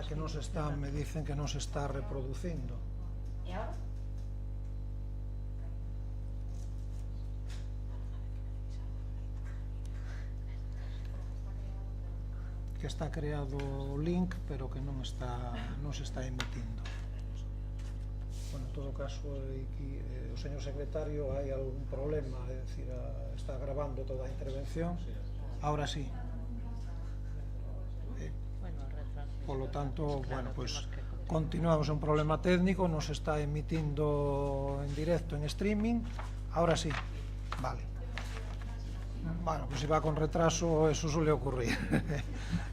que non se está, me dicen que non se está reproducindo. ¿Y ahora? Que está creado o link, pero que non se está emitindo. Bueno, en todo caso, aquí, o señor secretario, hai algún problema, é dicir, está grabando toda a intervención. Ahora sí. Polo tanto, bueno, pues continuamos, un problema técnico, nos está emitindo en directo en streaming. Ahora sí, vale. Bueno, pues si va con retraso, eso suele ocurrir.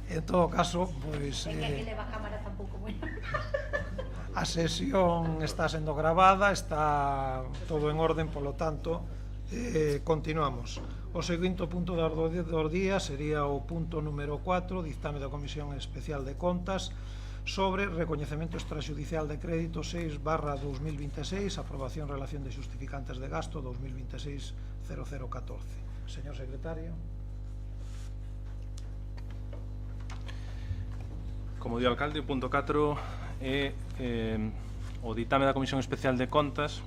En todo caso, pues... Es que aquí leva cámara tampouco bueno. A sesión está sendo grabada, está todo en orden, polo tanto, continuamos. O seguinte punto do día sería o punto número 4, dictame da Comisión Especial de Contas sobre recoñecemento extrajudicial de crédito 6/2026, aprobación relación de justificantes de gasto 2026-0014. Señor secretario. Como di o alcalde, o punto 4 é o ditame da Comisión Especial de Contas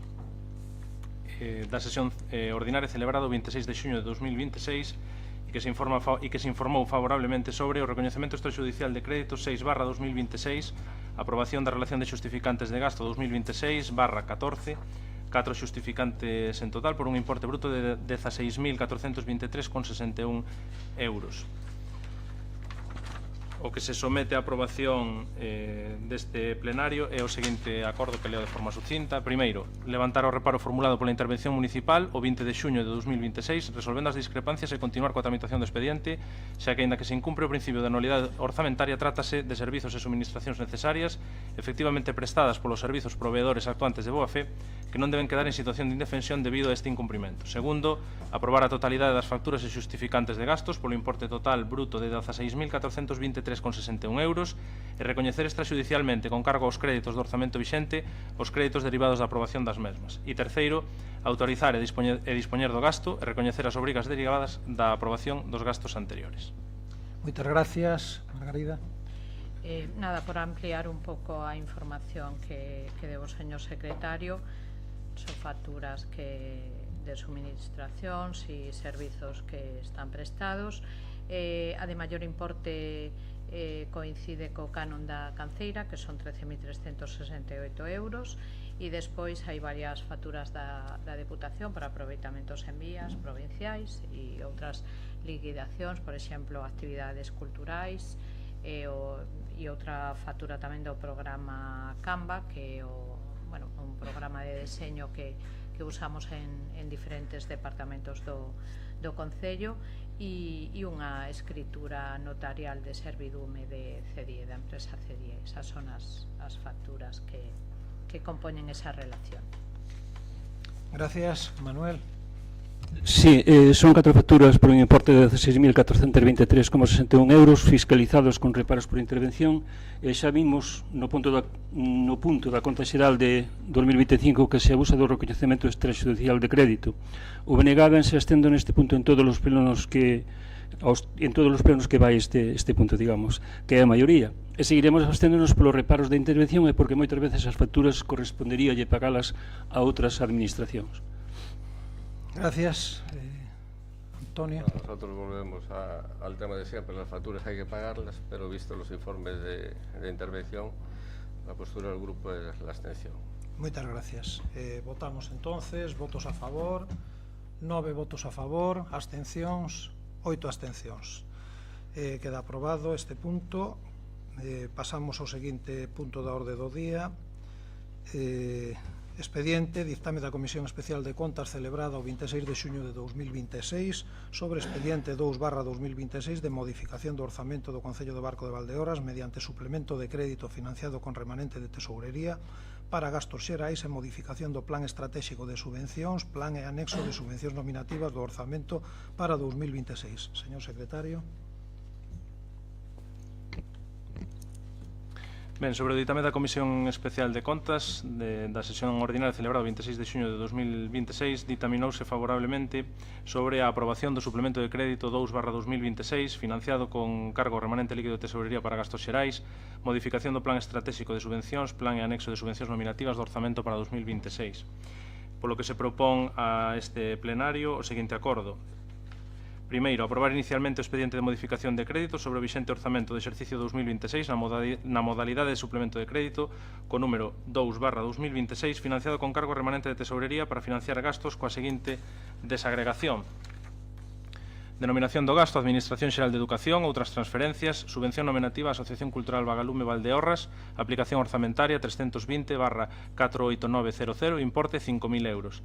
da sesión ordinaria celebrada o 26 de xuño de 2026 e que se informou favorablemente sobre o recoñecemento extrajudicial de crédito 6/2026, aprobación da relación de justificantes de gasto 2026/14, 4 justificantes en total por un importe bruto de 16.423,61 euros. O que se somete a aprobación deste plenario é o seguinte acordo que leo de forma sucinta. Primeiro, levantar o reparo formulado pola intervención municipal o 20 de xuño de 2026, resolvendo as discrepancias e continuar coa tramitación do expediente, xa que, aínda que se incumpre o principio de anualidade orzamentaria, trátase de servizos e suministracións necesarias efectivamente prestadas polos servizos proveedores actuantes de boa fe que non deben quedar en situación de indefensión debido a este incumprimento. Segundo, aprobar a totalidade das facturas e justificantes de gastos polo importe total bruto de 16.423,61 euros e recoñecer extrajudicialmente con cargo aos créditos do orzamento vixente os créditos derivados da aprobación das mesmas. E terceiro, autorizar e dispoñer do gasto e recoñecer as obrigas derivadas da aprobación dos gastos anteriores. Moitas gracias, Margarida. Nada, por ampliar un pouco a información que deu o señor secretario, son facturas de suministracións e servizos que están prestados. A de maior importe coincide co canon da canceira, que son 13.368 euros, e despois hai varias facturas da Deputación para aproveitamentos en vías provinciais e outras liquidacións, por exemplo, actividades culturais, e outra factura tamén do programa Canva, que é un programa de deseño que usamos en diferentes departamentos do Concello, e unha escritura notarial de servidume de CDIE, da empresa CDIE. Esas son as facturas que compoñen esa relación. Gracias, Manuel. Sí, son 4 facturas por un importe de 16.423,61 euros fiscalizados con reparos por intervención. Xa vimos no punto da conta xeral de 2025 que se abusa do recoñecemento extrajudicial de crédito. O BNG vense astendo neste punto en todos os plenos que vai este punto, digamos, que é a maioría. E seguiremos absténdonos polos reparos de intervención e porque moitas veces as facturas corresponderíalle pagalas a outras administracións. Gracias, Antonio. Nosotros volvemos al tema de siempre, las facturas hay que pagarlas, pero visto los informes de intervención, la postura del grupo es la abstención. Muchas gracias. Votamos entonces, votos a favor, 9 votos a favor, abstencións, 8 abstencións. Queda aprobado este punto. Pasamos ao seguinte punto da orde do día. Expediente, dictame da Comisión Especial de Contas celebrada o 26 de xuño de 2026 sobre expediente 2/2026 de modificación do orzamento do Concello do Barco de Valdeorras mediante suplemento de crédito financiado con remanente de tesourería para gastos xerais e modificación do plan estratégico de subvencións, plan e anexo de subvencións nominativas do orzamento para 2026. Señor secretario. Ben, sobre o ditame da Comisión Especial de Contas da sesión ordinaria celebrada o 26 de xuño de 2026 ditaminouse favorablemente sobre a aprobación do suplemento de crédito 2/2026 financiado con cargo remanente líquido de tesorería para gastos xerais, modificación do plan estratégico de subvencións, plan e anexo de subvencións nominativas do orzamento para 2026. Polo que se propón a este plenario o seguinte acordo. Primeiro, aprobar inicialmente o expediente de modificación de crédito sobre o vixente orzamento de exercicio 2026 na modalidade de suplemento de crédito co número 2/2026 financiado con cargo remanente de tesorería para financiar gastos coa seguinte desagregación. Denominación do gasto, Administración Xeral de Educación, outras transferencias, subvención nominativa á Asociación Cultural Vagalume Valdeorras, aplicación orzamentaria 320/48900, importe 5.000 euros.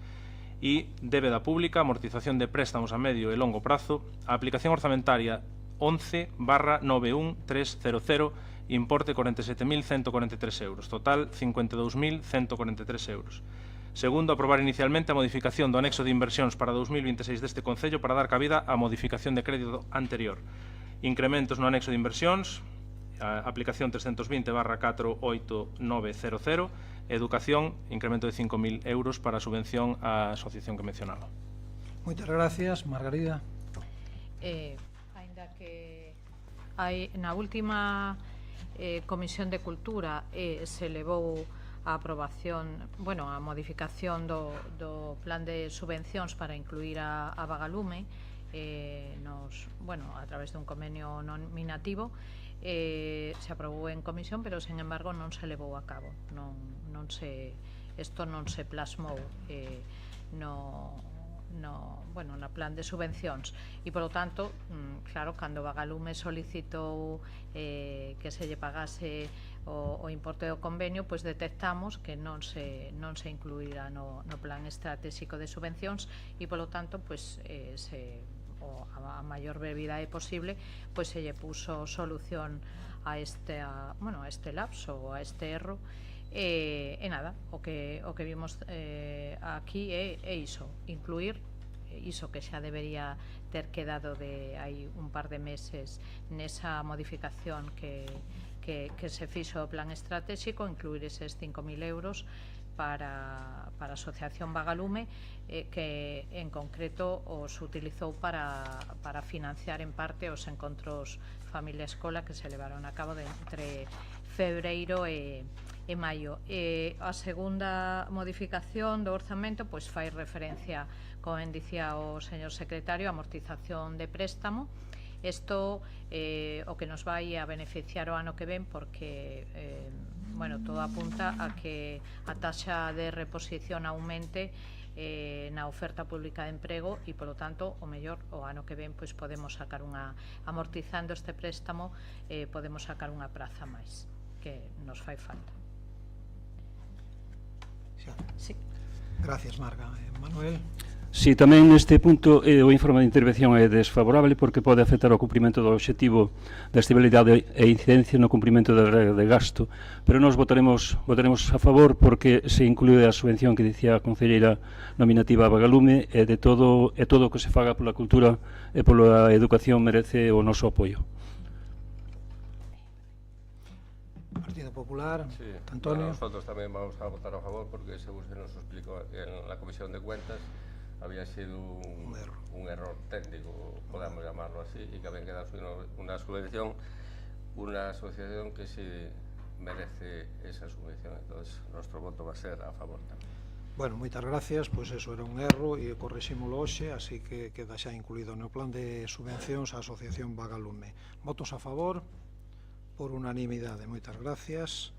E débeda pública, amortización de préstamos a medio e longo prazo, a aplicación orzamentaria 11/91300, importe 47.143 euros, total 52.143 euros. Segundo, aprobar inicialmente a modificación do anexo de inversións para 2026 deste Concello para dar cabida á modificación de crédito anterior. Incrementos no anexo de inversións, a aplicación 320/48900, Educación, incremento de 5.000 euros para a subvención á asociación que mencionaba. Moitas gracias, Margarida. Ainda que na última Comisión de Cultura se levou a aprobación, a modificación do plan de subvencións para incluir a Vagalume a través dun convenio nominativo. Se aprobou en comisión, pero, sen embargo, non se levou a cabo. Isto non se plasmou no plan de subvencións. E, polo tanto, claro, cando Vagalume solicitou que se lle pagase o importe do convenio, pois detectamos que non se incluíra no plan estratégico de subvencións e, polo tanto, pois a maior brevidade posible, pois se lle puso solución a este lapso, a este erro. E nada, o que vimos aquí é iso, incluir iso que xa debería ter quedado de hai un par de meses nesa modificación que se fixo o plan estratégico, incluir eses 5.000 euros para a Asociación Vagalume, que en concreto os utilizou para financiar en parte os encontros familia-escola que se levaron a cabo entre febreiro e maio. A segunda modificación do orzamento pois fai referencia, como ben dicía o señor secretario, a amortización de préstamo. Isto o que nos vai a beneficiar o ano que ven, porque todo apunta a que a taxa de reposición aumente na oferta pública de emprego e, polo tanto, o mellor o ano que ven pois podemos sacar amortizando este préstamo, podemos sacar unha praza máis que nos fai falta. Sí. Gracias, Marga. Manuel. Si, tamén neste punto o informe de intervención é desfavorable porque pode afectar o cumprimento do obxectivo da estabilidade e incidencia no cumprimento da regra de gasto, pero nós votaremos a favor porque se inclúe a subvención que dicía a concelleira nominativa a Vagalume e todo o que se faga pola cultura e pola educación merece o noso apoio. Partido Popular, Sí, Antonio. Nosotros tamén vamos a votar a favor porque, según se nos explicó en la Comisión de Cuentas, había sido un error técnico, podemos llamarlo así, y que había quedado una subvención, una asociación que sí merece esa subvención. Entonces, nuestro voto va a ser a favor tamén. Bueno, moitas gracias, pois eso era un erro e correxímolo hoxe, así que queda xa incluído no plan de subvencións a Asociación Vagalume. Votos a favor, por unanimidade, moitas gracias.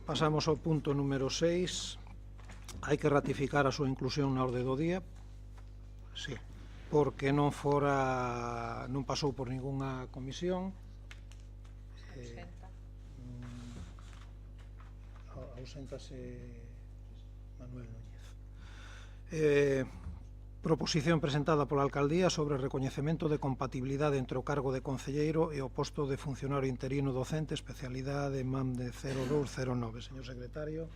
Pasamos ao punto número 6. Hai que ratificar a súa inclusión na orde do día. Sí, porque non pasou por ningunha comisión. Auséntase Manuel Núñez. Proposición presentada pola Alcaldía sobre recoñecemento de compatibilidade entre o cargo de concelleiro e o posto de funcionario interino docente, especialidade MAM de 0209. Señor secretario.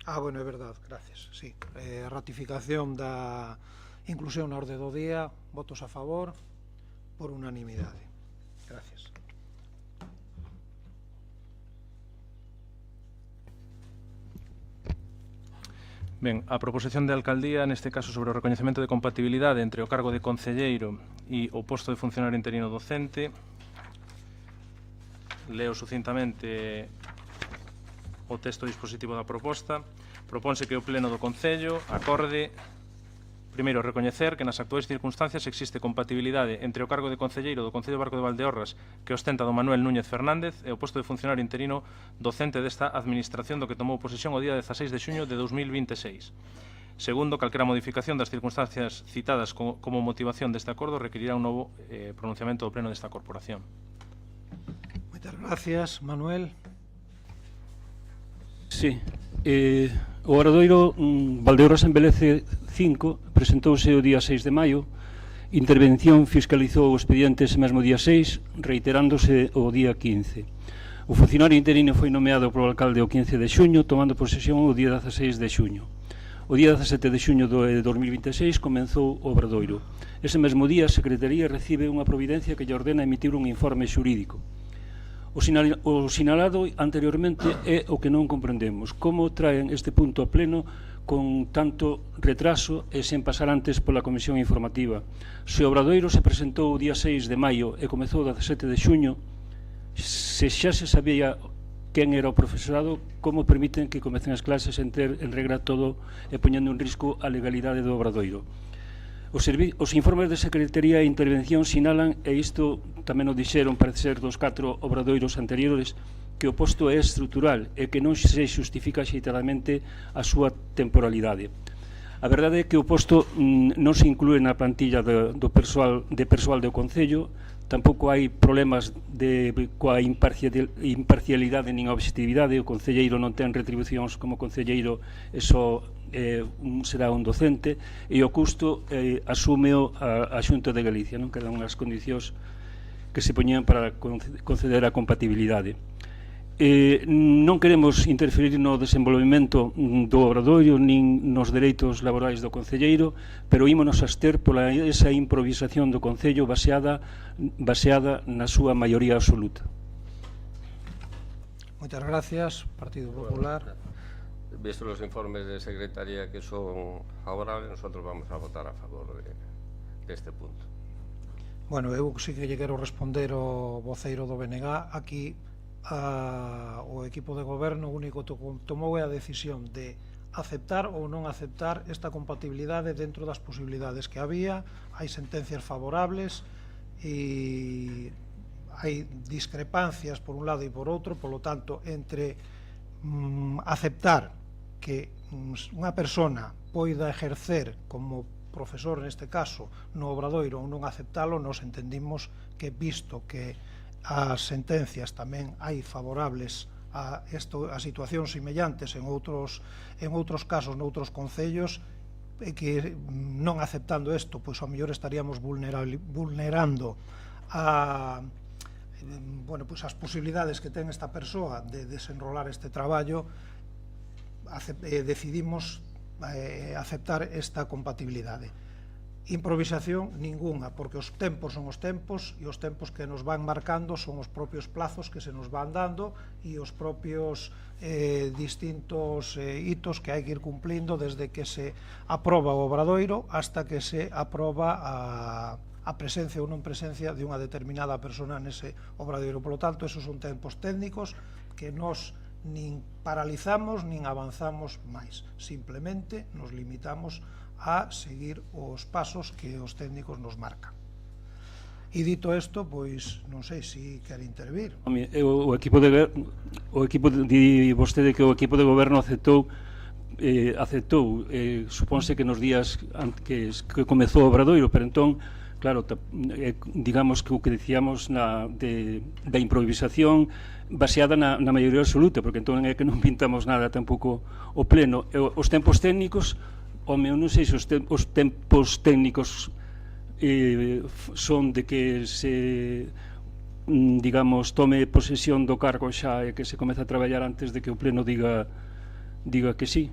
Bueno, é verdade, gracias. Sí, ratificación da Inclusión na orde do día, votos a favor, por unanimidade. Gracias. Ben, a proposición de alcaldía, neste caso sobre o recoñecemento de compatibilidade entre o cargo de concelleiro e o posto de funcionario interino docente. Leo sucintamente o texto dispositivo da proposta. Proponse que o Pleno do Concello acorde: primeiro, recoñecer que nas actuais circunstancias existe compatibilidade entre o cargo de concelleiro do Concello de Barco de Valdeorras que ostenta do Manuel Núñez Fernández e o posto de funcionario interino docente desta administración do que tomou posesión o día 16 de xuño de 2026. Segundo, calquera modificación das circunstancias citadas como motivación deste acordo requerirá un novo pronunciamento do Pleno desta corporación. Moitas gracias, Manuel. Sí. O Obradoiro Valdeorras Envelece 5 presentouse o día 6 de maio. Intervención fiscalizou o expediente ese mesmo día 6, reiterándose o día 15. O funcionario interino foi nomeado polo alcalde o 15 de xuño, tomando posesión o día 16 de xuño. O día 17 de xuño de 2026 comenzou o Obradoiro. Ese mesmo día a Secretaría recibe unha providencia que lle ordena emitir un informe xurídico. O sinalado anteriormente é o que non comprendemos. Como traen este punto a pleno con tanto retraso e sen pasar antes pola comisión informativa? Se o Obradoiro se presentou o día 6 de maio e comezou o 17 de xuño, se xa se sabía quen era o profesorado, como permiten que comecen as clases en ter en regra todo e poñendo en risco a legalidade do Obradoiro? Os informes de Secretaría e Intervención sinalan, e isto tamén o dixeron, parece ser, dos 4 obradoiros anteriores, que o posto é estrutural e que non se justifica xeitadamente a súa temporalidade. A verdade é que o posto non se inclúe na plantilla de persoal do Concello, tampouco hai problemas coa imparcialidade nin a objetividade. O concelleiro non ten retribucións como concelleiro, e só será un docente, e o custo asúmeo a Xunta de Galicia, non? Que eran as condicións que se poñían para conceder a compatibilidade. Non queremos interferir no desenvolvemento do Obradoiro nin nos dereitos laborais do concelleiro, pero ímonos abster pola esa improvisación do Concello baseada na súa maioría absoluta. Moitas gracias, Partido Popular. Visto los informes de Secretaría que son favorables, nosotros vamos a votar a favor de este punto. Bueno, eu sí que lle quero responder ao voceiro do BNG. Aquí o equipo de goberno único tomou a decisión de aceptar ou non aceptar esta compatibilidade dentro das posibilidades que había. Hai sentencias favorables e hai discrepancias por un lado e por outro, polo tanto, entre aceptar que unha persona poida exercer como profesor, neste caso, no Obradoiro, ou non aceptalo, nos entendimos que, visto que as sentencias tamén hai favorables a situacións semellantes en outros casos, noutros concellos, que non aceptando isto, pois ao mellor estaríamos vulnerando as posibilidades que ten esta persoa de desenrolar este traballo. Decidimos aceptar esta compatibilidade. Improvisación ninguna, porque os tempos son os tempos, e os tempos que nos van marcando son os propios plazos que se nos van dando e os propios distintos hitos que hai que ir cumplindo desde que se aproba o Obradoiro hasta que se aproba a presencia ou non presencia de unha determinada persona nese Obradoiro. Por lo tanto, esos son tempos técnicos que nos nin paralizamos nin avanzamos máis, simplemente nos limitamos a seguir os pasos que os técnicos nos marcan. E dito isto, pois non sei se quere intervir. O equipo di vostede que o equipo de goberno aceptou, supónse que nos días que comezou o Obradoiro, pero entón, claro, digamos que o que dicíamos da improvisación baseada na maioría absoluta, porque entón é que non pintamos nada tampouco o pleno. Os tempos técnicos, non sei se os tempos técnicos son de que se, digamos, tome posesión do cargo xa e que se comece a traballar antes de que o pleno diga que sí,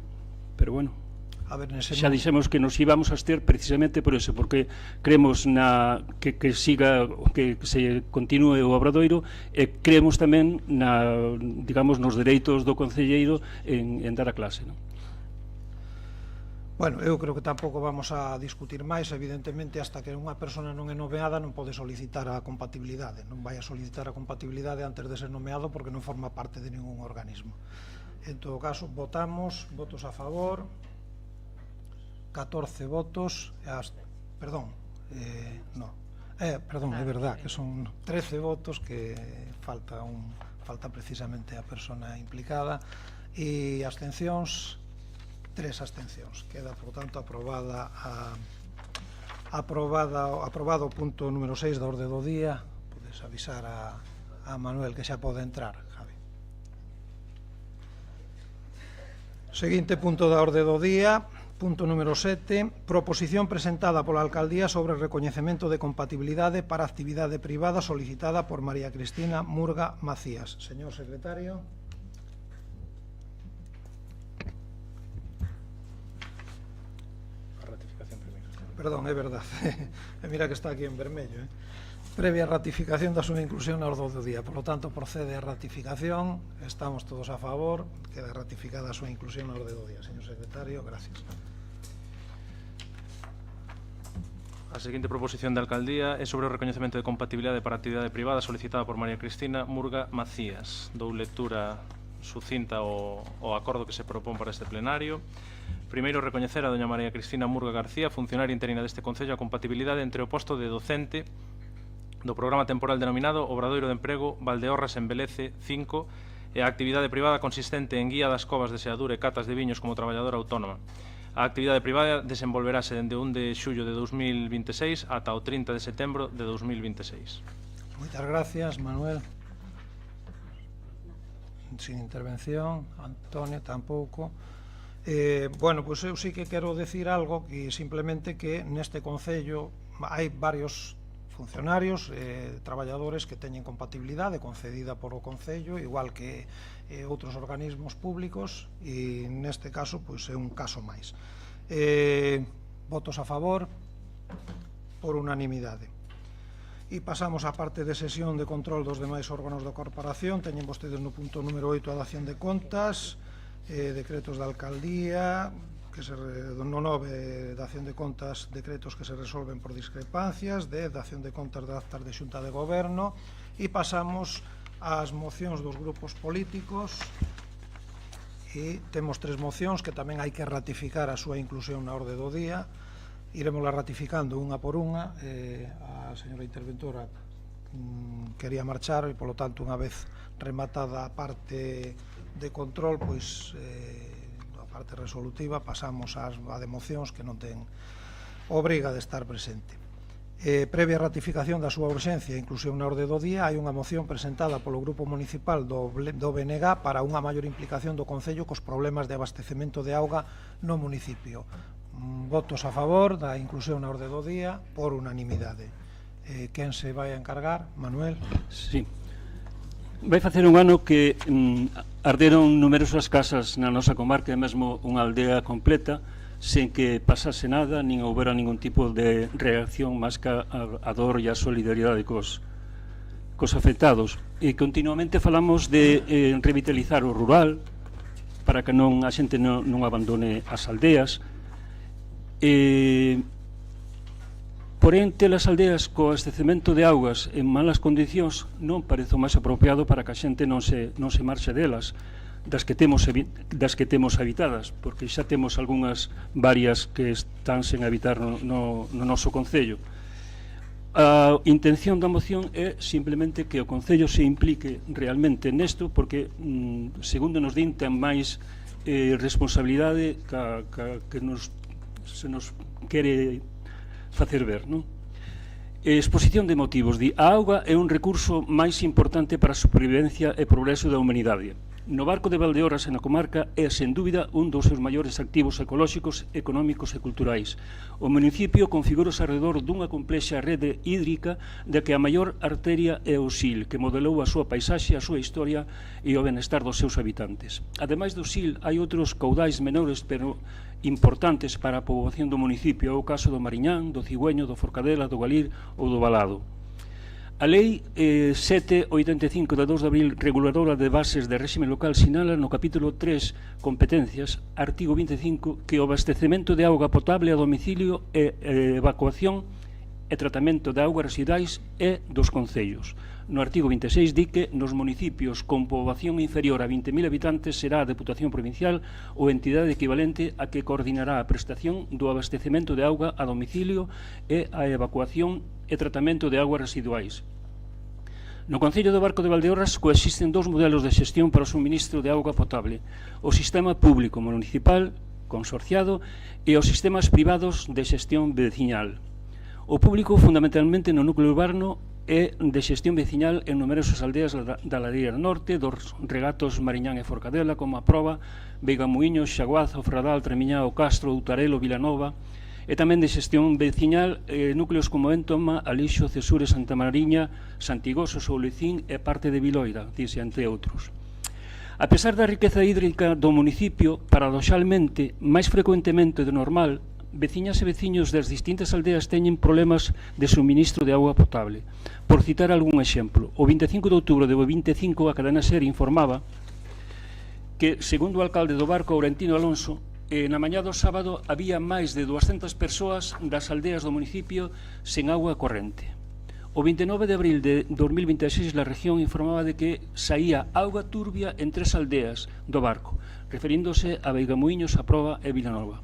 pero bueno. A ver, nese xa dixemos que nos íbamos a abster precisamente por eso, porque creemos que se continúe o Obradoiro e creemos tamén digamos, nos dereitos do concelleiro en dar a clase, non? Bueno, eu creo que tampouco vamos a discutir máis, evidentemente, hasta que unha persona non é nomeada non pode solicitar a compatibilidade, non vai a solicitar a compatibilidade antes de ser nomeado porque non forma parte de ningún organismo. En todo caso, votamos, votos a favor, 14 votos, perdón, é verdad que son 13 votos, que falta precisamente a persona implicada, e abstencións, 3 abstencións. Queda, por tanto, aprobado o punto número 6 da orde do día. Podes avisar a Manuel que xa pode entrar, Javi. Seguinte punto da orde do día, punto número 7, proposición presentada pola Alcaldía sobre o recoñecemento de compatibilidade para actividade privada solicitada por María Cristina Murga Macías. Señor secretario. A ratificación primeiro. Perdón, é verdade. Mira que está aquí en vermello. Previa ratificación da súa inclusión na orde do día. Por lo tanto, procede a ratificación. Estamos todos a favor. Queda ratificada a súa inclusión na orde do día. Señor secretario, gracias. A seguinte proposición de alcaldía é sobre o recoñecemento de compatibilidade para actividade privada solicitada por María Cristina Murga Macías. Dou lectura sucinta ao acordo que se propón para este plenario. Primeiro, recoñecer a doña María Cristina Murga García, funcionaria interina deste Concello, a compatibilidade entre o posto de docente do programa temporal denominado Obradoiro de Emprego Valdeorras en Belece 5 e a actividade privada consistente en guía das covas de seadura e catas de viños como traballadora autónoma. A actividade privada desenvolverase dende o 1 de xullo de 2026 ata o 30 de setembro de 2026. Moitas gracias, Manuel. Sin intervención. Antonio, tampouco. Bueno, pois eu sí que quero decir algo, que simplemente que neste Concello hai varios funcionarios, traballadores que teñen compatibilidade concedida por o Concello, igual que outros organismos públicos, e neste caso pois é un caso máis. Votos a favor por unanimidade. E pasamos á parte de sesión de control dos demais órganos da corporación. Teñen vostedes no punto número 8 a dación de contas, decretos da alcaldía, no 9 dación de contas, decretos que se resolven por discrepancias, 10 dación de contas de actas de xunta de goberno, e pasamos ás mocións dos grupos políticos, e temos 3 mocións que tamén hai que ratificar a súa inclusión na orde do día. Iremosla ratificando unha por unha. A señora interventora quería marchar e, polo tanto, unha vez rematada a parte de control, pois a parte resolutiva, pasamos a de mocións que non ten obriga de estar presente. Previa ratificación da súa urxencia e inclusión na orde do día, hai unha moción presentada polo Grupo Municipal do BNG para unha maior implicación do Concello cos problemas de abastecemento de auga no municipio. Votos a favor da inclusión na orde do día por unanimidade. Quen se vai a encargar? Manuel? Sí. Vai facer un ano que arderon numerosas casas na nosa comarca, e mesmo unha aldea completa, sen que pasase nada, nin houbera ningún tipo de reacción máis que a dor e a solidaridade cos afectados. E continuamente falamos de revitalizar o rural para que a xente non abandone as aldeas. Porén, ter as aldeas co abastecemento de augas en malas condicións non parece o máis apropiado para que a xente non se marche delas, das que temos habitadas, porque xa temos varias que están sen habitar no noso Concello. A intención da moción é simplemente que o Concello se implique realmente nesto, porque, segundo nos din, ten máis responsabilidade que se nos quere facer ver, non? Exposición de motivos. A auga é un recurso máis importante para a supervivencia e progreso da humanidade. No Barco de Valdeorras e na comarca é, sen dúbida, un dos seus maiores activos ecolóxicos, económicos e culturais. O municipio configurose alrededor dunha complexa rede hídrica de que a maior arteria é o Sil, que modelou a súa paisaxe, a súa historia e o benestar dos seus habitantes. Ademais do Sil, hai outros caudais menores, pero importantes para a poboación do municipio. É o caso do Mariñán, do Cigüeño, do Forcadela, do Galir ou do Valado. A Lei 785 de 2 de abril reguladora de bases de réxime local sinala no capítulo 3 competencias, artigo 25, que o abastecemento de auga potable a domicilio e evacuación e tratamento de augas residuais é dos concellos. No artigo 26 di que nos municipios con poboación inferior a 20.000 habitantes será a Deputación Provincial ou entidade equivalente a que coordinará a prestación do abastecemento de auga a domicilio e a evacuación e tratamento de augas residuais. No Concello do Barco de Valdeorras coexisten dous modelos de xestión para o suministro de auga potable: o sistema público municipal consorciado e os sistemas privados de xestión veciñal. O público, fundamentalmente no núcleo urbano, é de xestión veciñal en numerosas aldeas da ladeira norte, dos regatos Mariñán e Forcadela, como a Proba, Veigamuíños, Xaguaz, O Fradal, Tremiñá, O Castro, Outarelo, Vilanova, e tamén de xestión veciñal núcleos como Entoma, Alixo, Cesure, Santa Mariña, Santigoso, Soulecín e parte de Viloira, dice, entre outros. A pesar da riqueza hídrica do municipio, paradoxalmente, máis frecuentemente do normal, veciñas e veciños das distintas aldeas teñen problemas de suministro de auga potable. Por citar algún exemplo, o 25 de outubro de 25 a cadena SER informaba que, segundo o alcalde do Barco, Aurentino Alonso, na mañá do sábado había máis de 200 persoas das aldeas do municipio sen auga corrente. O 29 de abril de 2026 a región informaba de que saía auga turbia en 3 aldeas do Barco, referíndose a Veigamuíños, a Proba e Vilanova.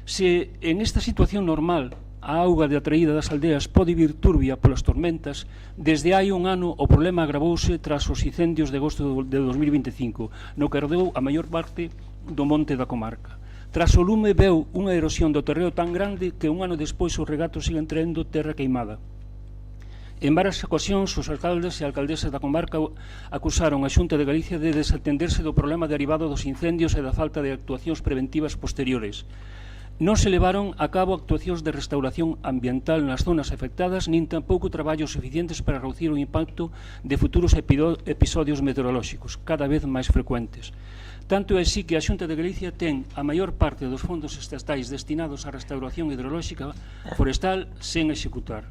Se en esta situación normal a auga de atraída das aldeas pode vir turbia polas tormentas, desde hai un ano o problema agravouse tras os incendios de agosto de 2025, no que ardeu a maior parte do monte da comarca. Tras o lume veu unha erosión do terreo tan grande que un ano despois os regatos siguen traendo terra queimada. En varias ocasións, os alcaldes e alcaldesas da comarca acusaron a Xunta de Galicia de desatenderse do problema derivado dos incendios e da falta de actuacións preventivas posteriores. Non se levaron a cabo actuacións de restauración ambiental nas zonas afectadas, nin tampouco traballos suficientes para reducir o impacto de futuros episodios meteorolóxicos, cada vez máis frecuentes. Tanto é así que a Xunta de Galicia ten a maior parte dos fondos estatais destinados á restauración hidrolóxica forestal sen executar.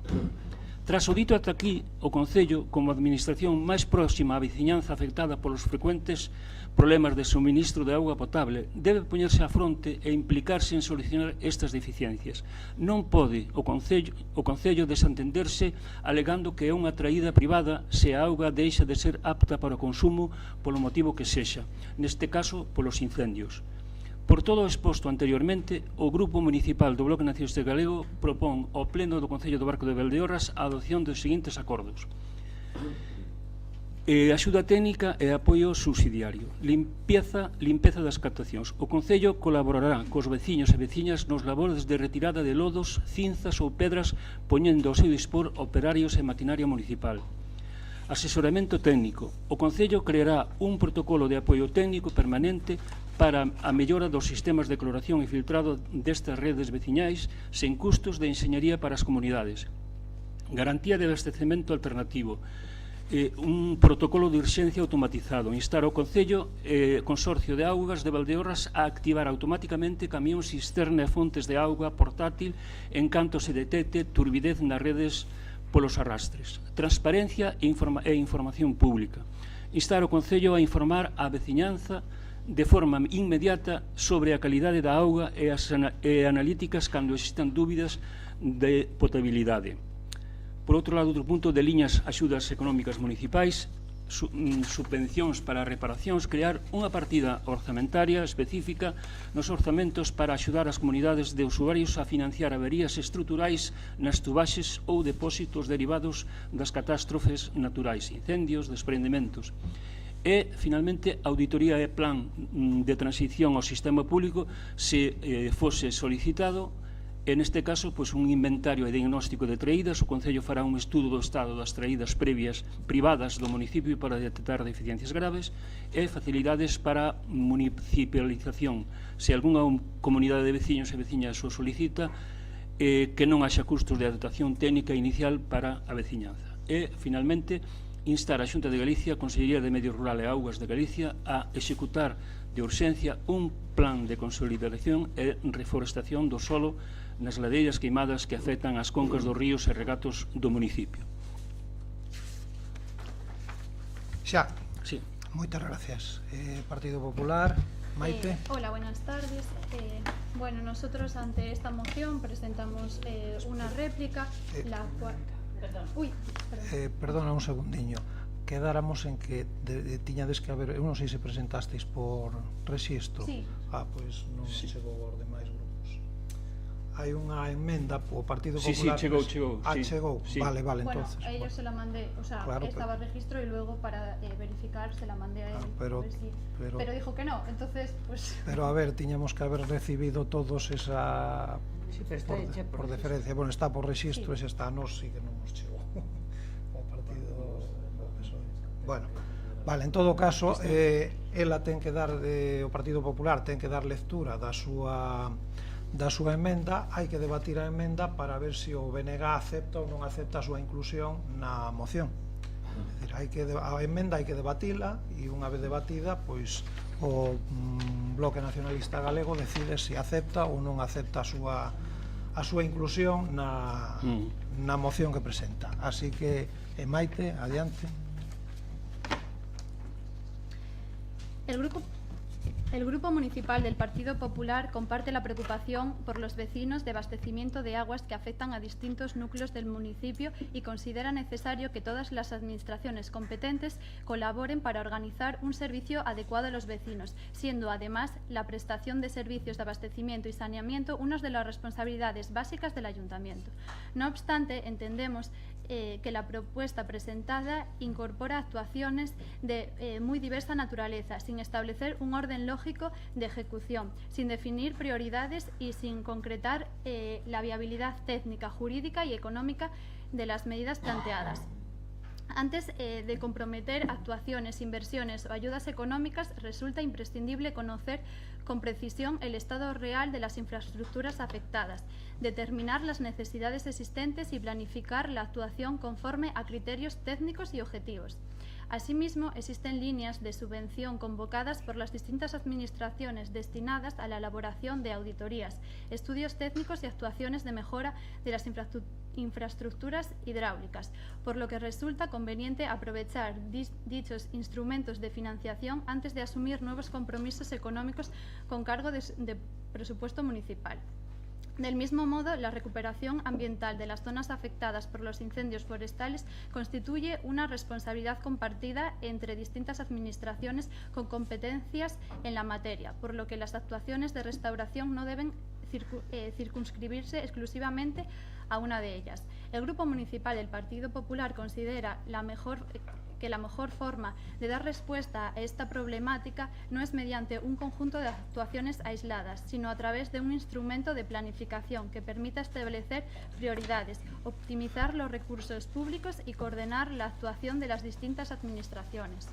Tras o dito ata aquí, o Concello, como administración máis próxima á veciñanza afectada polos frecuentes problemas de suministro de auga potable, debe poñerse á fronte e implicarse en solucionar estas deficiencias. Non pode o Concello desentenderse alegando que é unha traída privada se a auga deixa de ser apta para o consumo polo motivo que sexa, neste caso polos incendios. Por todo o exposto anteriormente, o Grupo Municipal do Bloque Nacionalista Galego propón ao Pleno do Concello do Barco de Valdeorras a adopción dos seguintes acordos: axuda técnica e apoio subsidiario, limpeza das captacións. O Concello colaborará cos veciños e veciñas nos labores de retirada de lodos, cinzas ou pedras, poñendo ao seu dispor operarios e maquinaria municipal. Asesoramento técnico. O Concello creará un protocolo de apoio técnico permanente para a mellora dos sistemas de cloración e filtrado destas redes veciñais sen custos de enxeñaría para as comunidades. Garantía de abastecemento alternativo. Un protocolo de urxencia automatizado. Instar ao Concello Consorcio de Augas de Valdeorras a activar automáticamente camións cisterna e fontes de auga portátil en canto se detecte turbidez nas redes polos arrastres. Transparencia e información pública. Instar o Concello a informar a veciñanza de forma inmediata sobre a calidade da auga e analíticas cando existan dúbidas de potabilidade. Por outro lado, outro punto de liñas axudas económicas municipais, subvencións para reparacións, crear unha partida orzamentaria específica nos orzamentos para axudar as comunidades de usuarios a financiar averías estruturais nas tubaxes ou depósitos derivados das catástrofes naturais, incendios, desprendementos. E, finalmente, auditoría e plan de transición ao sistema público se fose solicitado En este caso, pois, un inventario e diagnóstico de traídas, o Concello fará un estudo do estado das traídas previas privadas do municipio para detectar deficiencias graves e facilidades para municipalización. Se algunha comunidade de veciños e veciñas o solicita, que non haxa custos de adaptación técnica inicial para a veciñanza. E, finalmente, instar a Xunta de Galicia, a Consellería de Medio Rural e Augas de Galicia, a executar de urxencia un plan de consolidación e reforestación do solo nas ladeiras queimadas que afectan as concas dos ríos e regatos do municipio. Xa, Sí. moitas gracias. Partido Popular, Maite. Hola, buenas tardes. Bueno, nosotros ante esta moción presentamos una réplica, la cual... Uy, perdón. Perdona un segundiño. Quedáramos en que tiñades que haber... Eu non sei se presentasteis por rexistro. Sí. Pois non chegou aos demais grupos. Hai unha emenda o Partido Sí, Popular. chegou. Ah, Sí. chegou. Sí. Vale, Bueno, entonces. a ellos se la mandé, o sea, Claro, estaba registro y luego para verificar se la mandé a él. pero- a ver si- pero- pero dijo que no, entonces pues... Pero a ver, tiñamos que haber recibido todos esa... Sí, pero está hecha por por deferencia. Bueno, está por rexistro, Sí. ese está, nos sí que non nos chegou. O Partido PSOE. Bueno, vale, en todo caso, ela ten que dar, o Partido Popular ten que dar lectura da súa emenda, hai que debatir a emenda para ver se o BNG acepta ou non acepta a súa inclusión na moción. É dicir, a emenda hai que debatila e unha vez debatida, pois o Bloque Nacionalista Galego decide se acepta ou non acepta a súa inclusión na moción que presenta. Así que, Maite, adiante. El Grupo Municipal del Partido Popular comparte la preocupación por los vecinos de abastecimiento de aguas que afectan a distintos núcleos del municipio y considera necesario que todas las administraciones competentes colaboren para organizar un servicio adecuado a los vecinos, siendo además la prestación de servicios de abastecimiento y saneamiento una de las responsabilidades básicas del Ayuntamiento. No obstante, entendemos que la propuesta presentada incorpora actuaciones de muy diversa naturaleza, sin establecer un orden lógico de ejecución, sin definir prioridades y sin concretar la viabilidad técnica, jurídica y económica de las medidas planteadas. Antes de comprometer actuaciones, inversiones o ayudas económicas, resulta imprescindible conocer con precisión el estado real de las infraestructuras afectadas, determinar las necesidades existentes y planificar la actuación conforme a criterios técnicos y objetivos. Asimismo, existen líneas de subvención convocadas por las distintas administraciones destinadas a la elaboración de auditorías, estudios técnicos y actuaciones de mejora de las infraestructuras hidráulicas, por lo que resulta conveniente aprovechar dichos instrumentos de financiación antes de asumir nuevos compromisos económicos con cargo de presupuesto municipal. Del mismo modo, la recuperación ambiental de las zonas afectadas por los incendios forestales constituye una responsabilidad compartida entre distintas administraciones con competencias en la materia, por lo que las actuaciones de restauración no deben circunscribirse exclusivamente a una de ellas. El Grupo Municipal del Partido Popular considera que la mejor forma de dar respuesta a esta problemática no es mediante un conjunto de actuaciones aisladas, sino a través de un instrumento de planificación que permita establecer prioridades, optimizar los recursos públicos y coordinar la actuación de las distintas administraciones.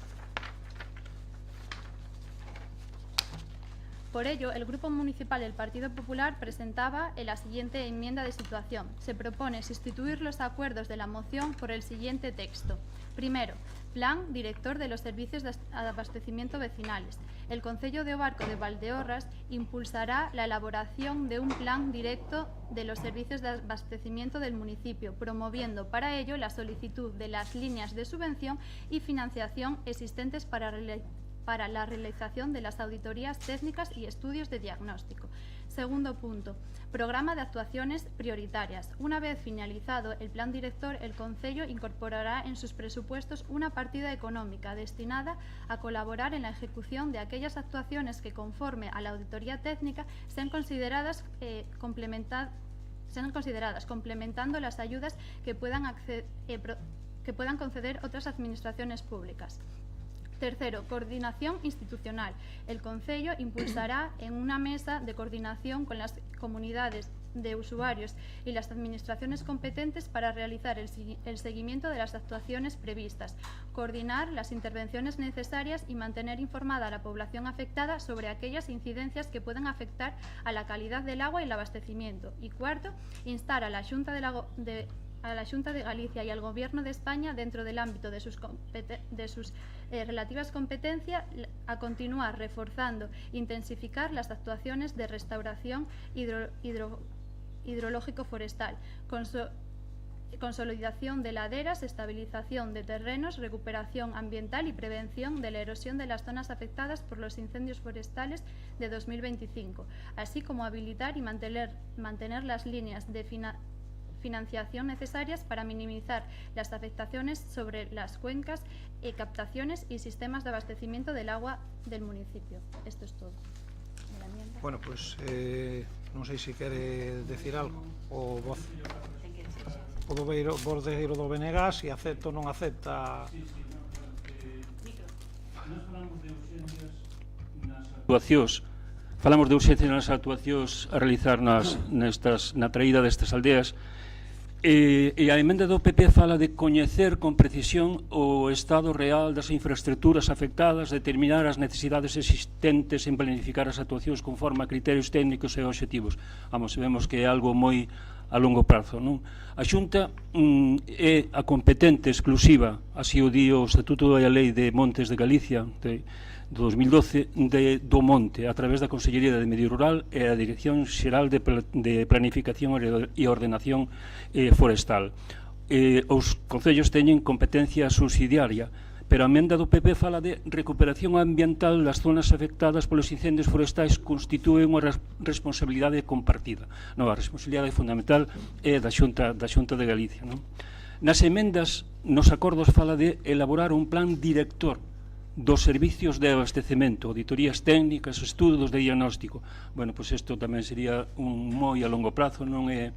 Por ello, el Grupo Municipal del Partido Popular presentaba la siguiente enmienda de situación. Se propone sustituir los acuerdos de la moción por el siguiente texto. Primero, Plan Director de los Servicios de Abastecimiento Vecinales. El Concello de Barco de Valdeorras impulsará la elaboración de un plan directo de los servicios de abastecimiento del municipio, promoviendo para ello la solicitud de las líneas de subvención y financiación existentes para la realización de las auditorías técnicas y estudios de diagnóstico. Segundo punto, programa de actuaciones prioritarias. Una vez finalizado el plan director, el Concello incorporará en sus presupuestos una partida económica destinada a colaborar en la ejecución de aquellas actuaciones que, conforme a la auditoría técnica, sean consideradas complementando las ayudas que puedan conceder otras administraciones públicas. Tercero, coordinación institucional. El Concello impulsará en una mesa de coordinación con las comunidades de usuarios y las administraciones competentes para realizar el seguimiento de las actuaciones previstas, coordinar las intervenciones necesarias y mantener informada a la población afectada sobre aquellas incidencias que puedan afectar a la calidad del agua y el abastecimiento. Y cuarto, instar a la Xunta de Galicia y al Gobierno de España, dentro del ámbito de sus relativas competencias, a continuar reforzando e intensificar las actuaciones de restauración hidrológico forestal, consolidación de laderas, estabilización de terrenos, recuperación ambiental y prevención de la erosión de las zonas afectadas por los incendios forestales de 2025, así como habilitar y mantener las líneas de financiación necesarias para minimizar las afectaciones sobre las cuencas, captaciones y sistemas de abastecimiento del agua del municipio. Esto es todo. Bueno, pues non sei se quere decir algo o voz. O voceiro do BNG, se acepta ou non acepta. Falamos de urxencias nas actuacións a realizar na traída destas aldeas. E a emenda do PP fala de coñecer con precisión o estado real das infraestructuras afectadas, determinar as necesidades existentes en planificar as actuacións conforme a criterios técnicos e obxectivos. Vemos que é algo moi a longo prazo, non? A Xunta é a competente exclusiva, así o di o Estatuto da Lei de Montes de Galicia de 2012, do monte, a través da Consellería de Medio Rural e a Dirección Xeral de Planificación e Ordenación Forestal. Os concellos teñen competencia subsidiaria, pero a emenda do PP fala de recuperación ambiental das zonas afectadas polos incendios forestais constitúe unha responsabilidade compartida. Non, a responsabilidade fundamental é da Xunta de Galicia. Nas emendas, nos acordos fala de elaborar un plan director dos servicios de abastecemento, auditorías técnicas, estudos de diagnóstico. Bueno, pois isto tamén sería un moi a longo prazo, non é...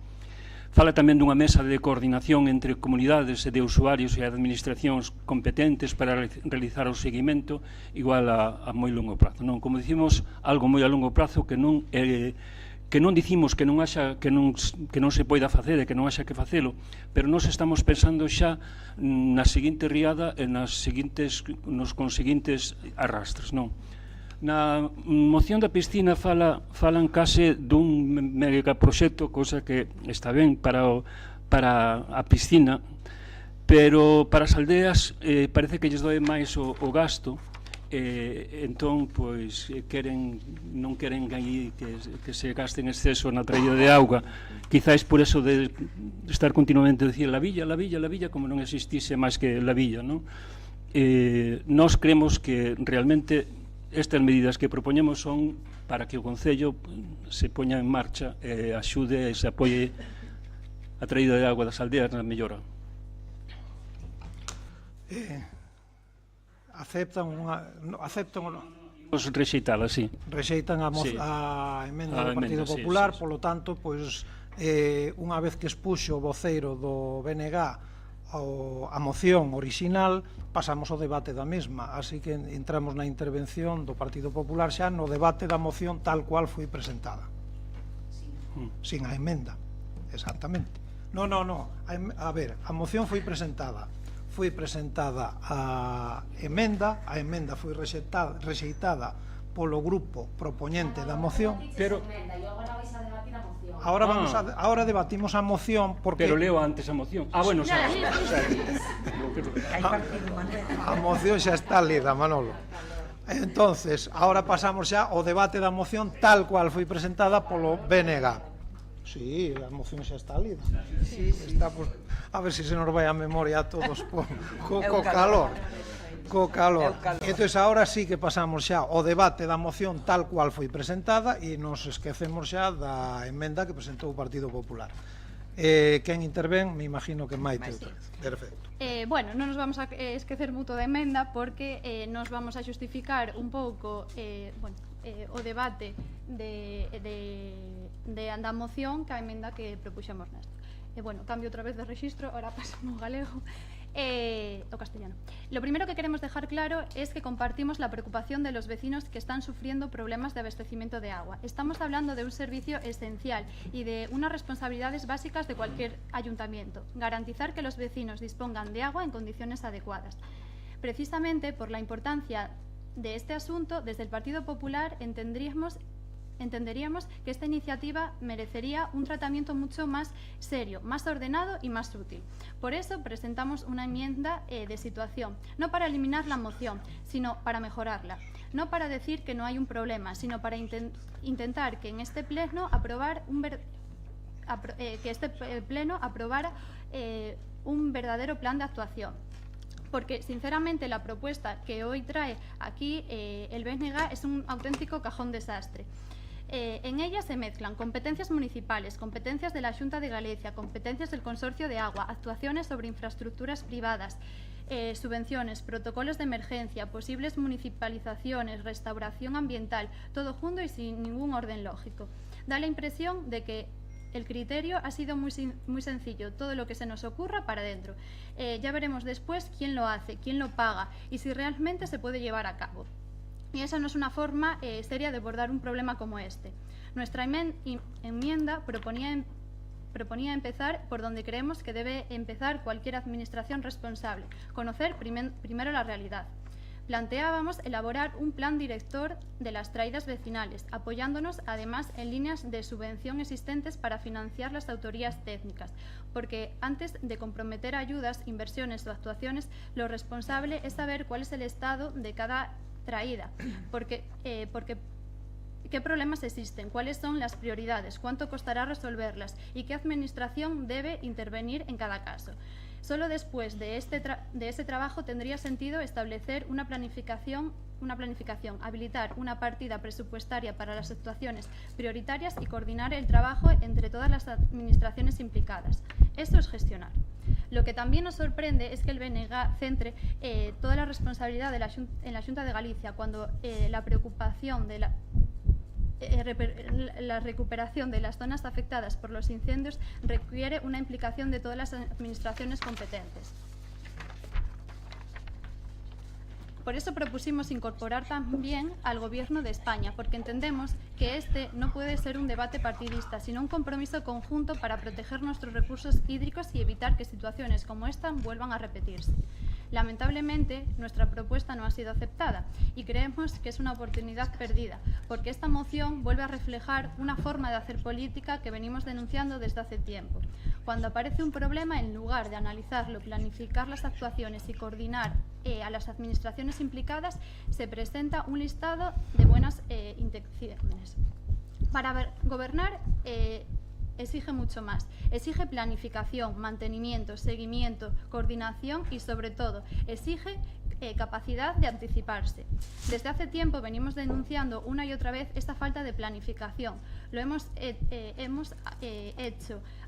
Fala tamén dunha mesa de coordinación entre comunidades e de usuarios e administracións competentes para realizar o seguimento igual a moi longo prazo, non? Como dicimos, algo moi a longo prazo que non dicimos que non se poida facer e que non haxa que facelo, pero nós estamos pensando xa na seguinte riada e nos conseguintes arrastres, non? Na moción da piscina falan case dun megaproxecto, cosa que está ben para a piscina, pero para as aldeas parece que lles doe máis o gasto. Entón, pois, non queren que se gaste en exceso na traída de auga, quizáis por eso de estar continuamente a dicir la villa, como non existise máis que la villa, non? Nós creemos que realmente estas medidas que propoñemos son para que o Concello se poña en marcha e axude e se apoie a traída de auga das aldeas na mellora. Aceptan ou non? Rexeitala, sí. Rexeitan a emenda do Partido Popular, polo tanto, pois, unha vez que expuxo o voceiro do BNG a moción orixinal, pasamos ao debate da mesma, así que entramos na intervención do Partido Popular xa no debate da moción tal cual foi presentada. Sin a emenda, exactamente. Non, a ver, a moción foi presentada a emenda foi rexeitada polo grupo propoñente da moción, pero ahora debatimos a moción porque... Pero leo antes a moción. Bueno, xa. A moción xa está lida, Manolo. Entonces, ahora pasamos xa ao debate da moción tal cual foi presentada polo BNG. Sí, a moción xa está lida. Está, pues, a ver se nos vai a memoria a todos co calor. Entón, agora sí que pasamos xa ao debate da moción tal cual foi presentada e nos esquecemos xa da emenda que presentou o Partido Popular. Quen intervén, me imagino que Maite outra vez. Perfecto. Bueno, non nos vamos a esquecer moito da emenda porque nos vamos a xustificar un pouco o debate de anda moción que a emenda que propuxemos nesta. Bueno, cambio outra vez de rexistro, ahora pasamos ao galego. o castellano. Lo primero que queremos dejar claro es que compartimos la preocupación de los vecinos que están sufriendo problemas de abastecimiento de agua. Estamos hablando de un servicio esencial y de unas responsabilidades básicas de cualquier ayuntamiento: garantizar que los vecinos dispongan de agua en condiciones adecuadas. Precisamente por la importancia de este asunto, desde el Partido Popular entenderíamos que esta iniciativa merecería un tratamiento mucho más serio, más ordenado y más útil. Por eso presentamos una enmienda de situación, no para eliminar la moción, sino para mejorarla. No para decir que no hay un problema, sino para intentar que en este pleno aprobara un verdadero plan de actuación. Porque, sinceramente, la propuesta que hoy trae aquí el BNG es un auténtico cajón desastre. En ella se mezclan competencias municipales, competencias de la Xunta de Galicia, competencias del Consorcio de Agua, actuaciones sobre infraestructuras privadas, subvenciones, protocolos de emergencia, posibles municipalizaciones, restauración ambiental, todo junto y sin ningún orden lógico. Da la impresión de que el criterio ha sido muy sencillo: todo lo que se nos ocurra para adentro. Ya veremos después quién lo hace, quién lo paga y si realmente se puede llevar a cabo. Y esa no es una forma seria de abordar un problema como este. Nuestra enmienda proponía empezar por donde creemos que debe empezar cualquier administración responsable: conocer primero la realidad. Planteábamos elaborar un plan director de las traídas vecinales, apoyándonos además en líneas de subvención existentes para financiar las autorías técnicas, porque antes de comprometer ayudas, inversiones o actuaciones, lo responsable es saber cuál es el estado de cada traída, porque qué problemas existen, cuáles son las prioridades, cuánto costará resolverlas y qué administración debe intervenir en cada caso. Solo después de ese trabajo tendría sentido establecer una planificación, habilitar una partida presupuestaria para las actuaciones prioritarias y coordinar el trabajo entre todas las administraciones implicadas. Eso es gestionar. Lo que también nos sorprende es que el BNG centre toda la responsabilidad en la Xunta de Galicia, cuando la preocupación de la recuperación de las zonas afectadas por los incendios requiere una implicación de todas las administraciones competentes. Por eso propusimos incorporar también al Gobierno de España, porque entendemos que este no puede ser un debate partidista, sino un compromiso conjunto para proteger nuestros recursos hídricos y evitar que situaciones como esta vuelvan a repetirse. Lamentablemente, nuestra propuesta no ha sido aceptada y creemos que es una oportunidad perdida, porque esta moción vuelve a reflejar una forma de hacer política que venimos denunciando desde hace tiempo. Cuando aparece un problema, en lugar de analizarlo, planificar las actuaciones y coordinar a las administraciones implicadas, se presenta un listado de buenas intenciones. Para gobernar exige mucho más. Exige planificación, mantenimiento, seguimiento, coordinación y, sobre todo, exige capacidad de anticiparse. Desde hace tiempo venimos denunciando una y otra vez esta falta de planificación. Lo hemos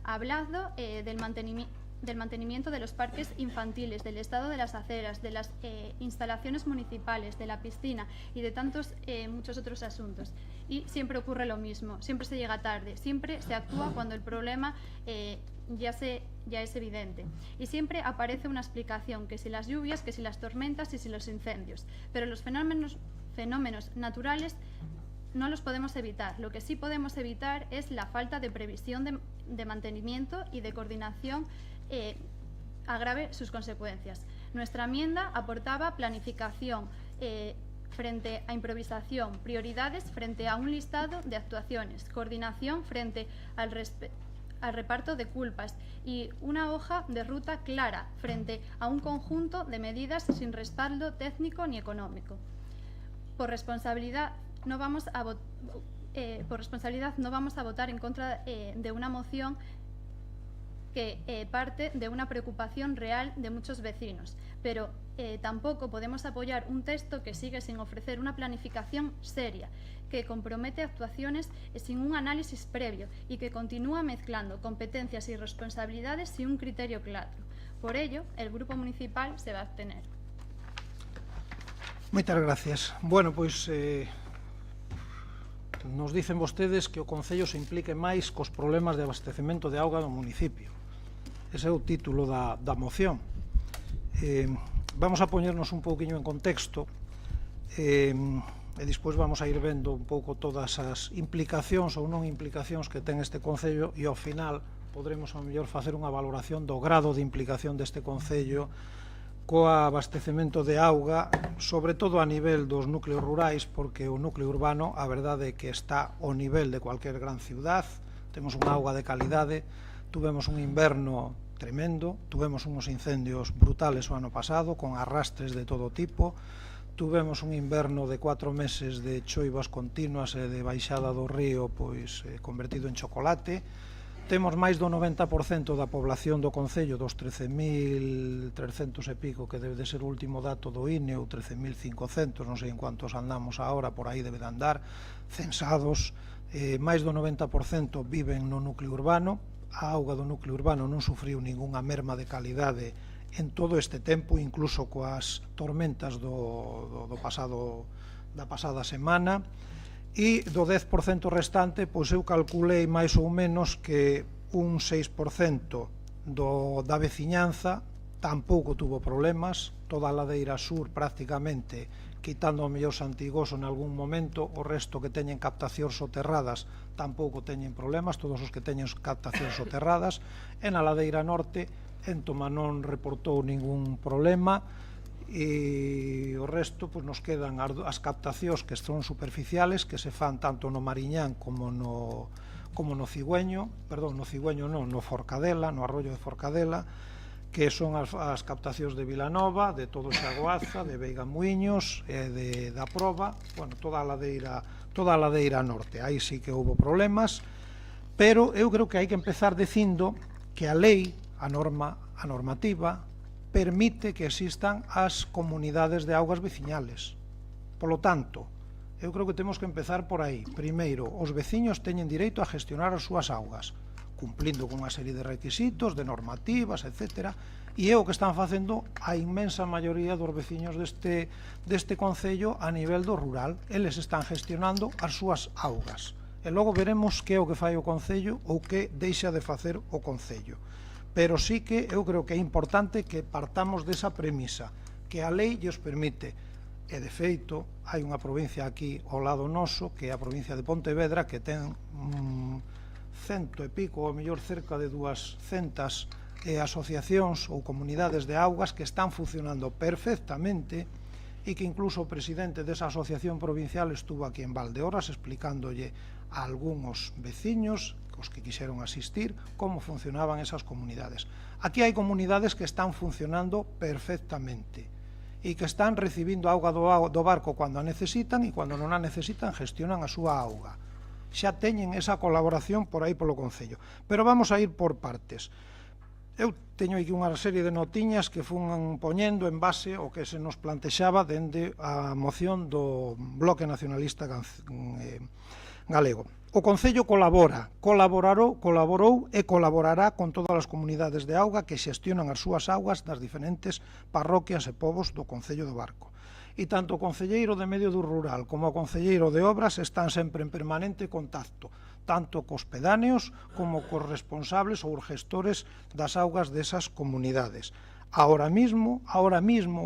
hablado del mantenimiento de los parques infantiles, del estado de las aceras, de las instalaciones municipales, de la piscina y de tantos muchos otros asuntos. Y siempre ocurre lo mismo, siempre se llega tarde, siempre se actúa cuando el problema ya es evidente. Y siempre aparece una explicación, que si las lluvias, que si las tormentas y si los incendios. Pero los fenómenos naturales no los podemos evitar. Lo que sí podemos evitar es la falta de previsión de mantenimiento y de coordinación agrave sus consecuencias. Nuestra enmienda aportaba planificación frente a improvisación, prioridades frente a un listado de actuaciones, coordinación frente al reparto de culpas y una hoja de ruta clara frente a un conjunto de medidas sin respaldo técnico ni económico. Por responsabilidad no vamos a votar en contra de una moción que parte de una preocupación real de muchos vecinos, pero tampoco podemos apoyar un texto que sigue sin ofrecer una planificación seria, que compromete actuaciones sin un análisis previo y que continúa mezclando competencias y responsabilidades sin un criterio claro. Por ello, el Grupo Municipal se va a abstener. Moitas gracias. Bueno, pois nos dicen vostedes que o Concello se implique máis cos problemas de abastecemento de auga do municipio. Ese é o título da moción. Vamos a poñernos un pouquiño en contexto e despois vamos a ir vendo un pouco todas as implicacións ou non implicacións que ten este Concello e ao final podremos ao mellor facer unha valoración do grado de implicación deste Concello co abastecemento de auga, sobre todo a nivel dos núcleos rurais, porque o núcleo urbano a verdade é que está ao nivel de cualquier gran ciudad, temos unha auga de calidade, tuvemos un inverno tremendo, tuvemos uns incendios brutales o ano pasado con arrastres de todo tipo, tuvemos un inverno de 4 meses de choivas continuas e de baixada do río pois convertido en chocolate. Temos máis do 90% da población do Concello, dos 13.300 e pico, que debe de ser o último dato do INE, ou 13.500, non sei en cuantos andamos agora, por aí debe de andar, censados. Máis do 90% viven no núcleo urbano. A auga do núcleo urbano non sufriu ningunha merma de calidade en todo este tempo, incluso coas tormentas da pasada semana, e do 10% restante, pois eu calculei máis ou menos que un 6% da veciñanza tampouco tuvo problemas, toda a ladeira sur prácticamente, quitando ao mellor Santigoso en algún momento, o resto que teñen captacións soterradas tampouco teñen problemas, todos os que teñen captacións soterradas, e na ladeira norte Entoma non reportou ningún problema e o resto pois, nos quedan as captacións que son superficiales, que se fan tanto no Mariñán como no Cigüeño, no Forcadela, no arroyo de Forcadela, que son as captacións de Vilanova, de todo Xagoaza, de Veigamuiños e da Proba, toda a ladeira norte. Aí sí que houve problemas, pero eu creo que hai que empezar dicindo que a lei, a normativa, permite que existan as comunidades de augas veciñales. Polo tanto, eu creo que temos que empezar por aí. Primeiro, os veciños teñen direito a gestionar as súas augas, cumplindo con unha serie de requisitos, de normativas, etc. E é o que están facendo a inmensa maioría dos veciños deste Concello a nivel do rural. Eles están gestionando as súas augas. E logo veremos que é o que fai o Concello ou que deixa de facer o Concello. Pero sí que eu creo que é importante que partamos desa premisa, que a lei lles permite, e de feito hai unha provincia aquí ao lado noso, que é a provincia de Pontevedra, que ten 100 e pico, ou mellor cerca de 200 asociacións ou comunidades de augas que están funcionando perfectamente e que incluso o presidente desa asociación provincial estuvo aquí en Valdeorras explicándolle a algúns veciños os que quixeron asistir, como funcionaban esas comunidades. Aquí hai comunidades que están funcionando perfectamente e que están recibindo auga do barco cando a necesitan e cando non a necesitan gestionan a súa auga. Xa teñen esa colaboración por aí polo Concello. Pero vamos a ir por partes. Eu teño aquí unha serie de notiñas que fun poñendo en base ao que se nos plantexaba dende a moción do Bloque Nacionalista Galego. O Concello colaborou e colaborará con todas as comunidades de auga que xestionan as súas augas das diferentes parroquias e povos do Concello do Barco. E tanto o concelleiro de Medio Rural como o concelleiro de Obras están sempre en permanente contacto, tanto cos pedáneos como cos responsables ou os gestores das augas desas comunidades. Ahora mismo,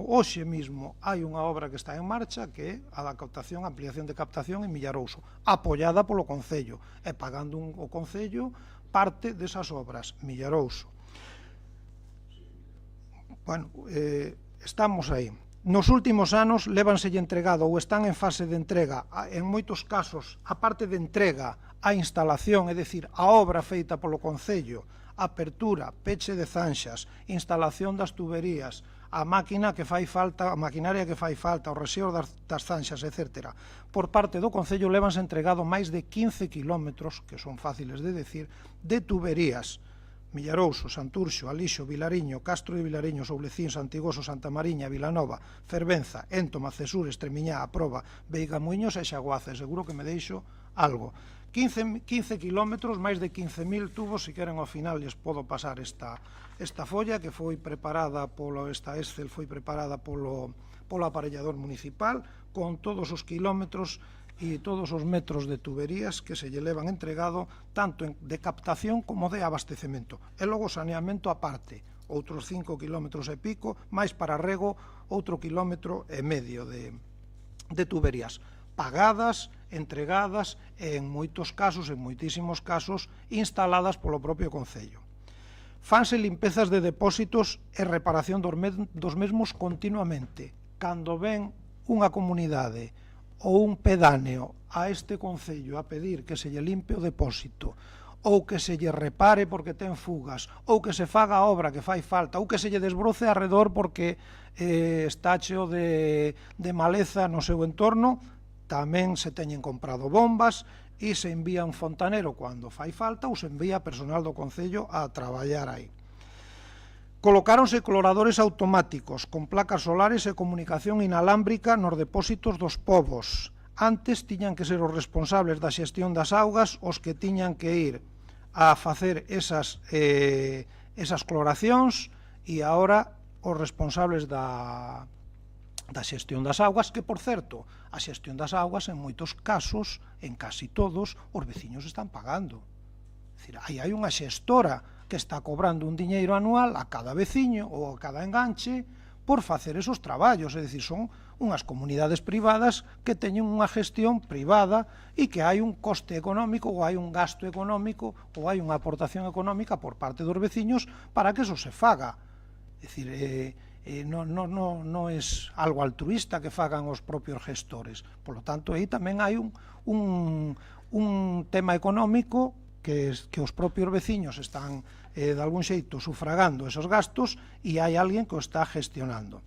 hoxe mesmo, hai unha obra que está en marcha que é a da captación, ampliación de captación en Millarouso, apoiada polo Concello e pagando o Concello parte desas obras, Millarouso. Estamos aí. Nos últimos anos lévanselle entregado ou están en fase de entrega, en moitos casos, a parte de entrega, a instalación, é dicir, a obra feita polo Concello, apertura, peche de zanxas, instalación das tuberías, a máquina que fai falta, a maquinaria que fai falta, o rexeo das zanxas, etc. Por parte do Concello levanse entregado máis de 15 kilómetros, que son fáciles de decir, de tuberías. Millarouso, Santurxo, Alixo, Vilariño, Castro de Vilariño, Soulecín, Santigoso, Santa Mariña, Vilanova, Fervenza, Entoma, Cesur, Estremiñá, A Proba, Veigamuiños e Xagoaza. Seguro que me deixo algo. 15 kilómetros, máis de 15.000 tubos, se queren ao final lles podo pasar esta folla que foi preparada esta Excel foi preparada polo aparellador municipal con todos os kilómetros e todos os metros de tuberías que se lle levan entregado tanto de captación como de abastecemento. E logo saneamento aparte, outros 5 km e pico, máis para rego outro 1,5 km de tuberías pagadas, entregadas e en moitos casos, en moitísimos casos, instaladas polo propio Concello. Fanse limpezas de depósitos e reparación dos mesmos continuamente. Cando ven unha comunidade ou un pedáneo a este Concello a pedir que se lle limpe o depósito, ou que se lle repare porque ten fugas, ou que se faga a obra que fai falta, ou que se lle desbroce arredor porque está cheo de maleza no seu entorno, tamén se teñen comprado bombas e se envía un fontanero cando fai falta ou se envía personal do Concello a traballar aí. Colocáronse cloradores automáticos con placas solares e comunicación inalámbrica nos depósitos dos povos. Antes tiñan que ser os responsables da xestión das augas os que tiñan que ir a facer esas cloracións e agora os responsables da xestión das augas, que, por certo, a xestión das augas, en moitos casos, en casi todos, os veciños están pagando. É dicir, hai unha xestora que está cobrando un diñeiro anual a cada veciño ou a cada enganche por facer esos traballos, é dicir, son unhas comunidades privadas que teñen unha gestión privada e que hai un coste económico ou hai un gasto económico ou hai unha aportación económica por parte dos veciños para que eso se faga. É dicir, non é algo altruista que fagan os propios gestores. Por lo tanto, aí tamén hai un tema económico que os propios veciños están de algún xeito sufragando esos gastos e hai alguén que o está gestionando.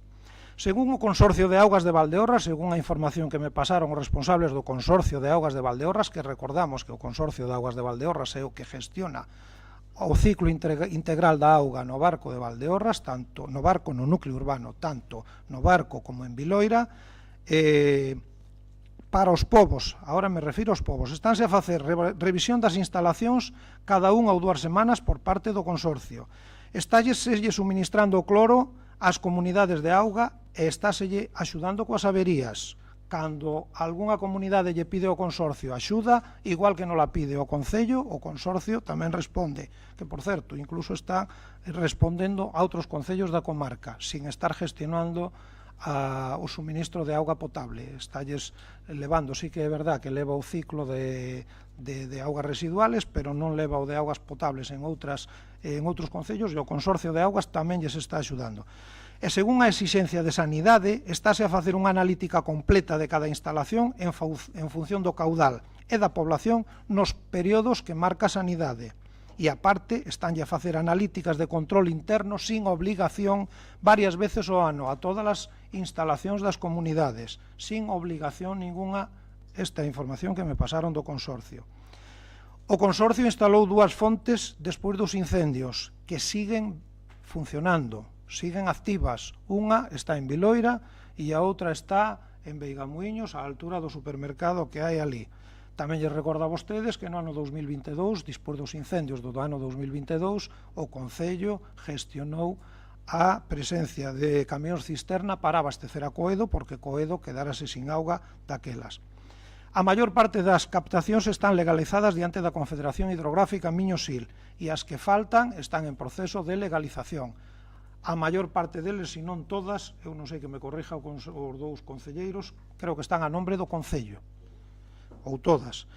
Según o Consorcio de Augas de Valdeorras, según a información que me pasaron os responsables do Consorcio de Augas de Valdeorras, que recordamos que o Consorcio de Augas de Valdeorras é o que gestiona o ciclo integral da auga no barco de Valdeorras, tanto no barco no núcleo urbano, tanto no barco como en Viloira, para os povos, agora me refiro aos povos, estánse a facer revisión das instalacións cada unha ou 2 semanas por parte do Consorcio. Estálleselle suministrando o cloro ás comunidades de auga e estáselle axudando coas averías. Cando algunha comunidade lle pide ao Consorcio axuda, igual que non la pide ao Concello, o Consorcio tamén responde, que, por certo, incluso está respondendo a outros concellos da comarca, sin estar gestionando o suministro de auga potable. Estalles levando, sí que é verdad que leva o ciclo de augas residuales, pero non leva o de augas potables en outros concellos, e o Consorcio de Augas tamén lles está axudando. E según a exixencia de sanidade, estáse a facer unha analítica completa de cada instalación en función do caudal e da población nos períodos que marca a sanidade. E aparte, estánlle a facer analíticas de control interno sin obligación varias veces ao ano a todas as instalacións das comunidades, sin obligación ninguna, esta información que me pasaron do Consorcio. O Consorcio instalou 2 fontes despois dos incendios que siguen funcionando, siguen activas. Unha está en Viloira e a outra está en Veigamuíños, á altura do supermercado que hai ali. Tamén lles recordo a vostedes que no ano 2022, despois dos incendios do ano 2022, o Concello gestionou a presencia de camións cisterna para abastecer a Coedo, porque Coedo quedárase sin auga daquelas. A maior parte das captacións están legalizadas diante da Confederación Hidrográfica Miño-Sil e as que faltan están en proceso de legalización. A maior parte deles, se non todas, eu non sei que me corrija os 2 concelleiros, creo que están a nombre do Concello, ou todas.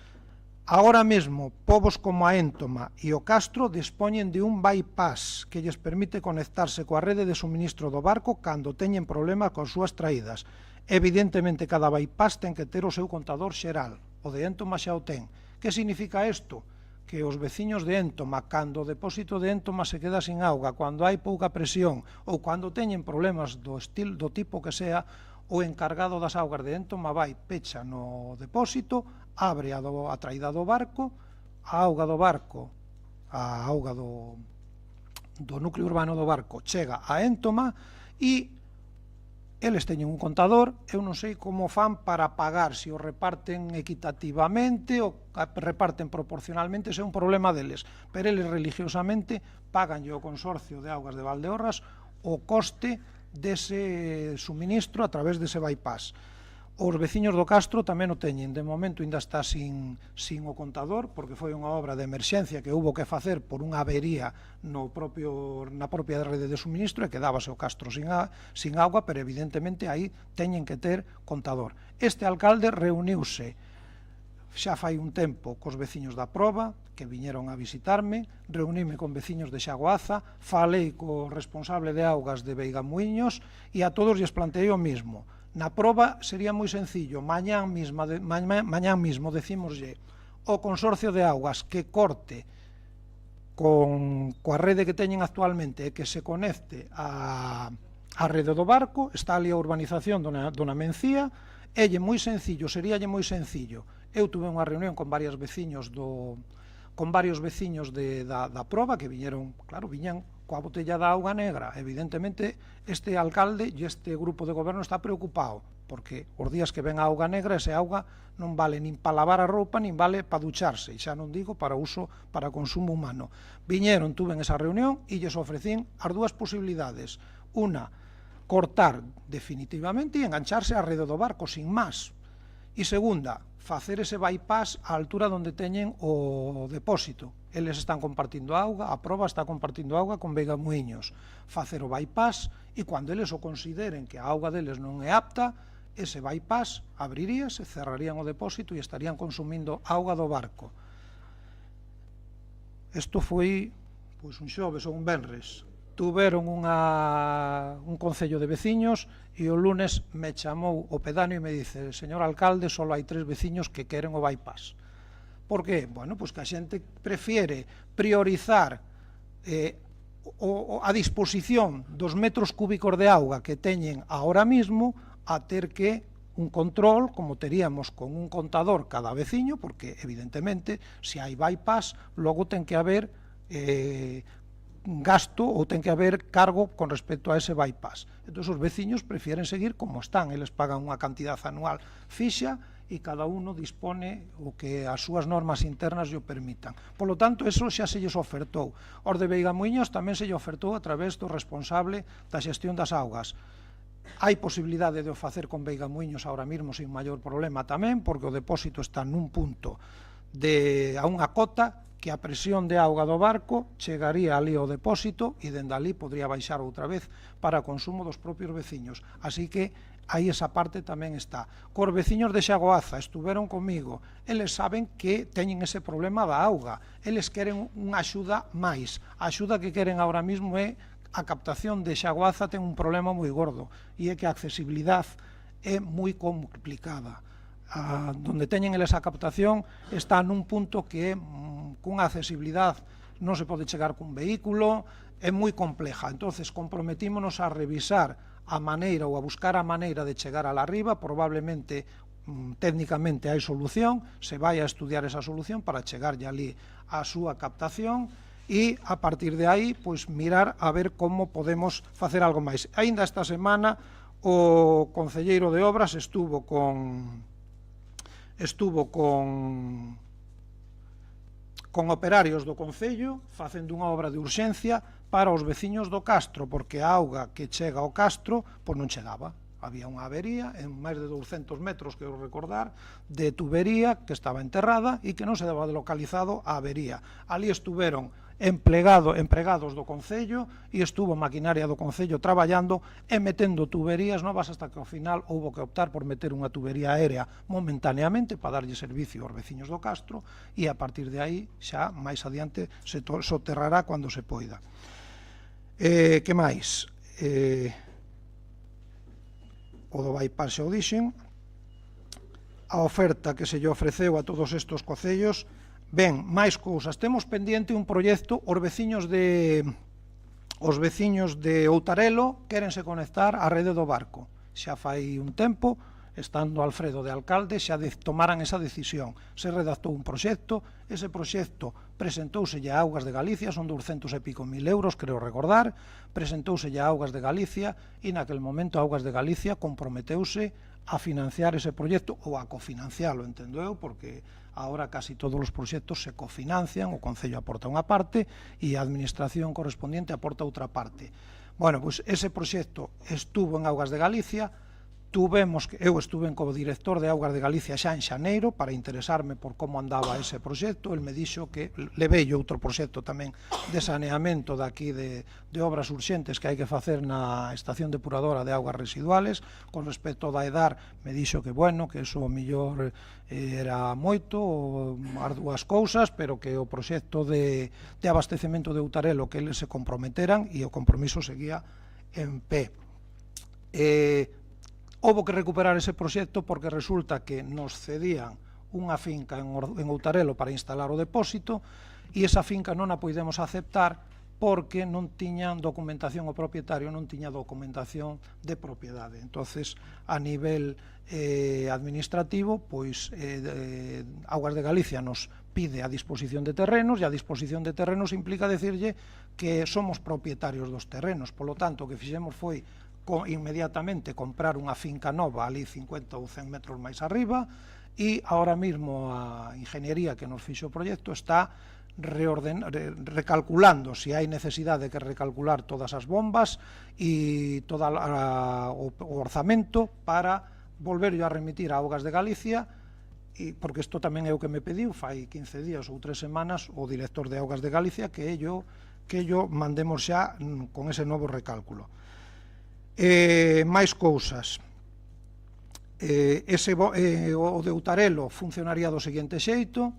Agora mesmo, povos como a Éntoma e o Castro dispoñen de un bypass que lles permite conectarse coa rede de suministro do barco cando teñen problema con súas traídas. Evidentemente, cada bypass ten que ter o seu contador xeral. O de Éntoma xa o ten. Que significa isto? Que os veciños de Éntoma, cando o depósito de Éntoma se queda sin auga, cando hai pouca presión ou cando teñen problemas do tipo que sea, o encargado das augas de Éntoma vai, pecha no depósito, abre a traída do barco, a auga do barco, a auga do núcleo urbano do barco chega a Éntoma e eles teñen un contador, eu non sei como fan para pagar, se o reparten equitativamente ou reparten proporcionalmente, se é un problema deles, pero eles religiosamente paganlle ao Consorcio de Augas de Valdeorras o coste dese suministro a través dese bypass. Os veciños do Castro tamén o teñen, de momento ainda está sin o contador, porque foi unha obra de emerxencia que houbo que facer por unha avería na propia rede de suministro e quedábase o Castro sin agua, pero evidentemente aí teñen que ter contador. Este alcalde reuniuse xa fai un tempo cos veciños da Proba, que viñeron a visitarme, reuníme con veciños de Xagoaza, falei co responsable de augas de Veigamuíños e a todos lles planteei o mismo. Na Proba sería moi sencillo, mañán mismo decímoslle o Consorcio de Augas que corte coa rede que teñen actualmente e que se conecte á rede do barco, está ali a urbanización dona Mencía, seríalle moi sencillo. Eu tuve unha reunión con varios veciños da Proba que viñeron, claro, viñan coa botella da auga negra. Evidentemente, este alcalde e este grupo de goberno está preocupado, porque os días que ven a auga negra, ese auga non vale nin para lavar a roupa, nin vale para ducharse, e xa non digo para consumo humano. Viñeron, tuven esa reunión, e lles ofrecín as dúas posibilidades. Una, cortar definitivamente e engancharse á rede do barco, sin máis. E segunda, facer ese bypass á altura onde teñen o depósito. Eles están compartindo auga, a Proba está compartindo auga con Veigamuíños. Facer o bypass e cando eles o consideren que a auga deles non é apta, ese bypass abriríase, cerrarían o depósito e estarían consumindo auga do barco. Isto foi un xoves ou un venres. Tuveron un concello de veciños e o lunes me chamou o pedáneo e me dice: señor alcalde, só hai 3 veciños que queren o bypass. Por qué? Bueno, pois que a xente prefiere priorizar a disposición dos metros cúbicos de auga que teñen ahora mismo a ter que un control, como teríamos con un contador cada veciño, porque evidentemente, se hai bypass, logo ten que haber gasto ou ten que haber cargo con respecto a ese bypass. Entón, os veciños prefieren seguir como están. Eles pagan unha cantidad anual fixa e cada uno dispone o que as súas normas internas lle permitan. Por lo tanto, eso xa se lles ofertou. Os de Veigamuíños tamén se lle ofertou a través do responsable da xestión das augas. Hai posibilidade de o facer con Veigamuíños ahora mesmo sin maior problema tamén, porque o depósito está nun punto a unha cota que a presión de auga do barco chegaría ali ao depósito e dende ali podría baixar outra vez para consumo dos propios veciños. Así que aí esa parte tamén está. Cos veciños de Xagoaza estuveron comigo, eles saben que teñen ese problema da auga, eles queren unha axuda máis. A axuda que queren ahora mesmo é a captación de Xagoaza ten un problema moi gordo e é que a accesibilidade é moi complicada. Donde teñen eles a captación está nun punto que cunha accesibilidade non se pode chegar cun vehículo, é moi compleja. Entonces comprometímonos a revisar a maneira ou a buscar a maneira de chegar a la riba. Probablemente técnicamente hai solución, se vai a estudiar esa solución para chegarlle ali a súa captación e a partir de aí pois mirar a ver como podemos facer algo máis. Aínda esta semana o concelleiro de obras estuvo con operarios do Concello facendo unha obra de urxencia para os veciños do Castro, porque a auga que chega ao Castro non chegaba. Había unha avería en máis de 200 metros, quero recordar, de tubería que estaba enterrada e que non se daba localizado a avería. Ali estuveron empregados do Concello e estuvo maquinaria do Concello traballando e metendo tuberías novas hasta que ao final houbo que optar por meter unha tubería aérea momentáneamente para darlle servicio aos veciños do Castro e a partir de aí xa máis adiante se soterrará cando se poida. Que máis? O do bypass xa o dixen. A oferta que se lle ofreceu a todos estes concellos. Ben, máis cousas. Temos pendiente un proxecto, os veciños de Outarelo quérense conectar á rede do barco. Xa fai un tempo, estando Alfredo de alcalde, xa tomaran esa decisión. Se redactou un proxecto, ese proxecto presentouse a Augas de Galicia, son 200 e pico mil euros, creo recordar, presentouse a Augas de Galicia e naquel momento Augas de Galicia comprometeuse a financiar ese proxecto ou a cofinancialo, entendo eu, porque agora casi todos os proxectos se cofinancian, o Concello aporta unha parte e a administración correspondiente aporta outra parte. Bueno, pois ese proxecto estuvo en Augas de Galicia, eu estuve co director de Augas de Galicia xa en xaneiro para interesarme por como andaba ese proxecto. El me dixo que levei outro proxecto tamén de saneamento daqui de obras urxentes que hai que facer na estación depuradora de augas residuales. Con respecto da EDAR me dixo que bueno, que eso o millor era moito as dúas cousas, pero que o proxecto de abastecemento de Outarelo que eles se comprometeran e o compromiso seguía en pé. Houbo que recuperar ese proxecto porque resulta que nos cedían unha finca en Outarelo para instalar o depósito e esa finca non a poidemos aceptar porque non tiñan documentación, o propietario non tiña documentación de propiedade. Entonces, a nivel administrativo, pois Augas de Galicia nos pide a disposición de terrenos e a disposición de terrenos implica decirlle que somos propietarios dos terrenos. Polo tanto, o que fixemos foi inmediatamente comprar unha finca nova ali 50 ou 100 metros máis arriba e ahora mesmo a ingeniería que nos fixo o proxecto está recalculando se hai necesidade de recalcular todas as bombas e todo o orzamento para volverlo a remitir a Augas de Galicia, porque isto tamén é o que me pediu fai 15 días ou 3 semanas o director de Augas de Galicia que ello mandemos xa con ese novo recálculo. Máis cousas. O de Outarelo funcionaría do seguinte xeito: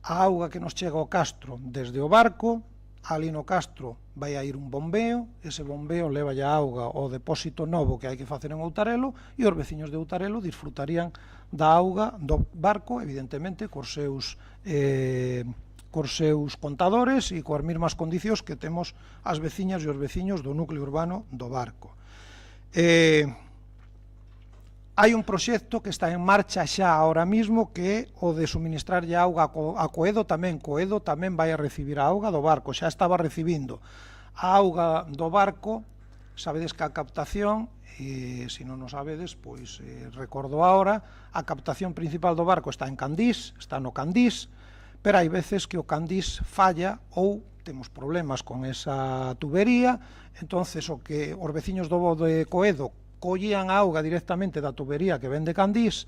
a auga que nos chega ao castro desde o barco, ali no castro vai a ir un bombeo, ese bombeo leva a auga ao depósito novo que hai que facer en Outarelo e os veciños de Outarelo disfrutarían da auga do barco, evidentemente, cos seus contadores e coas mesmas condicións que temos as veciñas e os veciños do núcleo urbano do barco. Hai un proxecto que está en marcha xa ahora mismo que é o de suministrarlle auga a Coedo tamén. Coedo tamén vai a recibir a auga do barco, xa estaba recibindo a auga do barco. Sabedes que a captación, se non o sabedes, pois recordo ahora, a captación principal do barco está en Candís, está no Candís, pero hai veces que o Candís falla ou temos problemas con esa tubería, entonces o que os veciños do de Coedo collían a auga directamente da tubería que ven de Candís,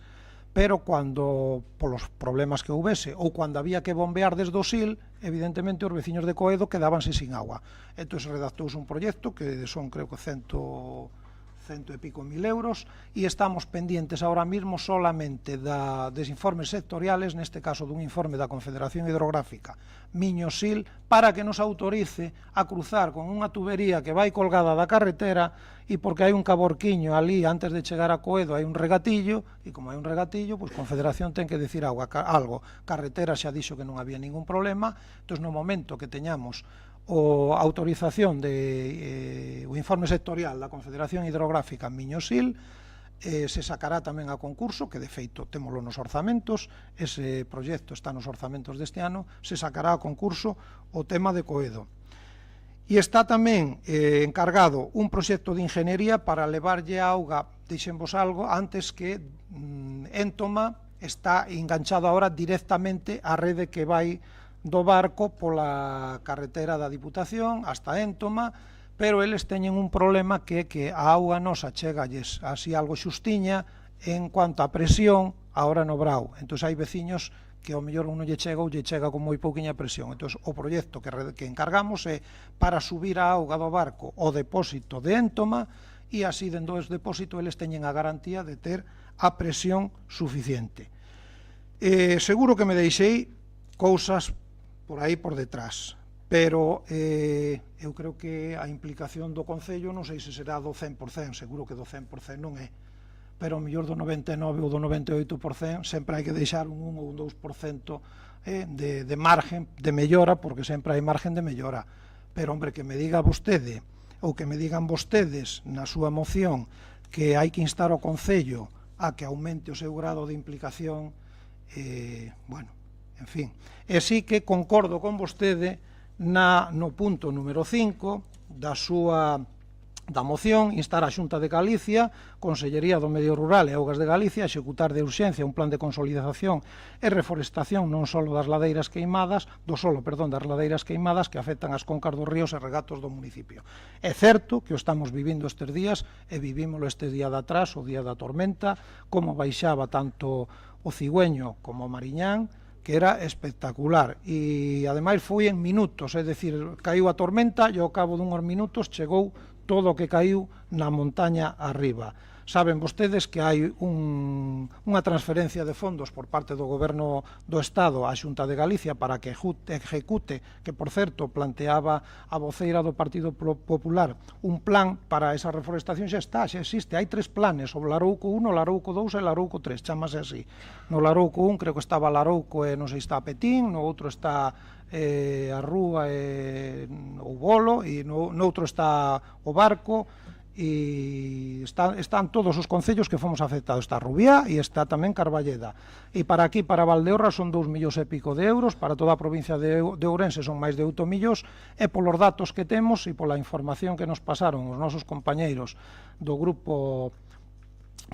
pero cando, polos problemas que houvese, ou cando había que bombear desde o SIL, evidentemente os veciños de Coedo quedábanse sin agua. Entón redactouse un proxecto que son, creo que, cento e pico mil euros, e estamos pendientes ahora mismo solamente des informes sectoriales, neste caso dun informe da Confederación Hidrográfica Miño-Sil, para que nos autorice a cruzar con unha tubería que vai colgada da carretera, e porque hai un caborquiño ali, antes de chegar a Coedo hai un regatillo, e como hai un regatillo, pois Confederación ten que decir algo. Carretera xa dixo que non había ningún problema, entón no momento que teñamos a autorización o informe sectorial da Confederación Hidrográfica Miño-Sil, se sacará tamén a concurso, que de feito témolo nos orzamentos, ese proxecto está nos orzamentos deste ano, se sacará a concurso o tema de Coedo. E está tamén encargado un proxecto de ingeniería para levarlle a auga, dixenvos algo, antes que Éntoma está enganchado agora directamente á rede que vai do barco pola carretera da Diputación hasta Éntoma, pero eles teñen un problema que é que a auga nosa chegalles así algo xustiña en cuanto a presión agora no Brau. Entón hai veciños que ao mellor non lle chega ou lle chega con moi pouquiña presión. Entón o proxecto que encargamos é para subir a auga do barco ao depósito de Éntoma e así dentro dese depósito eles teñen a garantía de ter a presión suficiente. Seguro que me deixei cousas por aí por detrás, pero eu creo que a implicación do Concello non sei se será do 100%, seguro que do 100% non é, pero ao mellor do 99% ou do 98% sempre hai que deixar un 1 ou un 2% de margen de mellora, porque sempre hai margen de mellora. Pero, hombre, que me diga vostede, ou que me digan vostedes na súa moción, que hai que instar ao Concello a que aumente o seu grado de implicación, bueno, en fin. E sí que concordo con vostede no punto número 5 da súa da moción, instar a Xunta de Galicia, Consellería do Medio Rural e Augas de Galicia a executar de urxencia un plan de consolidación e reforestación non só das ladeiras queimadas, das ladeiras queimadas que afectan as concas dos ríos e regatos do municipio. É certo que o estamos vivindo estes días e vivímolo este día de atrás, o día da tormenta, como baixaba tanto o Cigüeño como o Mariñán, que era espectacular, e ademais foi en minutos, é dicir, caiu a tormenta e ao cabo dunhos minutos chegou todo o que caiu na montaña arriba. Saben vostedes que hai unha transferencia de fondos por parte do Goberno do Estado á Xunta de Galicia para que ejecute, que por certo planteaba a voceira do Partido Popular, un plan para esa reforestación. Xa está, xa existe, hai 3 planes, o Larouco 1, o Larouco 2 e o Larouco 3, chamase así. No Larouco 1 creo que estaba Larouco e non sei está Petín, no outro está a Rúa e o Bolo, e no outro está o Barco, e están todos os concellos que fomos afectados. Está Rubiá e está tamén Carballeda. E para aquí, para Valdeorras, son 2 millóns e pico de euros, para toda a provincia de Ourense son máis de 8 millóns, e polos datos que temos e pola información que nos pasaron os nosos compañeiros do grupo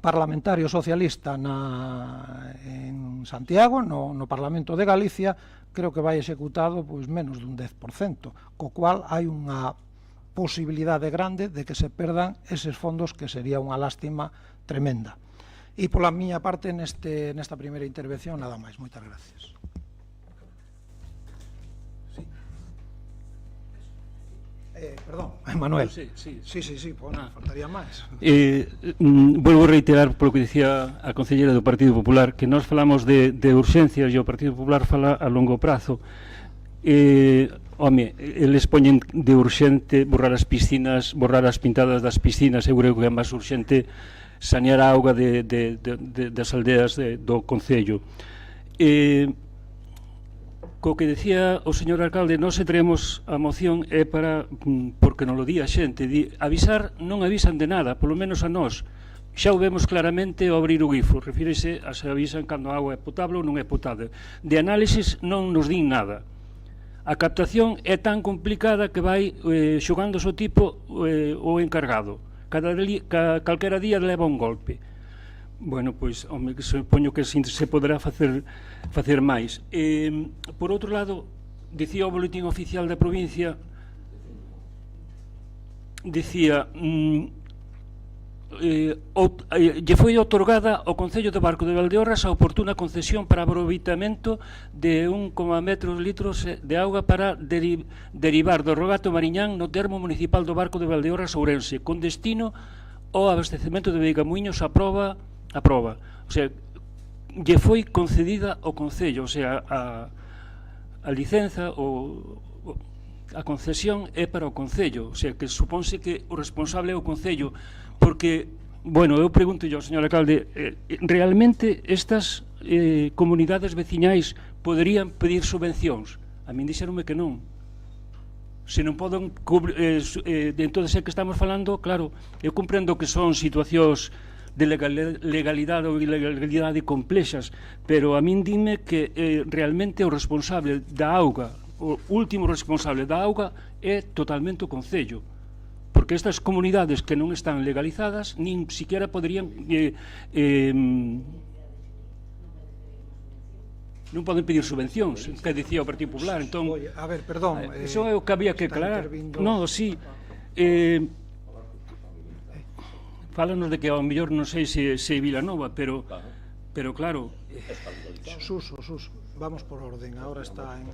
parlamentario socialista en Santiago, no Parlamento de Galicia, creo que vai executado pois menos dun 10%, co cual hai unha posibilidade grande de que se perdan eses fondos, que sería unha lástima tremenda. E pola miña parte nesta primeira intervención nada máis. Moitas gracias. Perdón, Manuel. Sí, faltaría máis. Volvo a reiterar polo que dicía a concelleira do Partido Popular, que nós falamos de urxencias e o Partido Popular fala a longo prazo. Home, eles poñen de urxente borrar as piscinas, borrar as pintadas das piscinas. Eu creo que é máis urxente sanear a auga das aldeas do concello. Co que decía o señor alcalde, nós traemos a moción é para, porque non lo di a xente, avisar non avisan de nada, polo menos a nós. Xa o vemos claramente ao abrir o grifo, refírese a se avisan cando a auga é potable ou non é potable. De análisis non nos din nada. A captación é tan complicada que vai xogando o tipo o encargado. Calquera día leva un golpe. Bueno, pois, supoño que se poderá facer máis. Por outro lado, dicía o boletín oficial da provincia, dicía lle foi otorgada ao Concello de Barco de Valdeorras a oportuna concesión para aproveitamento de 1,1 litros de auga para derivar do regato Mariñán no termo municipal do Barco de Valdeorras Ourense, con destino ao abastecemento de Veigamuiños a prova. O sea, lle foi concedida ao Concello, o sea, a licenza ou a concesión é para o Concello, o sea, que supónse que o responsable é o Concello, porque, bueno, eu pregunto ao señor alcalde, realmente estas comunidades veciñais poderían pedir subvencións? A min dixeronme que non. Se non poden entón é que estamos falando, claro, eu comprendo que son situacións de legalidade ou ilegalidade complexas, pero a min dime que realmente o responsable da auga, o último responsable da auga é totalmente o Concello, porque estas comunidades que non están legalizadas nin siquiera poderían non poden pedir subvencións, que dicía o Partido Popular. Entón, a ver, perdón, iso é o que había que aclarar. Non, sí, fálanos de que ao mellor non sei se Vilanova, pero claro, Suso, vamos por orden, agora está en...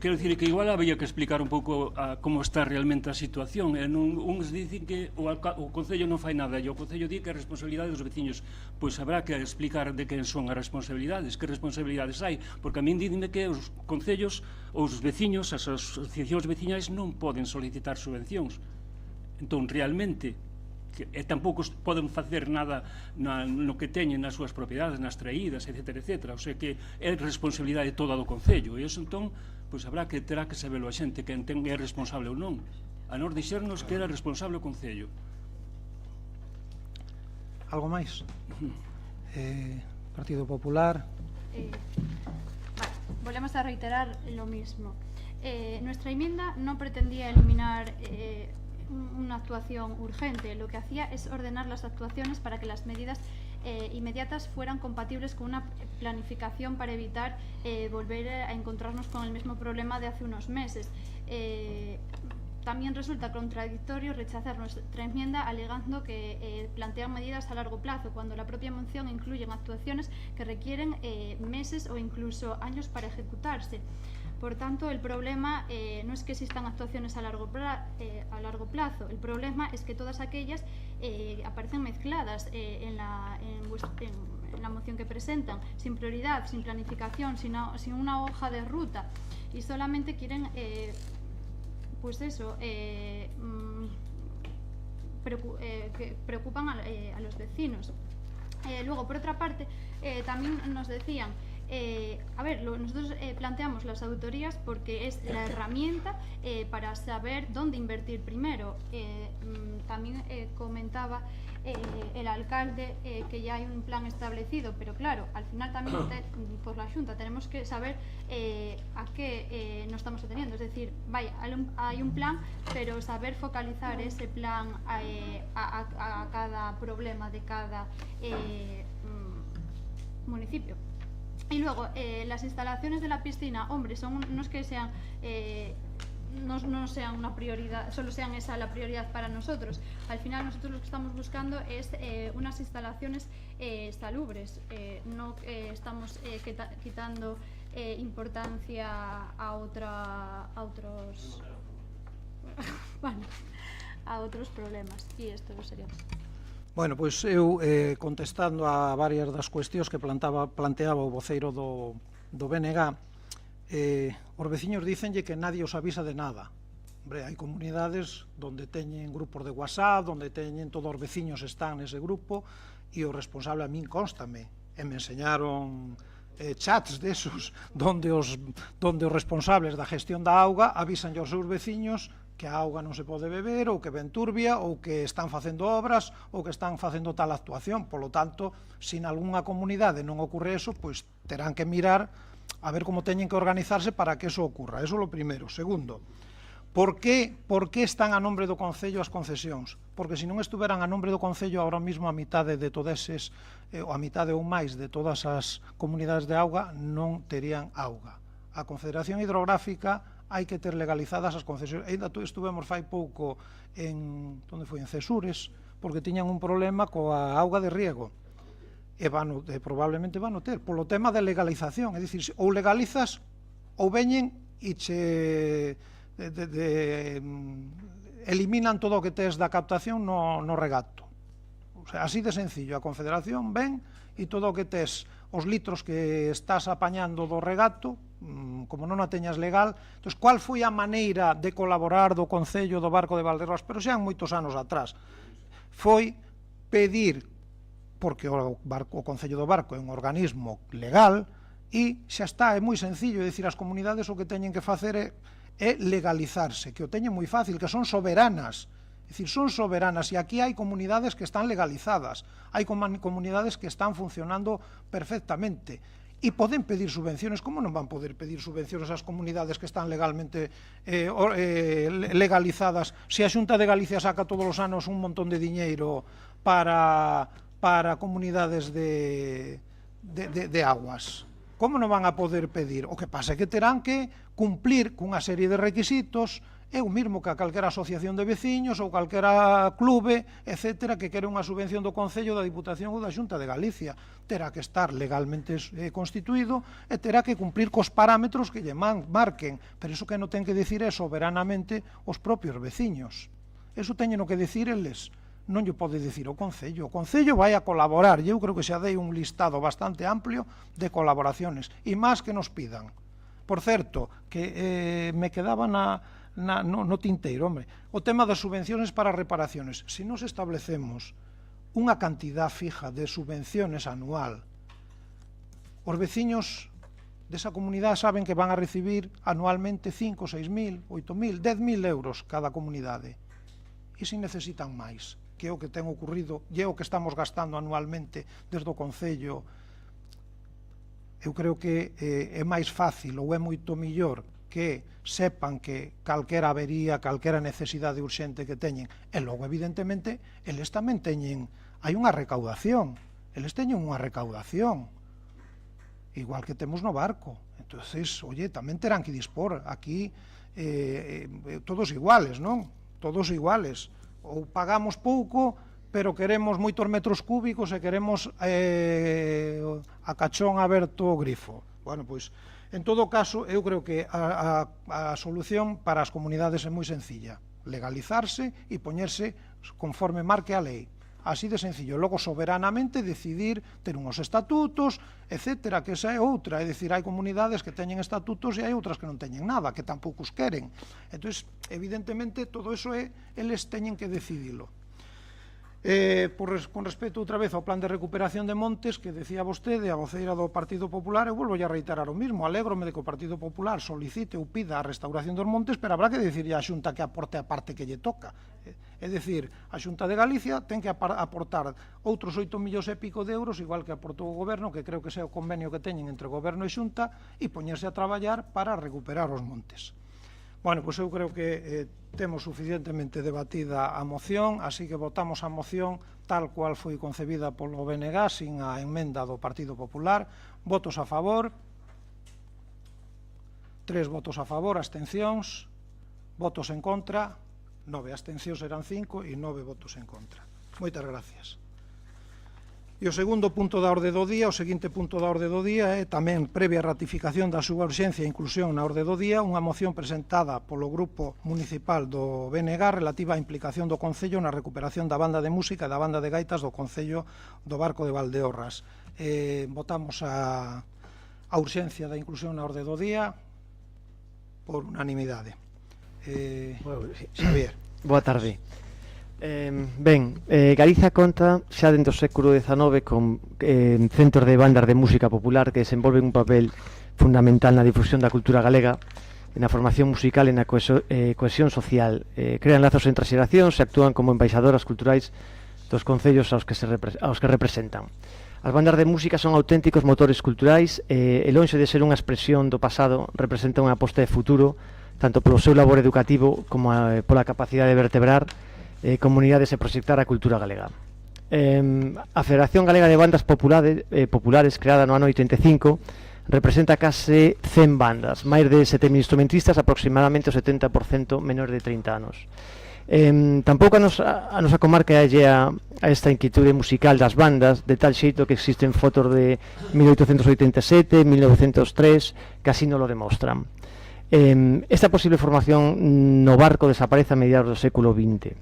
Quero dicir que igual había que explicar un pouco como está realmente a situación. Uns dicen que o Concello non fai nada e o Concello di que é responsabilidade dos veciños. Pois habrá que explicar de quen son as responsabilidades, que responsabilidades hai, porque a min dídenme que os concellos, os veciños, as asociacións veciñais non poden solicitar subvencións. Entón, realmente, e tampouco poden facer nada no que teñen nas súas propiedades, nas traídas, etc. O sea que é responsabilidade toda do Concello, e iso entón terá que sabelo a xente que é responsable ou non. A nos dixernos que era responsable o Concello. Algo máis? Partido Popular. Volvemos a reiterar lo mismo. Nuestra enmienda no pretendía eliminar una actuación urgente. Lo que hacía es ordenar las actuaciones para que las medidas inmediatas fueran compatibles con una planificación para evitar volver a encontrarnos con el mismo problema de hace unos meses. También resulta contradictorio rechazar nuestra enmienda alegando que plantean medidas a largo plazo, cuando la propia moción incluye actuaciones que requieren meses o incluso años para ejecutarse. Por tanto, el problema no es que existan actuaciones a largo plazo, el problema es que todas aquellas aparecen mezcladas en la moción que presentan, sin prioridad, sin planificación, sin una hoja de ruta, y solamente quieren pues eso, que preocupan a los vecinos. Luego, por otra parte, también nos decían, nosotros planteamos las auditorías porque es la herramienta para saber dónde invertir primero. También comentaba el alcalde que ya hay un plan establecido, pero claro, al final también por la Xunta tenemos que saber a qué nos estamos atendiendo. Es decir, hay un plan, pero saber focalizar ese plan a cada problema de cada municipio. Y luego, las instalaciones de la piscina, hombre, no es que sean no sean una prioridad, solo sean esa la prioridad para nosotros. Al final nosotros lo que estamos buscando es unas instalaciones salubres, no estamos quitando importancia a otros bueno, a otros problemas, e isto sería. Bueno, pois eu contestando a varias das cuestións que planteaba o voceiro do BNG, os veciños dicenlle que nadie os avisa de nada. Hombre, hai comunidades onde teñen grupos de WhatsApp, onde teñen todos os veciños están nese grupo, e o responsable a min constame, e me enseñaron chats desos onde os responsables da gestión da auga avisan aos seus veciños que a auga non se pode beber, ou que ven turbia, ou que están facendo obras, ou que están facendo tal actuación. Polo tanto, se en algunha comunidade non ocorre eso, pois terán que mirar a ver como teñen que organizarse para que eso ocurra. Eso é o primeiro. Segundo, por que están a nombre do Concello as concesións? Porque se non estuveran a nombre do Concello, ahora mesmo a mitade de todeses, ou a mitade ou máis de todas as comunidades de auga non terían auga. A Confederación Hidrográfica hai que ter legalizadas as concesións. Ainda estuvemos fai pouco en Cesures, porque tiñan un problema coa auga de riego, e probablemente van a ter, polo tema de legalización, é dicir, ou legalizas, ou veñen e che eliminan todo o que tes da captación no regato. O sea, así de sencillo, a Confederación ven e todo o que tes, os litros que estás apañando do regato, como non a teñas legal. Entón, cual foi a maneira de colaborar do Concello do Barco de Valdeorras, pero xa moitos anos atrás? Foi pedir, porque o Concello do Barco é un organismo legal, e xa está, é moi sencillo, é dicir, as comunidades o que teñen que facer é legalizarse, que o teñen moi fácil, que son soberanas. É dicir, son soberanas, e aquí hai comunidades que están legalizadas, hai comunidades que están funcionando perfectamente, e poden pedir subvenciones. Como non van poder pedir subvenciones ás comunidades que están legalmente legalizadas, se a Xunta de Galicia saca todos os anos un montón de diñeiro para comunidades de aguas? Como non van a poder pedir? O que pasa é que terán que cumplir cunha serie de requisitos, é o mesmo que a calquera asociación de veciños ou calquera clube, etcétera, que quere unha subvención do Concello, da Diputación ou da Xunta de Galicia. Terá que estar legalmente constituído e terá que cumplir cos parámetros que lle marquen, pero iso que non ten que dicir é soberanamente os propios veciños. Eso teñen que dicir eles, non lle pode dicir o Concello. O Concello vai a colaborar, e eu creo que xa dei un listado bastante amplio de colaboraciones, e máis que nos pidan. Por certo, que me quedaba no tinteiro, hombre, o tema das subvenciones para reparaciones. Se nos establecemos unha cantidad fija de subvenciones anual, os veciños desa comunidade saben que van a recibir anualmente 5, 6.000, 8.000, 10.000 euros cada comunidade, e se necesitan máis, que é o que ten ocurrido, e é o que estamos gastando anualmente desde o Concello. Eu creo que é máis fácil ou é moito millor que sepan que calquera avería, calquera necesidade urxente que teñen, e logo, evidentemente, eles tamén teñen, hai unha recaudación, eles teñen unha recaudación, igual que temos no barco. Entonces, oye, tamén terán que dispor aquí todos iguales, non? Todos iguales. Ou pagamos pouco, pero queremos moitos metros cúbicos e queremos a cachón aberto o grifo. Bueno, pois, en todo caso, eu creo que a solución para as comunidades é moi sencilla. Legalizarse e poñerse conforme marque a lei. Así de sencillo. Logo, soberanamente, decidir ter unhos estatutos, etcétera, que esa é outra. É dicir, hai comunidades que teñen estatutos e hai outras que non teñen nada, que tampouco os queren. Entón, evidentemente, todo iso eles teñen que decidilo. Con respecto outra vez ao plan de recuperación de montes que decía vostede, a voceira do Partido Popular, eu volvo a reiterar o mismo. Alégrome de que o Partido Popular solicite ou pida a restauración dos montes, pero habrá que decirlle á Xunta que aporte a parte que lle toca. É dicir, a Xunta de Galicia ten que aportar outros 8 millóns e pico de euros, igual que aportou o Goberno, que creo que é o convenio que teñen entre o Goberno e Xunta, e poñerse a traballar para recuperar os montes. Bueno, pois eu creo que temos suficientemente debatida a moción, así que votamos a moción tal cual foi concebida polo BNG, sin a emenda do Partido Popular. Votos a favor, 3 votos a favor, abstencións, votos en contra, 9 abstencións eran 5 e 9 votos en contra. Moitas gracias. E o segundo punto da orde do día, o seguinte punto da orde do día é tamén previa ratificación da súa urxencia e inclusión na orde do día unha moción presentada polo Grupo Municipal do BNG relativa á implicación do Concello na recuperación da banda de música e da banda de gaitas do Concello do Barco de Valdeorras. Votamos a urxencia da inclusión na orde do día por unanimidade. Xavier. Boa tarde. Galicia conta xa dentro do século XIX con centros de bandas de música popular que desenvolven un papel fundamental na difusión da cultura galega, na formación musical e na cohesión social. Crean lazos entre xeracións e actúan como embaixadoras culturais dos concellos aos que representan. As bandas de música son auténticos motores culturais e lonxe de ser unha expresión do pasado, representan unha aposta de futuro tanto polo seu labor educativo como pola capacidade de vertebrar comunidades e proxectar a cultura galega. A Federación Galega de Bandas Populares, creada no ano 85, representa case 100 bandas, máis de 7.000 instrumentistas, aproximadamente o 70% menores de 30 anos. Tampouco a nosa comarca é a esta inquietude musical das bandas, de tal xeito que existen fotos de 1887, 1903, que así non lo demostran. Esta posible formación no barco desaparece a mediados do século XX.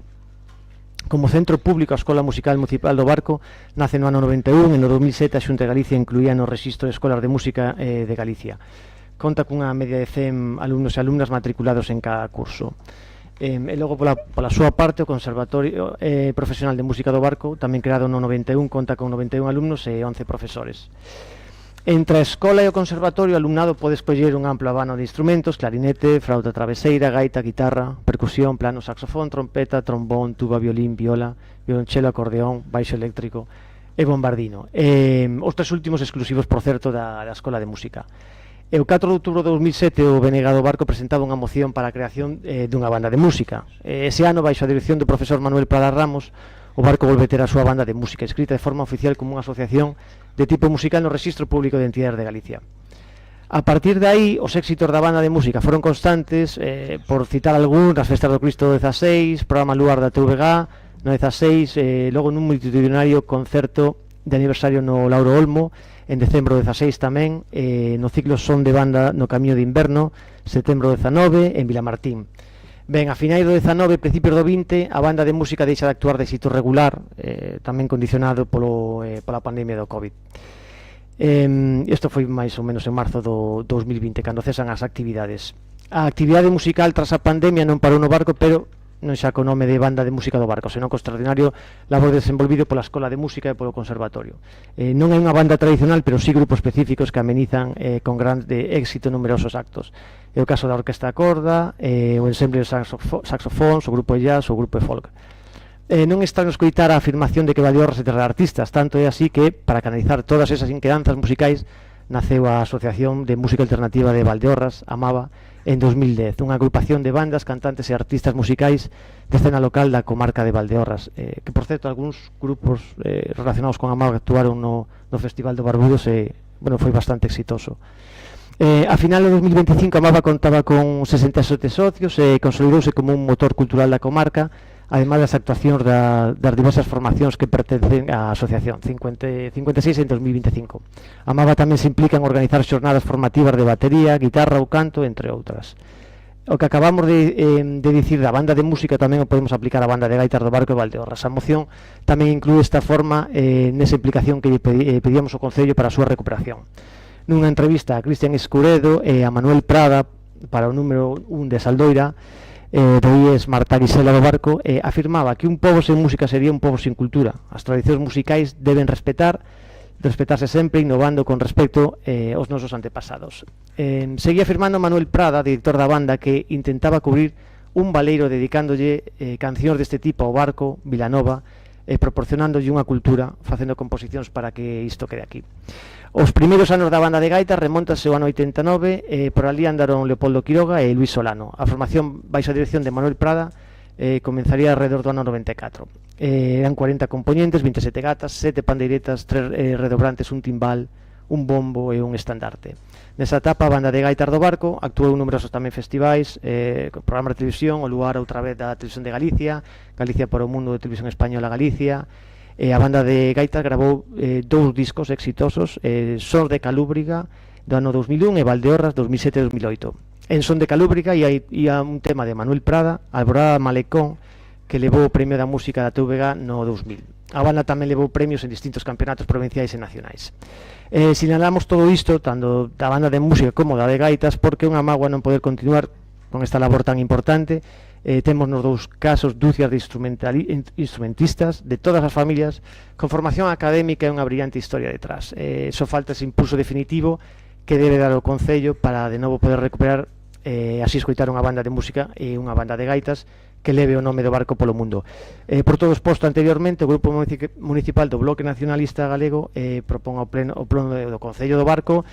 Como centro público, a Escola Musical Municipal do Barco nace no ano 91 e no 2007 a Xunta de Galicia incluía no registro de escolas de música de Galicia. Conta cunha media de 100 alumnos e alumnas matriculados en cada curso. E logo, pola súa parte, o Conservatorio Profesional de Música do Barco, tamén creado no 91, conta con 91 alumnos e 11 profesores. Entre a escola e o conservatorio, o alumnado pode escoller un amplo abano de instrumentos: clarinete, flauta traveseira, gaita, guitarra, percusión, plano, saxofón, trompeta, trombón, tuba, violín, viola, violonchelo, acordeón, baixo eléctrico e bombardino. Os tres últimos exclusivos, por certo, da Escola de Música. E o 4 de outubro de 2007 o BNG do Barco presentaba unha moción para a creación dunha banda de música. Ese ano, baixo a dirección do profesor Manuel Prada Ramos, o Barco volve ter a súa banda de música escrita de forma oficial como unha asociación de tipo musical no Rexistro Público de Entidades de Galicia. A partir de aí, os éxitos da banda de música foron constantes, por citar algún, nas festas do Cristo do 16, programa Luar da TVG no 16, logo nun multitudinario concerto de aniversario no Lauro Olmo, en decembro do 16 tamén, no ciclo Son de Banda no Camiño de Inverno, setembro do 19, en Vilamartín. Ben, a finais do 19 e principios do 20, a banda de música deixa de actuar de xeito regular, tamén condicionado pola pandemia do COVID. Isto foi máis ou menos en marzo do 2020, cando cesan as actividades. A actividade musical tras a pandemia non parou no Barco, pero non xa co nome de banda de música do Barco, senón co extraordinario labor desenvolvido pola Escola de Música e polo Conservatorio. Non é unha banda tradicional, pero sí grupos específicos que amenizan con gran éxito numerosos actos. É o caso da Orquesta a Corda, o ensemble de saxofóns, o grupo de jazz, o grupo de folk. Non é extraño escoitar a afirmación de que Valdeorras é terra de artistas, tanto é así que, para canalizar todas esas inquedanzas musicais, naceu a Asociación de Música Alternativa de Valdeorras, AMAVA, en 2010, unha agrupación de bandas, cantantes e artistas musicais de escena local da comarca de Valdeorras, que, por certo, algúns grupos relacionados con AMAVA actuaron no Festival do Barbudos e, bueno, foi bastante exitoso. A final de 2025 AMAVA contaba con 67 socios e consolidouse como un motor cultural da comarca, ademais das actuacións das diversas formacións que pertencen á asociación, 56 en 2025. AMAVA tamén se implica en organizar xornadas formativas de batería, guitarra ou canto, entre outras. O que acabamos de dicir da banda de música tamén o podemos aplicar á banda de gaitas do Barco de Valdeorras. A moción tamén inclúe esta forma nesa implicación que pedíamos ao Concello para a súa recuperación. Nunha entrevista a Cristian Escuredo e a Manuel Prada para o número 1 de Saldoira, do IES Marta Guisela do Barco, afirmaba que un pobo sen música sería un pobo sin cultura. As tradicións musicais deben respetarse sempre, innovando con respecto aos nosos antepasados. Seguía afirmando Manuel Prada, director da banda, que intentaba cubrir un baleiro dedicándolle cancións deste tipo ao Barco, Vilanova, proporcionándolle unha cultura, facendo composicións para que isto quede aquí. Os primeiros anos da banda de gaitas remontanse ao ano 89, por ali andaron Leopoldo Quiroga e Luis Solano. A formación baixo a dirección de Manuel Prada comenzaría alrededor do ano 94. Eran 40 componentes, 27 gatas, 7 pandeiretas, 3 redobrantes, un timbal, un bombo e un estandarte. Nesa etapa, a banda de gaitas do Barco actuou en numerosos tamén festivais, programas de televisión, o lugar outra vez da Televisión de Galicia, Galicia para o Mundo de Televisión Española Galicia. A banda de gaitas grabou 2 discos exitosos, Sons de Calúbriga do ano 2001 e Valdeorras 2007-2008. En Son de Calúbriga ia un tema de Manuel Prada, Alborada Malecón, que levou o premio da música da TVG no 2000. A banda tamén levou premios en distintos campeonatos provinciais e nacionais. Sinalamos todo isto, tanto da banda de música como da de gaitas, porque é unha mágoa non poder continuar con esta labor tan importante. Temos nos 2 casos dúcias de instrumentistas de todas as familias con formación académica e unha brillante historia detrás. Só falta ese impulso definitivo que debe dar o Concello para de novo poder recuperar así escoitar unha banda de música e unha banda de gaitas que leve o nome do Barco polo mundo. Por todo exposto anteriormente, o Grupo Municipal do Bloque Nacionalista Galego propón ao pleno do Concello do Barco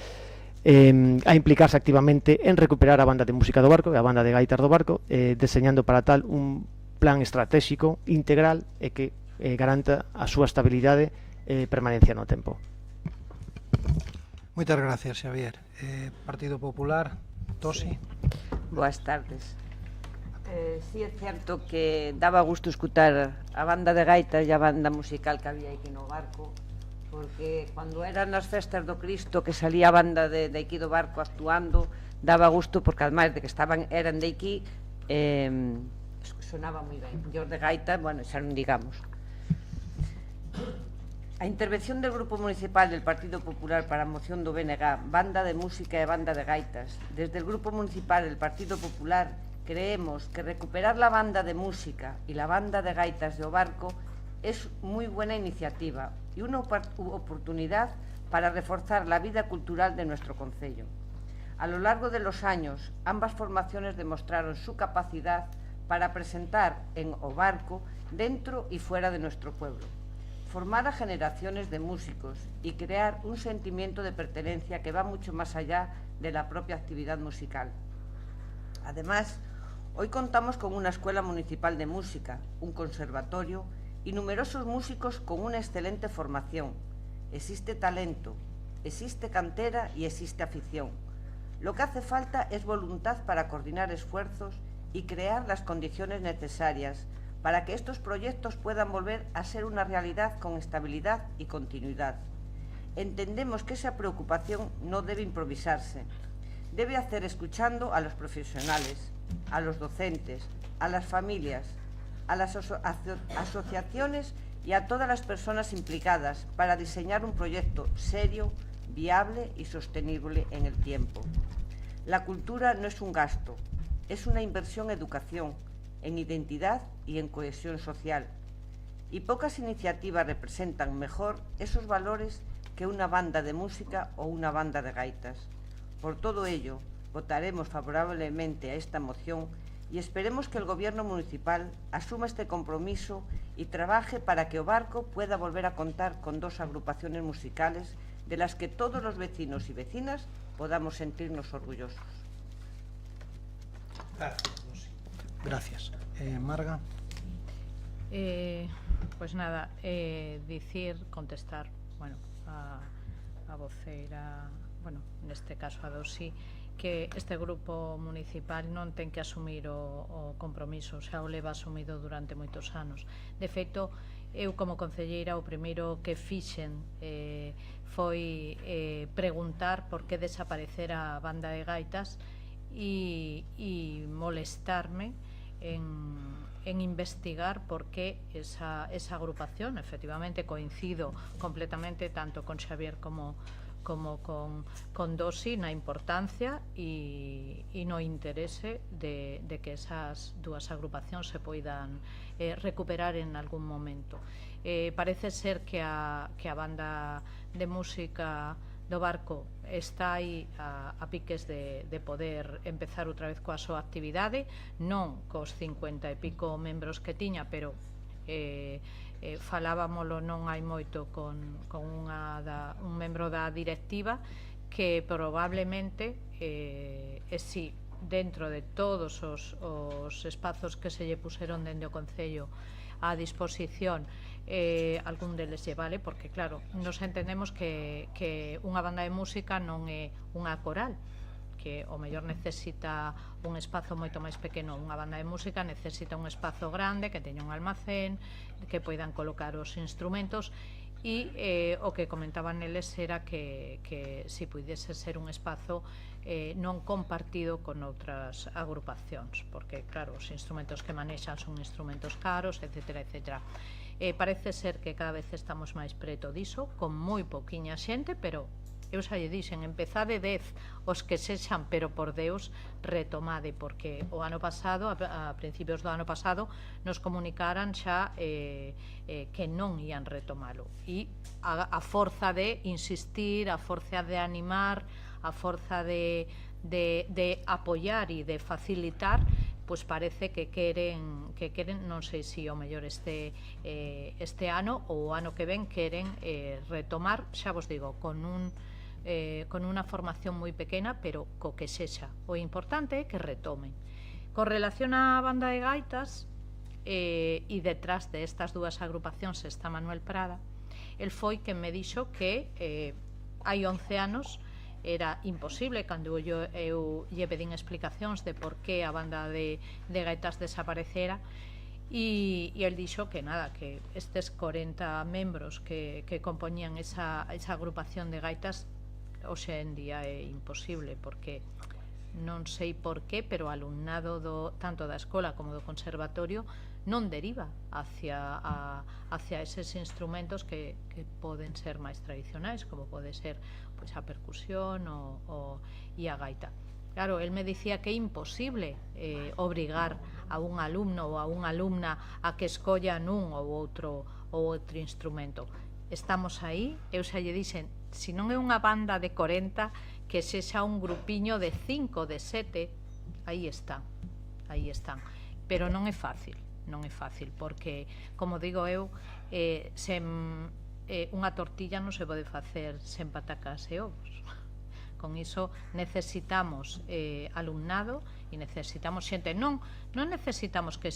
a implicarse activamente en recuperar a banda de música do Barco e a banda de gaitas do Barco, deseñando para tal un plan estratégico integral e que garanta a súa estabilidade e permanencia no tempo. Moitas gracias, Xavier. Partido Popular, Tosi. Boas tardes. Sí, é certo que daba gusto escutar a banda de gaitas e a banda musical que había aquí no Barco, porque cando eran as festas do Cristo que salía a banda de aquí do Barco actuando, daba gusto porque ademais de que eran de aquí, sonaba moi ben. E os de gaita, bueno, xa non digamos. A intervención del Grupo Municipal del Partido Popular para a moción do BNG, banda de música e banda de gaitas. Desde el Grupo Municipal del Partido Popular creemos que recuperar la banda de música y la banda de gaitas de O Barco es muy buena iniciativa y una oportunidad para reforzar la vida cultural de nuestro concello. A lo largo de los años, ambas formaciones demostraron su capacidad para presentar en O Barco dentro y fuera de nuestro pueblo, formar a generaciones de músicos y crear un sentimiento de pertenencia que va mucho más allá de la propia actividad musical. Además, hoy contamos con una escuela municipal de música, un conservatorio y numerosos músicos con una excelente formación. Existe talento, existe cantera y existe afición. Lo que hace falta es voluntad para coordinar esfuerzos y crear las condiciones necesarias para que estos proyectos puedan volver a ser una realidad con estabilidad y continuidad. Entendemos que esa preocupación no debe improvisarse, debe hacer escuchando a los profesionales, a los docentes, a las familias, a las asociaciones y a todas las personas implicadas para diseñar un proyecto serio, viable y sostenible en el tiempo. La cultura no es un gasto, es una inversión en educación, en identidad y en cohesión social. Y pocas iniciativas representan mejor esos valores que una banda de música o una banda de gaitas. Por todo ello, votaremos favorablemente a esta moción y esperemos que el Gobierno municipal asuma este compromiso y trabaje para que O Barco pueda volver a contar con 2 agrupaciones musicales de las que todos los vecinos y vecinas podamos sentirnos orgullosos. Gracias. Marga. Pois nada, contestar, bueno, a voceira, bueno, neste caso a Dosi, que este grupo municipal non ten que asumir o compromiso, xa o leva asumido durante moitos anos. De feito, eu como concelleira o primeiro que fixen foi preguntar por que desaparecera a banda de gaitas e molestarme en investigar por que esa agrupación, efectivamente coincido completamente tanto con Xavier como con Dosi na importancia e no interese de que esas dúas agrupacións se poidan recuperar en algún momento. Parece ser que a banda de música do Barco está aí a piques de poder empezar outra vez coa súa actividade, non cos 50 e pico membros que tiña, pero falábamolo non hai moito con un membro da directiva que probablemente si dentro de todos os espazos que se lle puseron dende o Concello a disposición, algún deles lle vale, porque claro, nos entendemos que unha banda de música non é unha coral, que o mellor necesita un espazo moito máis pequeno. Unha banda de música necesita un espazo grande, que teña un almacén, que poidan colocar os instrumentos, e o que comentaban eles era que si puidese ser un espazo non compartido con outras agrupacións, porque claro, os instrumentos que manexan son instrumentos caros, etcétera, etcétera. Parece ser que cada vez estamos máis preto diso, con moi pouquiña xente, pero eu xa lle dixen, empezade 10 os que sexan, pero por Deus retomade, porque o ano pasado, a principios do ano pasado, nos comunicaran xa que non ían retomalo, e a forza de insistir, a forza de animar, a forza de apoiar e de facilitar, pois parece que queren, non sei se o mellor este ano ou o ano que ven queren retomar, xa vos digo, con unha formación moi pequena, pero co que sexa. O importante é que retomen. Con relación á banda de gaitas, e detrás de estas dúas agrupacións está Manuel Prada, el foi quen me dixo que hai 11 anos era imposible, cando eu lle pedín explicacións de por que a banda de gaitas desaparecera, e el dixo que nada, que estes 40 membros que compoñían esa agrupación de gaitas hoxe en día é imposible, porque non sei por qué, pero o alumnado tanto da escola como do conservatorio non deriva hacia eses instrumentos que poden ser máis tradicionais, como pode ser pois a percusión e a gaita. Claro, el me dicía que é imposible obrigar a un alumno ou a unha alumna a que escollan un ou outro instrumento. Estamos aí, eu xa lle dixen, se non é unha banda de 40, que sexa un grupiño de 5, de 7, aí están, pero non é fácil, porque, como digo eu, unha tortilla non se pode facer sen patacas e ovos. Con iso necesitamos alumnado e necesitamos xente. Non necesitamos que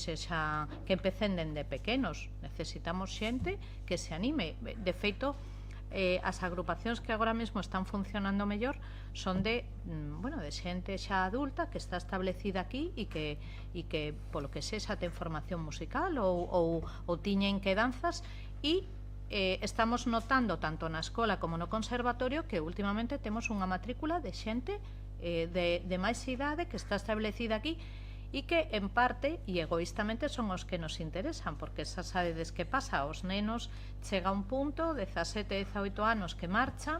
empecen dende pequenos, necesitamos xente que se anime. De feito, as agrupacións que agora mesmo están funcionando mellor son de xente xa adulta que está establecida aquí e que polo que sexa ten formación musical ou tiñen que danzas, e estamos notando tanto na escola como no conservatorio que últimamente temos unha matrícula de xente de máis idade que está establecida aquí e que en parte e egoístamente son os que nos interesan, porque xa sabedes que pasa, os nenos chega un punto, 17, 18 anos que marchan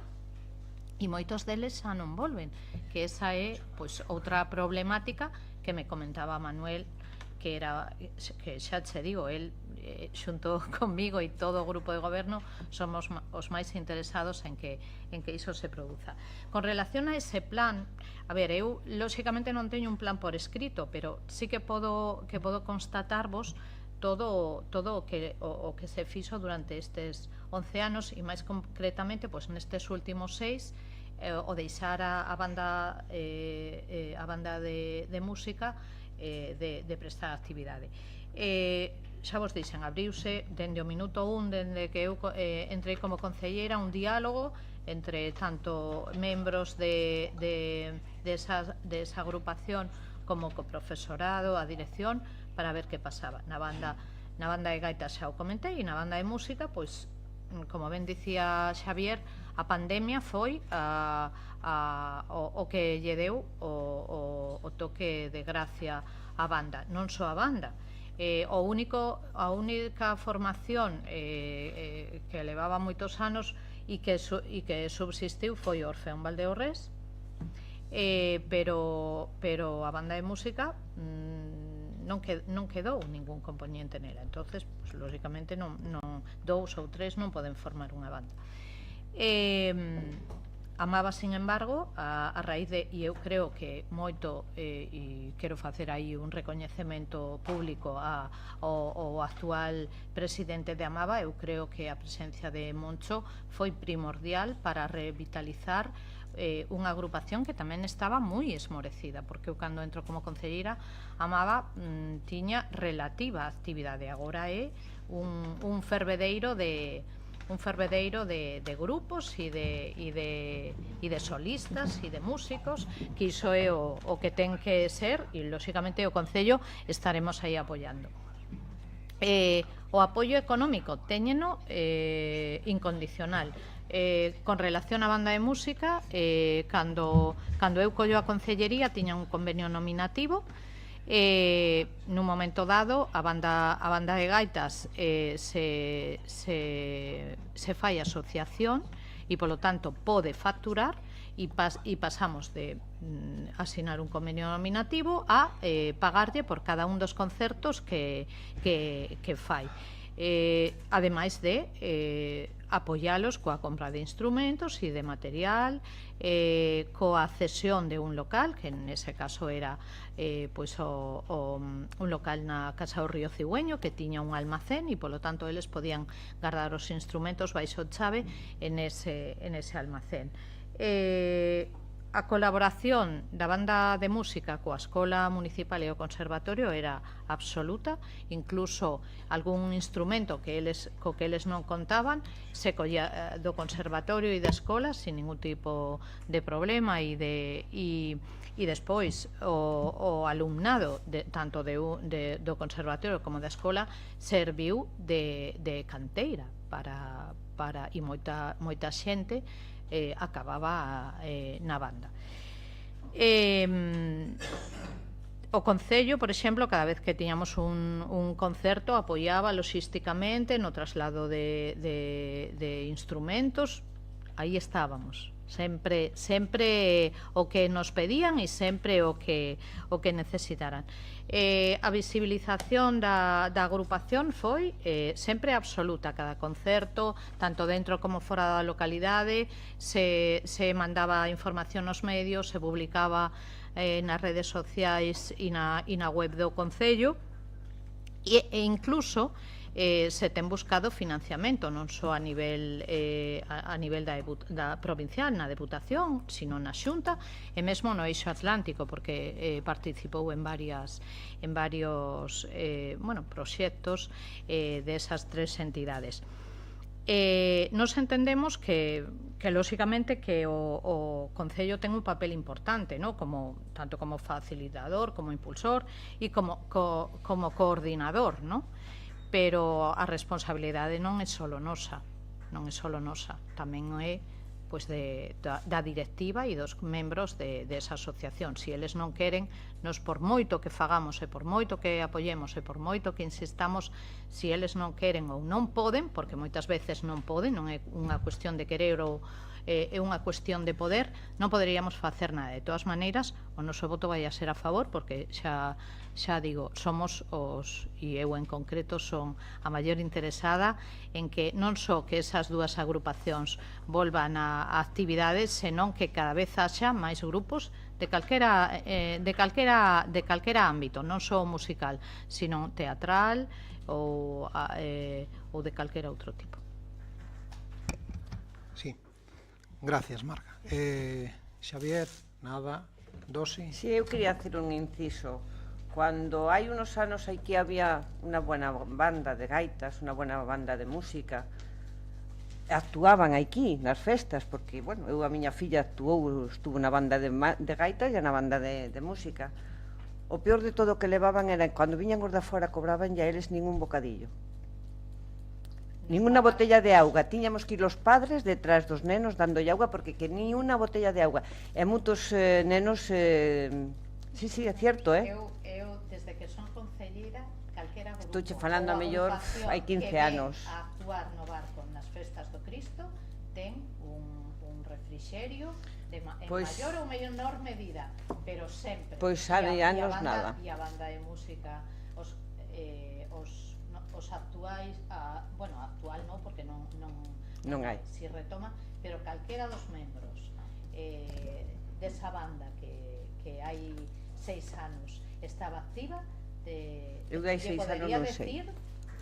e moitos deles xa non volven, que esa é pois outra problemática que me comentaba Manuel, que xa che digo, el xunto conmigo e todo o grupo de goberno somos os máis interesados en que iso se produza. Con relación a ese plan, a ver, eu lóxicamente non teño un plan por escrito, pero sí que podo constatarvos todo o que se fixo durante estes 11 anos e máis concretamente pois nestes últimos 6 o deixar a banda de música de prestar actividade. Xa vos dixen, abriuse dende o minuto 1, dende que eu entrei como concelleira, un diálogo entre tanto membros desa agrupación como co profesorado, a dirección, para ver que pasaba. Na banda de gaitas xa o comentei, e na banda de música, pois, como ben dicía Xavier, a pandemia foi o que lle deu o toque de gracia á banda, non só a banda. A única formación que levaba moitos anos e que subsistiu foi o Orfeón Valdeorrés, pero a banda de música non quedou ningún componente nela, entonces, pues, lógicamente, dous ou tres non poden formar unha banda. Amaba, sin embargo, a raíz de, e eu creo que moito, e quero facer aí un recoñecemento público ao actual presidente de Amaba, eu creo que a presencia de Moncho foi primordial para revitalizar unha agrupación que tamén estaba moi esmorecida, porque eu cando entro como concelleira Amaba tiña relativa actividade, agora é un fervedeiro de grupos e de solistas e de músicos, que iso é o que ten que ser, e lóxicamente o Concello estaremos aí apoiando. O apoio económico téñeno incondicional. Con relación á banda de música, cando eu collo a concellería tiña un convenio nominativo. Nun momento dado a banda de gaitas se fai asociación e polo tanto pode facturar, e pasamos de asinar un convenio nominativo a pagarlle por cada un dos concertos que fai, ademais de apoialos coa compra de instrumentos e de material, coa cesión de un local, que nese caso era un local na Casa do Río Cigüeño, que tiña un almacén e polo tanto eles podían guardar os instrumentos baixo chave en ese almacén. A colaboración da banda de música coa Escola Municipal e o Conservatorio era absoluta, incluso algún instrumento co que eles non contaban se collía do Conservatorio e da Escola sin ningún tipo de problema, e despois o alumnado tanto do Conservatorio como da Escola serviu de canteira e moita xente acababa na banda. O Concello, por exemplo, cada vez que tiñamos un concerto apoiaba loxísticamente no traslado de instrumentos. Aí estábamos, sempre o que nos pedían e sempre o que necesitaran. A visibilización da agrupación foi sempre absoluta. Cada concerto, tanto dentro como fora da localidade, se mandaba información nos medios, se publicaba nas redes sociais e na web do Concello, e incluso se ten buscado financiamento non só a nivel da provincial, na Deputación, sino na Xunta e mesmo no Eixo Atlántico, porque participou en varios proxectos desas tres entidades. Nos entendemos que lóxicamente que o Concello ten un papel importante, ¿no? Tanto como facilitador, como impulsor e como coordinador, ¿no? Pero a responsabilidade non é só nosa, tamén é da directiva e dos membros desa asociación. Se eles non queren, nos por moito que fagamos e por moito que apoyemos e por moito que insistamos, se eles non queren ou non poden, porque moitas veces non poden, non é unha cuestión de querer ou é unha cuestión de poder, non poderíamos facer nada. De todas maneiras, o noso voto vai a ser a favor, porque xa digo, somos e eu en concreto son a maior interesada en que non só que esas dúas agrupacións volvan a actividades, senón que cada vez haxa máis grupos de de calquera ámbito, non só musical, sino teatral ou de calquera outro tipo. Sí, gracias, Marga. Xavier, nada, Dosi. Sí, eu quería hacer un inciso. Cuando hai unos anos aquí había una buena banda de gaitas, una buena banda de música, actuaban aquí nas festas, porque, bueno, a miña filla estuvo na banda de gaitas e na banda de música. O peor de todo que levaban era cando viñan os da fora cobraban ya eles ningún bocadillo, ninguna botella de auga. Tiñamos que ir los padres detrás dos nenos dándolle auga, porque que ni unha botella de auga. E moitos nenos... Sí, é cierto, Eu, desde que son concelleira, calquera grupo Estou falando a mellor hai 15 anos a actuar no barco nas festas do Cristo ten un refrixerio en maior ou menor medida, pero sempre. Pois xa de anos nada. E a banda de música, os actuais, bueno, actual non, porque non hai, si retoma, pero calquera dos membros desa banda que hai 6 anos estaba activa, eu dai 6 anos non sei, decir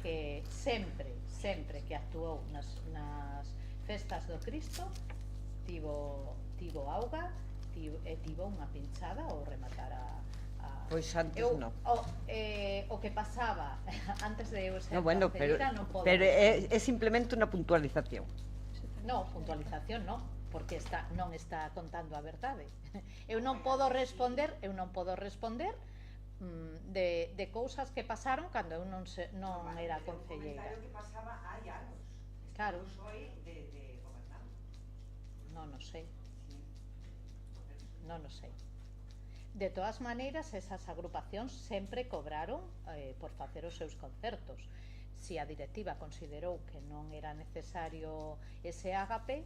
que sempre que actuou nas festas do Cristo tivo auga e tivo unha pinchada ou rematar a... Pois antes non. O que pasaba antes de eu ser bueno, concelleira non podo... Pero é simplemente unha puntualización. Non, puntualización non, porque non está contando a verdade. Eu non podo responder de cousas que pasaron cando eu non era concelleira. Que pasaba hai anos. Claro. De gobernar. Non o sei. Non o sei. De todas maneiras, esas agrupacións sempre cobraron por facer os seus concertos. Si a directiva considerou que non era necesario ese ágape,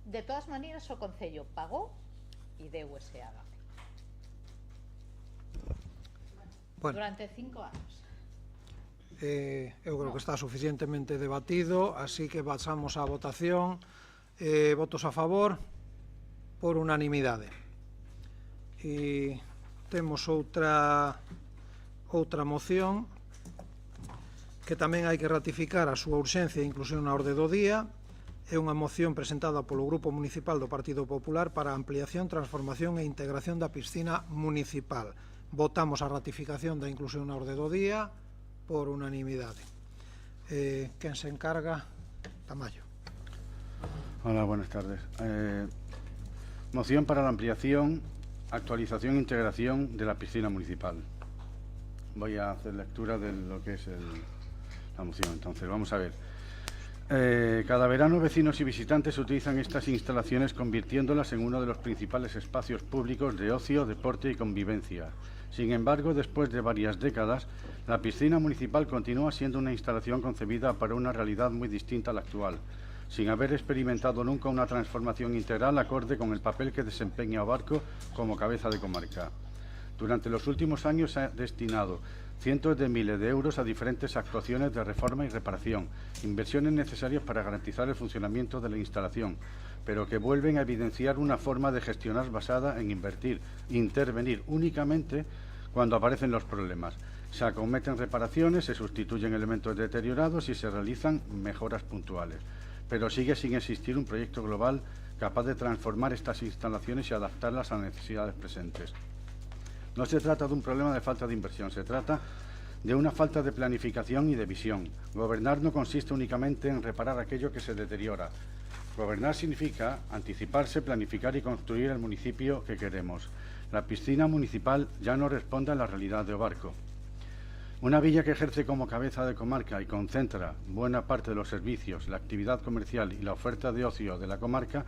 de todas maneiras o Concello pagou e deu ese ágape. Durante 5 anos. Eu creo que está suficientemente debatido, así que pasamos á votación. Votos a favor por unanimidade. E temos outra moción que tamén hai que ratificar a súa urxencia e inclusión na orde do día. É unha moción presentada polo Grupo Municipal do Partido Popular para a ampliación, transformación e integración da piscina municipal. Votamos a ratificación da inclusión na orde do día por unanimidade. Quen se encarga? Tamayo. Hola, buenas tardes. Moción para la ampliación, actualización e integración de la piscina municipal. Voy a hacer lectura de lo que es la moción. Entonces, vamos a ver. Cada verano vecinos y visitantes utilizan estas instalaciones, convirtiéndolas en uno de los principales espacios públicos de ocio, deporte y convivencia. Sin embargo, después de varias décadas, la piscina municipal continúa siendo una instalación concebida para una realidad muy distinta a la actual, sin haber experimentado nunca una transformación integral acorde con el papel que desempeña Obarco como cabeza de comarca. Durante los últimos años se ha destinado cientos de miles de euros a diferentes actuaciones de reforma y reparación, inversiones necesarias para garantizar el funcionamiento de la instalación, pero que vuelven a evidenciar una forma de gestionar basada en intervenir únicamente cuando aparecen los problemas. Se acometen reparaciones, se sustituyen elementos deteriorados y se realizan mejoras puntuales, pero sigue sin existir un proyecto global capaz de transformar estas instalaciones y adaptarlas a las necesidades presentes. No se trata de un problema de falta de inversión, se trata de una falta de planificación y de visión. Gobernar no consiste únicamente en reparar aquello que se deteriora. Gobernar significa anticiparse, planificar y construir el municipio que queremos. La piscina municipal ya no responde a la realidad de Obarco. Una villa que ejerce como cabeza de comarca y concentra buena parte de los servicios, la actividad comercial y la oferta de ocio de la comarca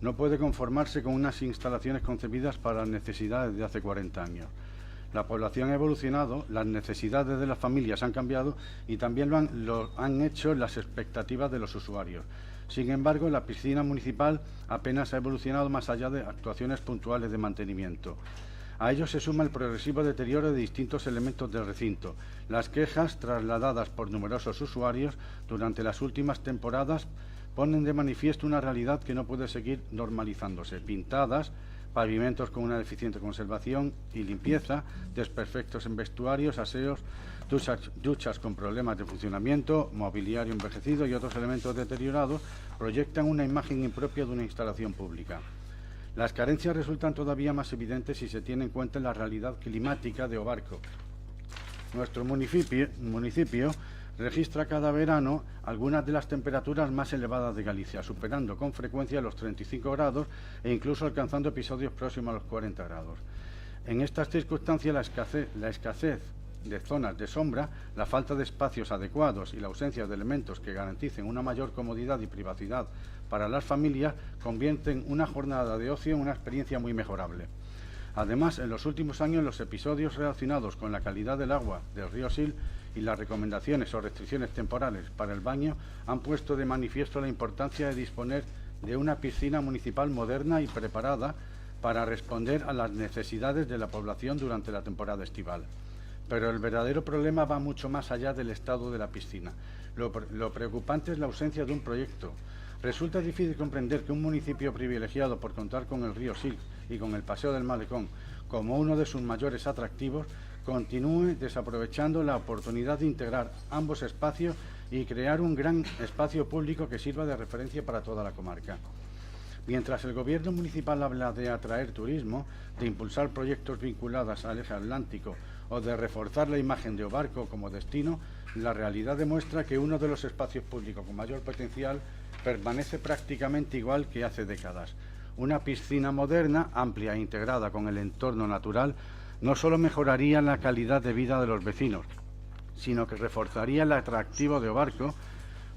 no puede conformarse con unas instalaciones concebidas para las necesidades de hace 40 años. La población ha evolucionado, las necesidades de las familias han cambiado y también lo han hecho las expectativas de los usuarios. Sin embargo, la piscina municipal apenas ha evolucionado más allá de actuaciones puntuales de mantenimiento. A ello se suma el progresivo deterioro de distintos elementos del recinto. Las quejas trasladadas por numerosos usuarios durante las últimas temporadas ponen de manifiesto una realidad que no puede seguir normalizándose. Pintadas, pavimentos con una deficiente conservación y limpieza, desperfectos en vestuarios, aseos, duchas con problemas de funcionamiento, mobiliario envejecido y otros elementos deteriorados proyectan una imagen impropia de una instalación pública. Las carencias resultan todavía más evidentes si se tiene en cuenta la realidad climática de Obarco. Nuestro municipio registra cada verano algunas de las temperaturas más elevadas de Galicia, superando con frecuencia los 35 grados e incluso alcanzando episodios próximos a los 40 grados. En estas circunstancias, la escasez de zonas de sombra, la falta de espacios adecuados y la ausencia de elementos que garanticen una mayor comodidad y privacidad para las familias convierten una jornada de ocio en una experiencia muy mejorable. Además, en los últimos años, los episodios relacionados con la calidad del agua del río Sil y las recomendaciones o restricciones temporales para el baño han puesto de manifiesto la importancia de disponer de una piscina municipal moderna y preparada para responder a las necesidades de la población durante la temporada estival. Pero el verdadero problema va mucho más allá del estado de la piscina. Lo preocupante es la ausencia de un proyecto. Resulta difícil comprender que un municipio privilegiado por contar con el río Sil y con el Paseo del Malecón como uno de sus mayores atractivos continúe desaprovechando la oportunidad de integrar ambos espacios y crear un gran espacio público que sirva de referencia para toda la comarca. Mientras el gobierno municipal habla de atraer turismo, de impulsar proyectos vinculados al eje atlántico o de reforzar la imagen de Obarco como destino, la realidad demuestra que uno de los espacios públicos con mayor potencial permanece prácticamente igual que hace décadas. Una piscina moderna, amplia e integrada con el entorno natural, no solo mejoraría la calidad de vida de los vecinos, sino que reforzaría el atractivo de Obarco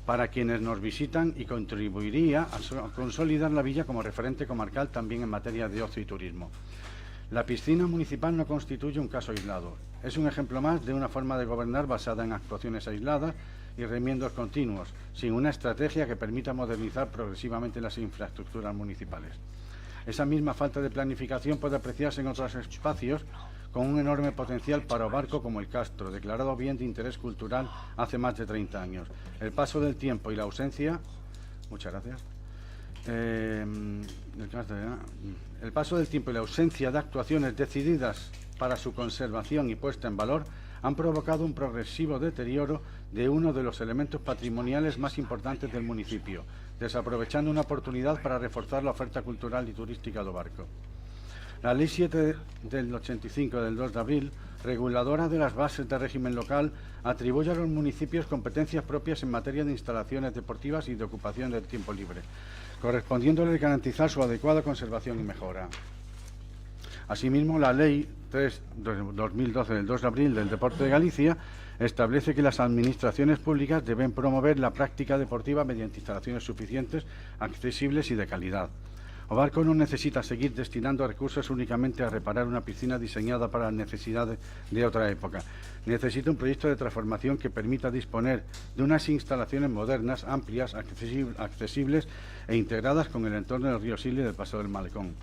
para quienes nos visitan y contribuiría a consolidar la villa como referente comarcal también en materia de ocio y turismo. La piscina municipal no constituye un caso aislado. Es un ejemplo más de una forma de gobernar basada en actuaciones aisladas y remiendos continuos, sin una estrategia que permita modernizar progresivamente las infraestructuras municipales. Esa misma falta de planificación puede apreciarse en otros espacios con un enorme potencial para Obarco como el Castro, declarado bien de interés cultural hace más de 30 años. El paso del tiempo y la ausencia... Muchas gracias. El paso del tiempo y la ausencia de actuaciones decididas para su conservación y puesta en valor han provocado un progresivo deterioro de uno de los elementos patrimoniales más importantes del municipio, desaprovechando una oportunidad para reforzar la oferta cultural y turística de Obarco. La Ley 7 del 85 del 2 de abril, reguladora de las bases de régimen local, atribuye a los municipios competencias propias en materia de instalaciones deportivas y de ocupación del tiempo libre, correspondiéndoles garantizar su adecuada conservación y mejora. Asimismo, la Ley 3 de 2012 del 2 de abril del Deporte de Galicia establece que las administraciones públicas deben promover la práctica deportiva mediante instalaciones suficientes, accesibles y de calidad. Obarco no necesita seguir destinando recursos únicamente a reparar una piscina diseñada para las necesidades de otra época. Necesita un proyecto de transformación que permita disponer de unas instalaciones modernas, amplias, accesibles e integradas con el entorno del río Sil y del Paseo del Malecón.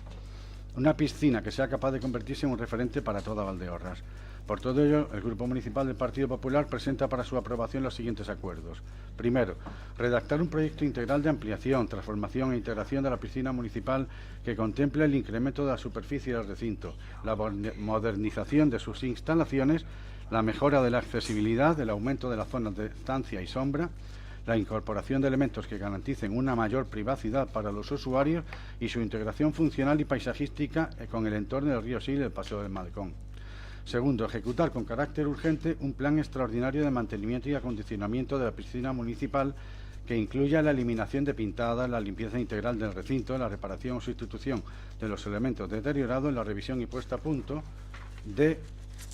Una piscina que sea capaz de convertirse en un referente para toda Valdeorras. Por todo ello, el Grupo Municipal del Partido Popular presenta para su aprobación los siguientes acuerdos. Primero, redactar un proyecto integral de ampliación, transformación e integración de la piscina municipal que contemple el incremento de la superficie del recinto, la modernización de sus instalaciones, la mejora de la accesibilidad, el aumento de las zonas de estancia y sombra, la incorporación de elementos que garanticen una mayor privacidad para los usuarios y su integración funcional y paisajística con el entorno del río Sil y el Paseo del Malecón. Segundo, ejecutar con carácter urgente un plan extraordinario de mantenimiento y acondicionamiento de la piscina municipal que incluya la eliminación de pintadas, la limpieza integral del recinto, la reparación o sustitución de los elementos deteriorados, la revisión y puesta a punto de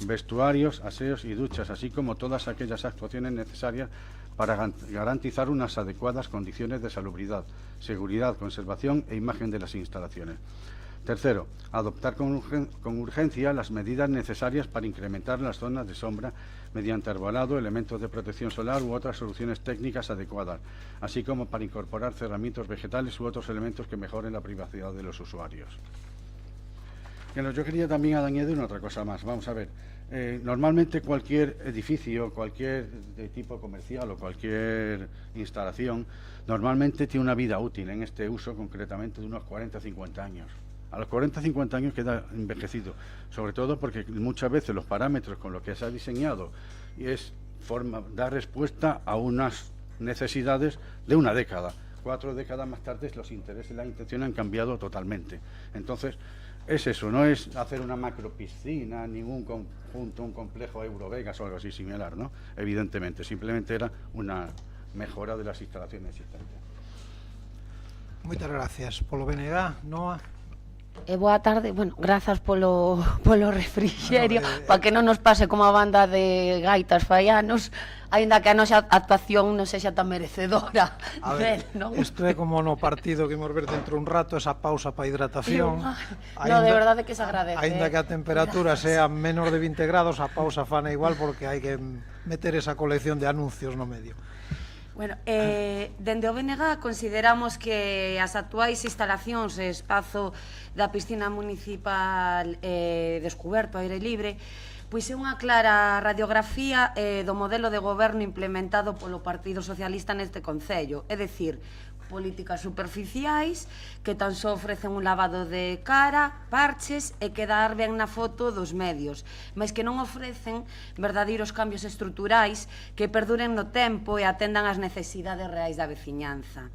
vestuarios, aseos y duchas, así como todas aquellas actuaciones necesarias para garantizar unas adecuadas condiciones de salubridad, seguridad, conservación e imagen de las instalaciones. Tercero, adoptar con urgencia las medidas necesarias para incrementar las zonas de sombra mediante arbolado, elementos de protección solar u otras soluciones técnicas adecuadas, así como para incorporar cerramientos vegetales u otros elementos que mejoren la privacidad de los usuarios. Bueno, yo quería también añadir otra cosa más. Vamos a ver, normalmente cualquier edificio, cualquier de tipo comercial o cualquier instalación, normalmente tiene una vida útil en este uso concretamente de unos 40 o 50 años. A los 40, 50 años queda envejecido, sobre todo porque muchas veces los parámetros con los que se ha diseñado da respuesta a unas necesidades de una década. 4 décadas más tarde los intereses y las intenciones han cambiado totalmente. Entonces, es eso, no es hacer una macropiscina, ningún conjunto, un complejo Eurovegas o algo así similar, ¿no? Evidentemente, simplemente era una mejora de las instalaciones existentes. Moitas gracias. Polo BNG, Noa. Boa tarde, bueno, grazas polo refrixerio, para que non nos pase como a banda de gaitas faianos, aínda que a nosa actuación non sexa tan merecedora del, non? Isto é como no partido que imos ver dentro un rato, esa pausa para hidratación. No, de verdade que se agradece. Aínda que a temperatura sea menos de 20 grados, a pausa fana igual porque hai que meter esa colección de anuncios no medio. Bueno, dende o BNG consideramos que as actuais instalacións e espazo da piscina municipal descuberto, aire libre, pois é unha clara radiografía do modelo de goberno implementado polo Partido Socialista neste concello, é dicir, políticas superficiais que tan só ofrecen un lavado de cara, parches e quedar ben na foto dos medios, mas que non ofrecen verdadeiros cambios estruturais que perduren no tempo e atendan as necesidades reais da veciñanza.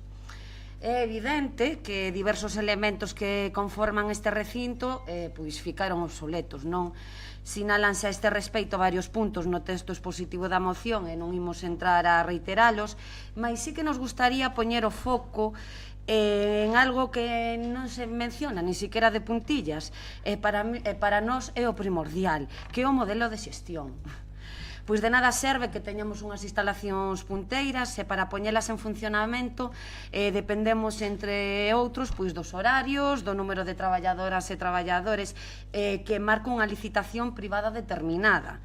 É evidente que diversos elementos que conforman este recinto pois ficaron obsoletos, non? Sinálanse a este respecto varios puntos no texto expositivo da moción e non imos entrar a reiteralos, mas sí que nos gustaría poñer o foco en algo que non se menciona, ni siquiera de puntillas, e para nós é o primordial, que é o modelo de xestión. Pois de nada serve que teñamos unhas instalacións punteiras e para poñelas en funcionamento dependemos, entre outros, pois dos horarios, do número de traballadoras e traballadores que marca unha licitación privada determinada,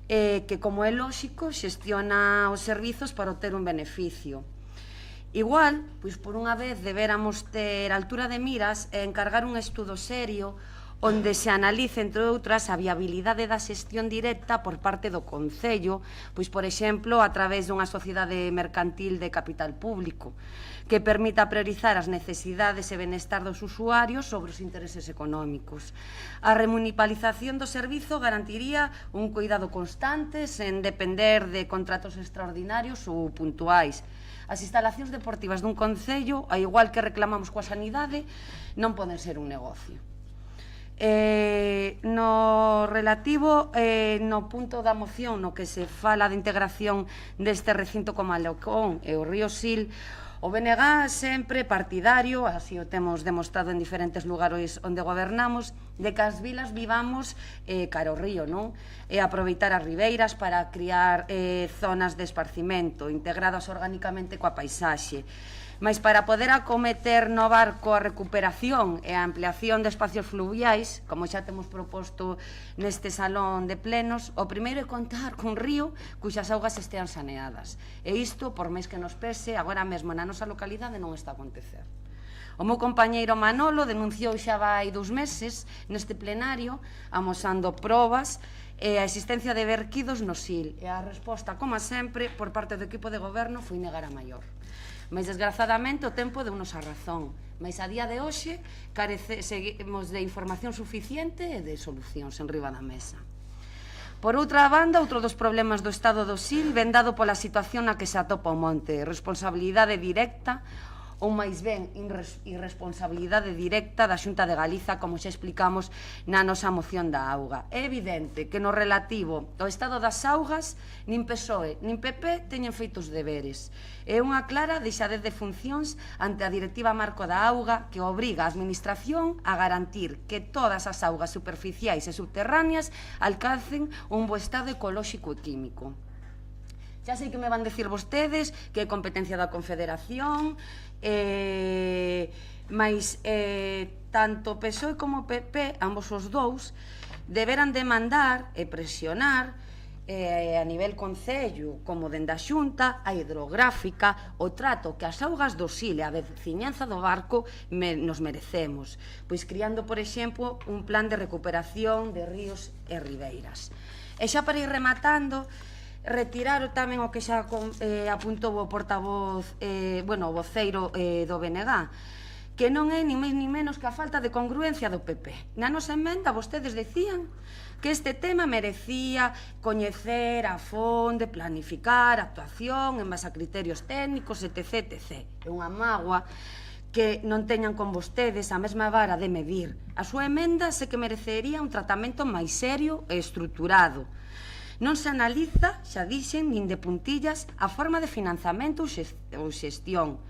que, como é lóxico, xestiona os servizos para obter un beneficio. Igual, pois por unha vez deberamos ter altura de miras e encargar un estudo serio onde se analice, entre outras, a viabilidade da xestión directa por parte do Concello, pois, por exemplo, a través dunha sociedade mercantil de capital público, que permita priorizar as necesidades e benestar dos usuarios sobre os intereses económicos. A remunicipalización do servizo garantiría un cuidado constante, sen depender de contratos extraordinarios ou puntuais. As instalacións deportivas dun concello, a igual que reclamamos coa sanidade, non poden ser un negocio. No relativo no punto da moción no que se fala de integración deste recinto como Alecón e o Río Sil, o BNG sempre partidario, así o temos demostrado en diferentes lugares onde gobernamos, de que as vilas vivamos cara ao río, non? E aproveitar as ribeiras para criar zonas de esparcimento integradas orgánicamente coa paisaxe. Mas para poder acometer no barco a recuperación e a ampliación de espacios fluviais, como xa temos proposto neste salón de plenos, o primeiro é contar cun río cuxas augas estean saneadas. E isto, por máis que nos pese, agora mesmo na nosa localidade non está a acontecer. O meu compañeiro Manolo denunciou xa vai 2 meses neste plenario, amosando probas e a existencia de verquidos no Sil. E a resposta, como sempre, por parte do equipo de goberno foi negar a maior. Mas, desgrazadamente, o tempo deu-nos a razón. Mas, a día de hoxe, seguimos de información suficiente e de solucións en riba da mesa. Por outra banda, outro dos problemas do estado do Sil ven dado pola situación na que se atopa o monte, responsabilidade directa ou máis ben irresponsabilidade directa da Xunta de Galiza, como xa explicamos na nosa moción da auga. É evidente que no relativo ao estado das augas nin PSOE nin PP teñen feitos deberes. É unha clara deixadez de funcións ante a Directiva Marco da Auga que obriga a Administración a garantir que todas as augas superficiais e subterráneas alcancen un bo estado ecolóxico e químico. Xa sei que me van decir vostedes que é competencia da Confederación, mas tanto PSOE como PP, ambos os dous, deberan demandar e presionar a nivel concello como dende a Xunta, a hidrográfica, o trato que as augas do Sil e a veciñanza do barco nos merecemos, pois criando, por exemplo, un plan de recuperación de ríos e ribeiras. E xa para ir rematando, retirar tamén o que xa apuntou o portavoz, o voceiro do BNG, que non é ni máis ni menos que a falta de congruencia do PP. Na nosa emenda vostedes decían que este tema merecía coñecer a fonde, planificar, actuación, en base a criterios técnicos, etc. etc. É unha mágoa que non teñan con vostedes a mesma vara de medir. A súa emenda se que merecería un tratamento máis serio e estruturado. Non se analiza, xa dixen, nin de puntillas, a forma de financiamento ou xestión.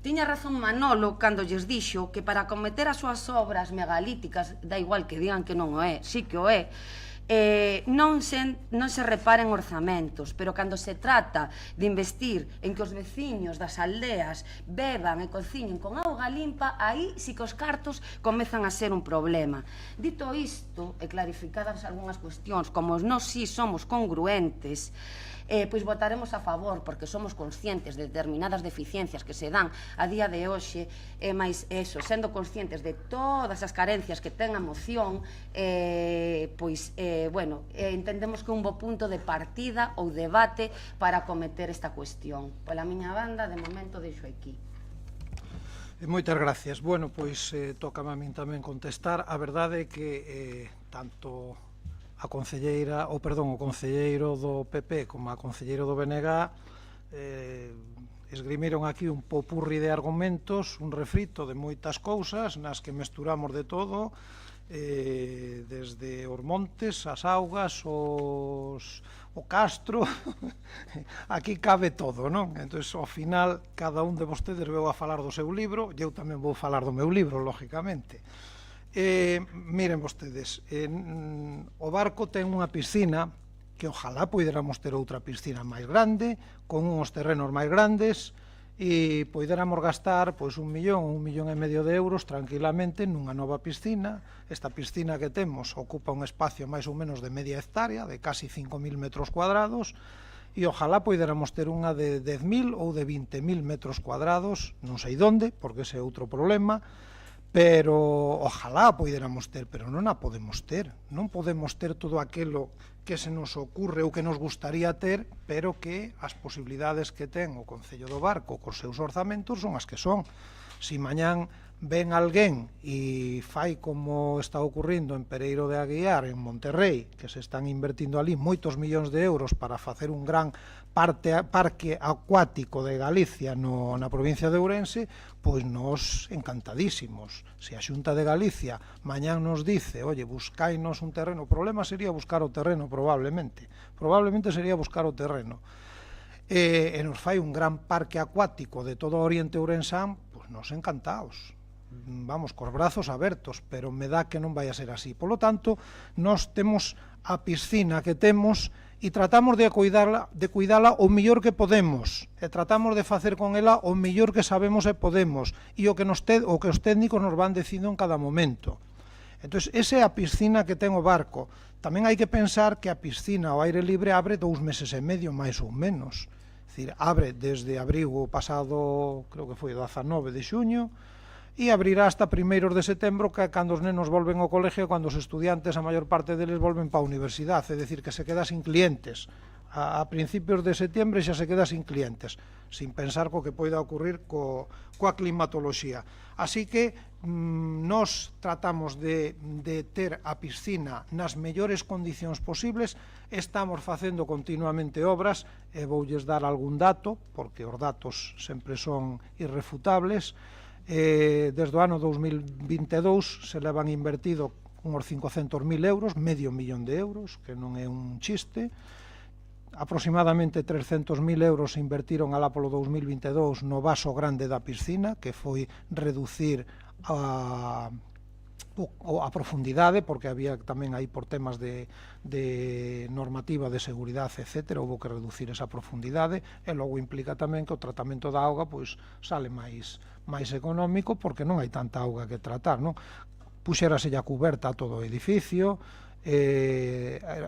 Tiña razón Manolo cando lles dixo que para acometer as súas obras megalíticas, da igual que digan que non o é, sí que o é, non se reparen orzamentos, pero cando se trata de investir en que os veciños das aldeas beban e cociñen con auga limpa, aí sí que os cartos comezan a ser un problema. Dito isto, e clarificadas algunhas cuestións, como nós sí somos congruentes, pois votaremos a favor, porque somos conscientes de determinadas deficiencias que se dan a día de hoxe, mas eso, sendo conscientes de todas as carencias que ten a moción, pois, bueno, entendemos que un bo punto de partida ou debate para acometer esta cuestión. Pola miña banda, de momento, deixo aquí. Moitas gracias. Bueno, pois tócame a min tamén contestar. A verdade é que tanto a concelleira, o concelleiro do PP como a concelleira do BNG esgrimiron aquí un popurri de argumentos, un refrito de moitas cousas nas que mesturamos de todo, desde os montes, as augas, o castro, aquí cabe todo, non? Entón, ao final, cada un de vostedes veu a falar do seu libro, e eu tamén vou falar do meu libro, lógicamente. Miren vostedes, o barco ten unha piscina que ojalá poderamos ter outra piscina máis grande, con uns terrenos máis grandes, e poderamos gastar pois 1 millón e medio de euros tranquilamente nunha nova piscina. Esta piscina que temos ocupa un espacio máis ou menos de media hectárea, de casi 5.000 metros cuadrados, e ojalá poderamos ter unha de 10.000 ou de 20.000 metros cuadrados, non sei onde, porque ese é outro problema, pero ojalá a poderamos ter, pero non a podemos ter. Non podemos ter todo aquilo que se nos ocurre ou que nos gustaría ter, pero que as posibilidades que ten o Concello do Barco cos seus orzamentos son as que son. Si mañán ven alguén e fai como está ocurrindo en Pereiro de Aguiar, en Monterrey, que se están invertindo ali moitos millóns de euros para facer un gran parque acuático de Galicia na provincia de Ourense, pois nos encantadísimos. Se a Xunta de Galicia mañán nos dice, oye, buscainos un terreno, o problema sería buscar o terreno probablemente sería buscar o terreno, e nos fai un gran parque acuático de todo o Oriente Ourensán, pois nos encantados, vamos, cos brazos abertos, pero me dá que non vai a ser así. Polo tanto, nós temos a piscina que temos e tratamos de cuidala o mellor que podemos, e tratamos de facer con ela o mellor que sabemos e podemos, e o que os técnicos nos van dicindo en cada momento. Entón, esa é a piscina que ten o barco. Tamén hai que pensar que a piscina ao aire libre abre 2 meses e medio, máis ou menos. É dicir, abre desde abril o pasado, creo que foi 19 de xuño, e abrirá hasta primeiros de setembro, que cando os nenos volven ao colegio, cando os estudiantes, a maior parte deles, volven para a universidade, é dicir, que se queda sin clientes. A principios de setembro xa se queda sin clientes, sin pensar co que poida ocurrir coa climatoloxía. Así que nos tratamos de ter a piscina nas mellores condicións posibles, estamos facendo continuamente obras, e voulles dar algún dato, porque os datos sempre son irrefutables. Desde o ano 2022 se levan invertido uns 500.000 euros, medio millón de euros, que non é un chiste. Aproximadamente 300.000 euros se invertiron alá polo 2022 no vaso grande da piscina, que foi reducir a profundidade, porque había tamén aí por temas de normativa de seguridade, etc., houve que reducir esa profundidade, e logo implica tamén que o tratamento da auga pois sale máis económico, porque non hai tanta auga que tratar, non? Puxérase a cuberta a todo o edificio,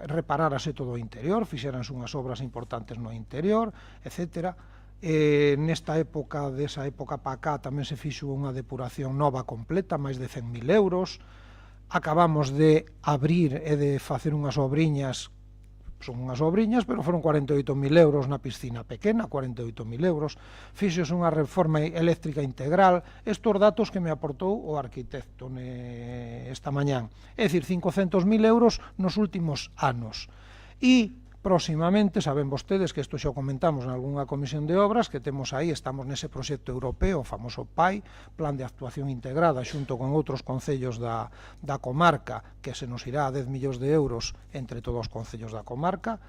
reparárase todo o interior, fixéranse unhas obras importantes no interior, etc. Nesta época, desa época para cá, tamén se fixo unha depuración nova completa, máis de 100.000 euros. Acabamos de abrir e de facer unhas obriñas son unhas obriñas, pero foron 48.000 euros na piscina pequena, 48.000 euros, fixose unha reforma eléctrica integral, estos datos que me aportou o arquitecto esta mañán, é dicir, 500.000 euros nos últimos anos. E próximamente, saben vostedes que isto xa o comentamos en algunha comisión de obras, que temos aí, estamos nese proxecto europeo, o famoso PAI, Plan de Actuación Integrada, xunto con outros concellos da comarca, que se nos irá a 10 millóns de euros entre todos os concellos da comarca,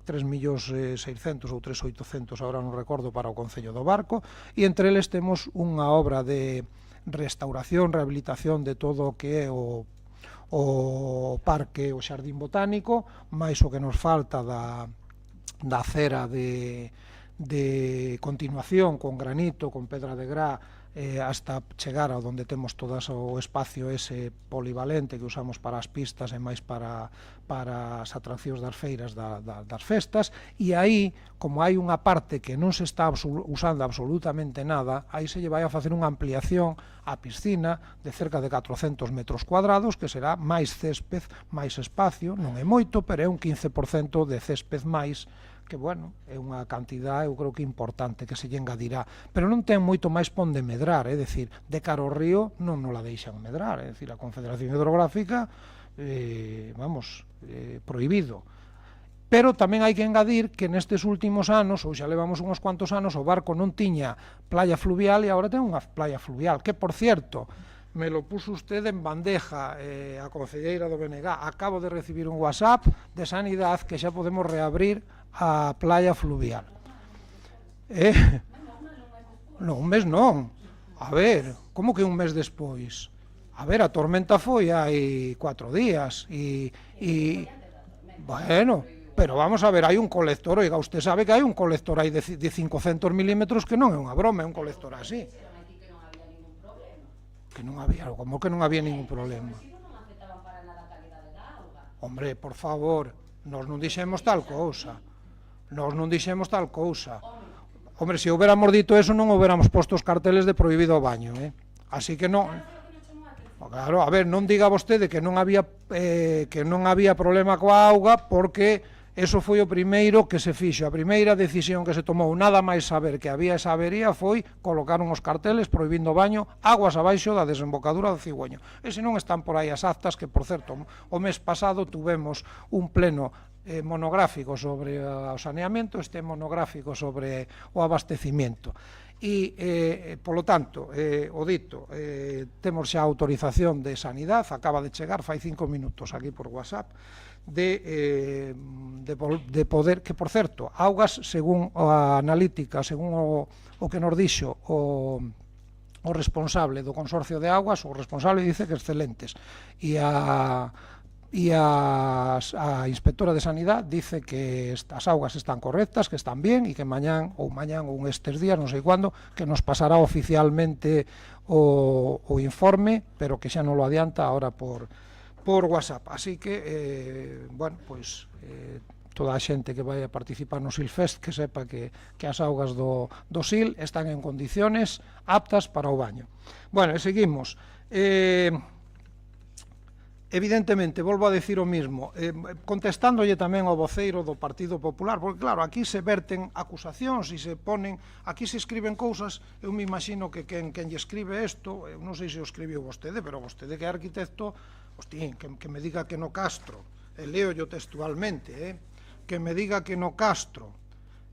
3.600.000 ou 3.800.000, agora non recordo, para o Concello do Barco, e entre eles temos unha obra de restauración, rehabilitación de todo o que é o parque, o xardín botánico, máis o que nos falta da acera de continuación con granito, con pedra de gra, hasta chegar a onde temos todo o espacio ese polivalente que usamos para as pistas e máis para as atraccións das feiras das festas, e aí, como hai unha parte que non se está usando absolutamente nada, aí se lle vai a facer unha ampliación á piscina de cerca de 400 metros cuadrados, que será máis césped, máis espacio, non é moito, pero é un 15% de césped máis, que, bueno, é unha cantidad, eu creo que importante, que se lle engadirá, pero non ten moito máis pon de medrar, é dicir, de cara ao río non nos la deixan medrar, é dicir, a Confederación Hidrográfica, prohibido. Pero tamén hai que engadir que nestes últimos anos, ou xa levamos uns cuantos anos, o barco non tiña playa fluvial e agora ten unha playa fluvial, que, por cierto, me lo puso usted en bandeja, a concelleira do BNG, acabo de recibir un WhatsApp de Sanidade que xa podemos reabrir a playa fluvial. Non, un mes non. A ver, como que un mes despois? A ver, a tormenta foi hai 4 días e bueno, pero vamos a ver, hai un colector, oiga, usted sabe que hai un colector aí de 500 milímetros que non é unha broma, é un colector así. Que non había, como que non había ningún problema? Hombre, por favor, nós non dixemos tal cousa. Nós non dixemos tal cousa. Hombre, se houbéramos dito eso, non houbéramos posto os carteles de prohibido o baño, Así que non... Claro, a ver, non diga vostede que non había problema coa auga, porque eso foi o primeiro que se fixo, a primeira decisión que se tomou, nada máis saber que había esa avería, foi colocar uns carteles prohibindo o baño aguas abaixo da desembocadura do Cigüeño. E se non están por aí as actas, que, por certo, o mes pasado tuvemos un pleno monográfico sobre o saneamento, este monográfico sobre o abastecimiento. E, polo tanto, o dito, temos xa autorización de Sanidade, acaba de chegar fai 5 minutos aquí por WhatsApp, de poder, que, por certo, augas, según a analítica, según o que nos dixo o responsable do Consorcio de Augas, o responsable dice que excelentes, e a inspectora de Sanidade dice que as augas están correctas, que están bien, e que mañán ou estes días, non sei cuándo, que nos pasará oficialmente o informe, pero que xa non lo adianta ahora por WhatsApp. Así que, bueno, pois toda a xente que vai a participar no Silfest que sepa que as augas do Sil están en condiciones aptas para o baño. Bueno, e seguimos. Evidentemente, volvo a decir o mismo, contestándolle tamén ao voceiro do Partido Popular, porque claro, aquí se verten acusacións e se ponen, aquí se escriben cousas, eu me imagino que quen lle escribe isto, eu non sei se o escribiu vostede, pero vostede que é arquitecto, hostia, que me diga que no Castro, leo yo textualmente, que me diga que no Castro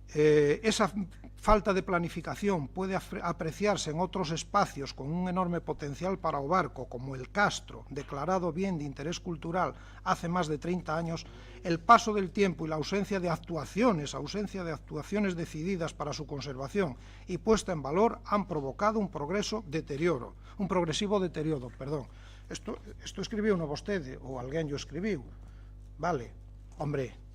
esa falta de planificación puede apreciarse en otros espacios con un enorme potencial para o barco, como el Castro, declarado bien de interés cultural hace más de 30 años, el paso del tiempo y la ausencia de actuaciones decididas para su conservación y puesta en valor han provocado un progresivo deterioro. Isto escribiu no vostede, ou alguén yo escribiu. Vale, hombre,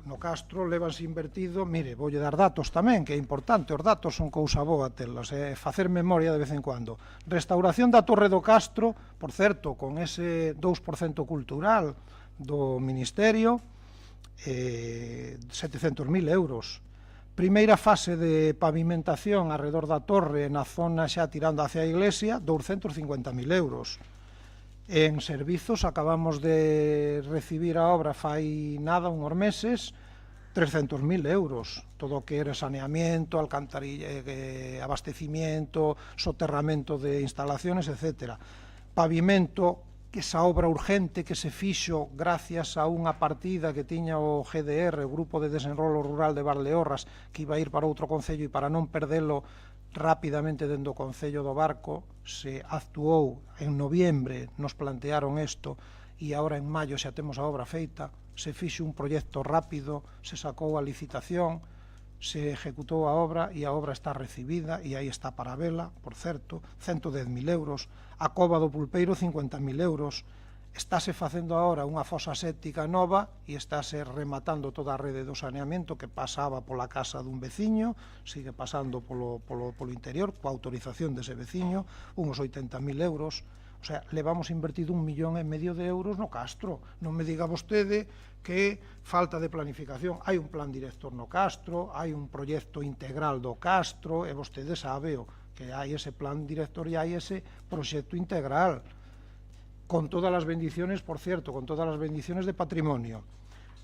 no Castro levanse invertido, mire, voulle dar datos tamén, que é importante, os datos son cousa boa telos, facer memoria de vez en cuando. Restauración da Torre do Castro, por certo, con ese 2% cultural do Ministerio, 700.000 euros. Primeira fase de pavimentación alrededor da torre na zona xa tirando hacia a iglesia, 250.000 euros. En servizos acabamos de recibir a obra fai nada, unhos meses, 300.000 euros, todo o que era saneamiento, abastecimiento, soterramento de instalaciones, etc. Pavimento, que esa obra urgente que se fixo gracias a unha partida que tiña o GDR, o Grupo de Desenrolo Rural de Valdeorras, que iba a ir para outro concello e para non perdelo rapidamente dentro do Concello do Barco, se actuou en noviembre, nos plantearon isto, e agora en maio xa temos a obra feita, se fixe un proxecto rápido, se sacou a licitación, se ejecutou a obra e a obra está recibida e aí está para vela, por certo, 110.000 euros, a Cova do Pulpeiro 50.000 euros, estáse facendo agora unha fosa séptica nova e estáse rematando toda a rede do saneamento que pasaba pola casa dun veciño, sigue pasando polo interior, coa autorización dese veciño, uns 80.000 euros. O sea, levamos invertido 1,5 millón de euros no Castro. Non me diga vostede que falta de planificación. Hai un plan director no Castro, hai un proxecto integral do Castro, e vostede sabe que hai ese plan director e hai ese proxecto integral, con todas as bendiciones, por cierto, con todas as bendiciones de patrimonio.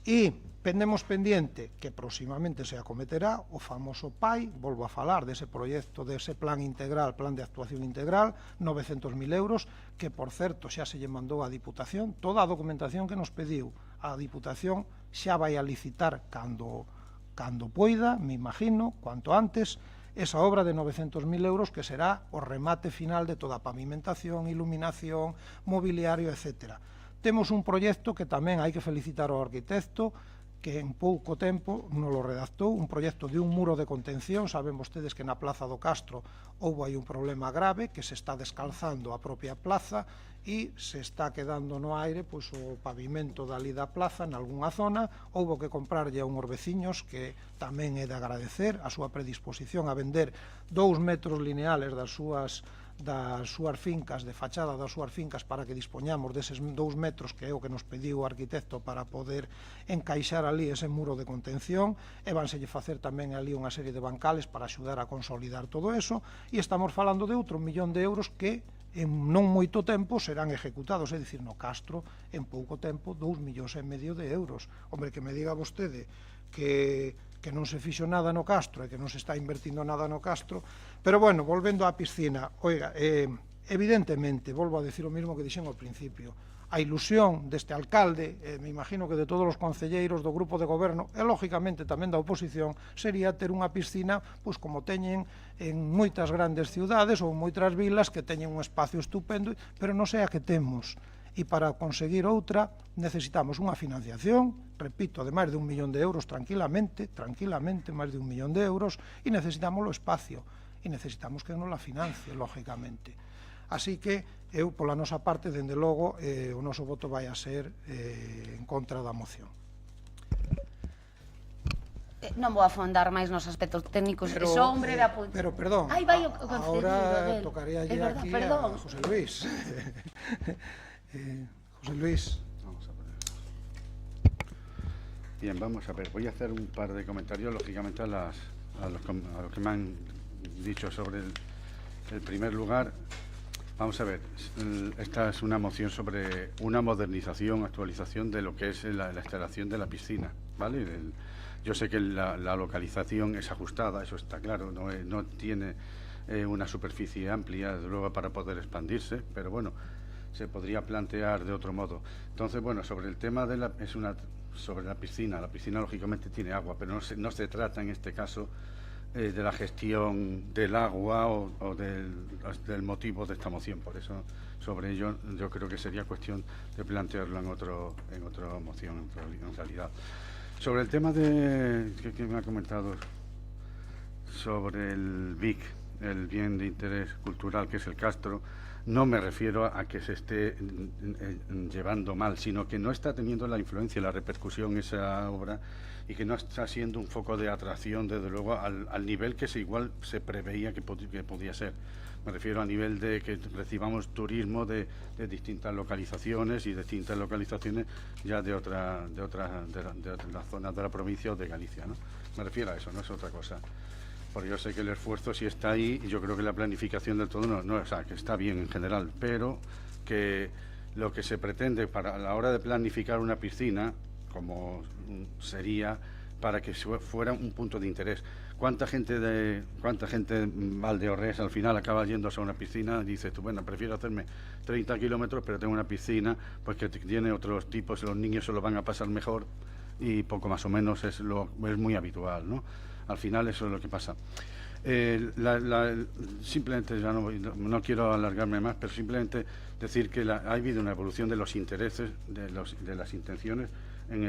E pendemos pendiente, que próximamente se acometerá, o famoso PAI, volvo a falar dese proxecto, dese plan integral, plan de actuación integral, 900.000 euros, que, por certo, xa se lle mandou á Diputación, toda a documentación que nos pediu a Diputación xa vai a licitar cando poida, me imagino, cuanto antes, esa obra de 900.000 euros que será o remate final de toda a pavimentación, iluminación, mobiliario, etc. Temos un proxecto que tamén hai que felicitar ao arquitecto, que en pouco tempo nos lo redactou, un proxecto de un muro de contención. Saben vostedes que na Plaza do Castro houve aí un problema grave, que se está descalzando a propia plaza e se está quedando no aire pois o pavimento dali da plaza en algunha zona. Houbo que comprarlle a unhos veciños, que tamén é de agradecer a súa predisposición a vender 2 metros lineales das súas fincas, de fachada das súas fincas, para que dispoñamos deses 2 metros, que é o que nos pediu o arquitecto para poder encaixar ali ese muro de contención, e vanselle facer tamén ali unha serie de bancales para axudar a consolidar todo eso, e estamos falando de outro 1 millón de euros que en non moito tempo serán ejecutados, é dicir, no Castro, en pouco tempo, 2,5 millóns de euros. Hombre, que me diga vostede que non se fixo nada no Castro e que non se está invertindo nada no Castro. Pero, bueno, volvendo á piscina, oiga, evidentemente, volvo a decir o mesmo que dixen ao principio, a ilusión deste alcalde, me imagino que de todos os concelleiros do grupo de goberno, e lógicamente tamén da oposición, sería ter unha piscina, pois como teñen en moitas grandes ciudades ou moitas vilas, que teñen un espacio estupendo, pero non sei a que temos. E para conseguir outra necesitamos unha financiación, repito, de máis de 1 millón de euros tranquilamente, máis de 1 millón de euros, e necesitamos o espacio, e necesitamos que nos la financie, lógicamente. Así que eu, pola nosa parte, dende logo, o noso voto vai a ser en contra da moción. Non vou afondar máis nos aspectos técnicos, só un breve apunte. Pero, perdón, ahora tocaría aquí a José Luis. José Luis. Bien, vamos a ver. Voy a hacer un par de comentarios, lógicamente, a lo que me han dicho sobre el primer lugar. Vamos a ver, esta es una moción sobre una modernización, actualización de lo que es la instalación de la piscina, ¿vale? Yo sé que la localización es ajustada, eso está claro, no tiene una superficie amplia, desde luego, para poder expandirse, pero bueno, se podría plantear de otro modo. Entonces, bueno, sobre el tema de sobre la piscina lógicamente tiene agua, pero no se trata en este caso de la gestión del agua o del motivo de esta moción. Por eso, sobre ello, yo creo que sería cuestión de plantearlo en otra moción, en realidad. Sobre el tema que me ha comentado sobre el BIC, el bien de interés cultural, que es el Castro, no me refiero a que se esté llevando mal, sino que no está teniendo la influencia y la repercusión esa obra, y que no está siendo un foco de atracción, desde luego, al nivel que igual se preveía que podía ser. Me refiero a nivel de que recibamos turismo de distintas localizaciones, y distintas localizaciones ya de las zonas de la provincia o de Galicia, ¿no? Me refiero a eso, no es otra cosa. Porque yo sé que el esfuerzo sí está ahí, y yo creo que la planificación del todo o sea, que está bien en general, pero que lo que se pretende para la hora de planificar una piscina, como sería para que fuera un punto de interés. ¿Cuánta gente Valdeorres al final acaba yéndose a una piscina y dices tú, bueno, prefiero hacerme 30 kilómetros, pero tengo una piscina pues que tiene otros tipos, los niños se lo van a pasar mejor y poco más o menos es muy habitual, ¿no? Al final eso es lo que pasa. Simplemente, ya no quiero alargarme más, pero simplemente decir que ha habido una evolución de los intereses, de las intenciones en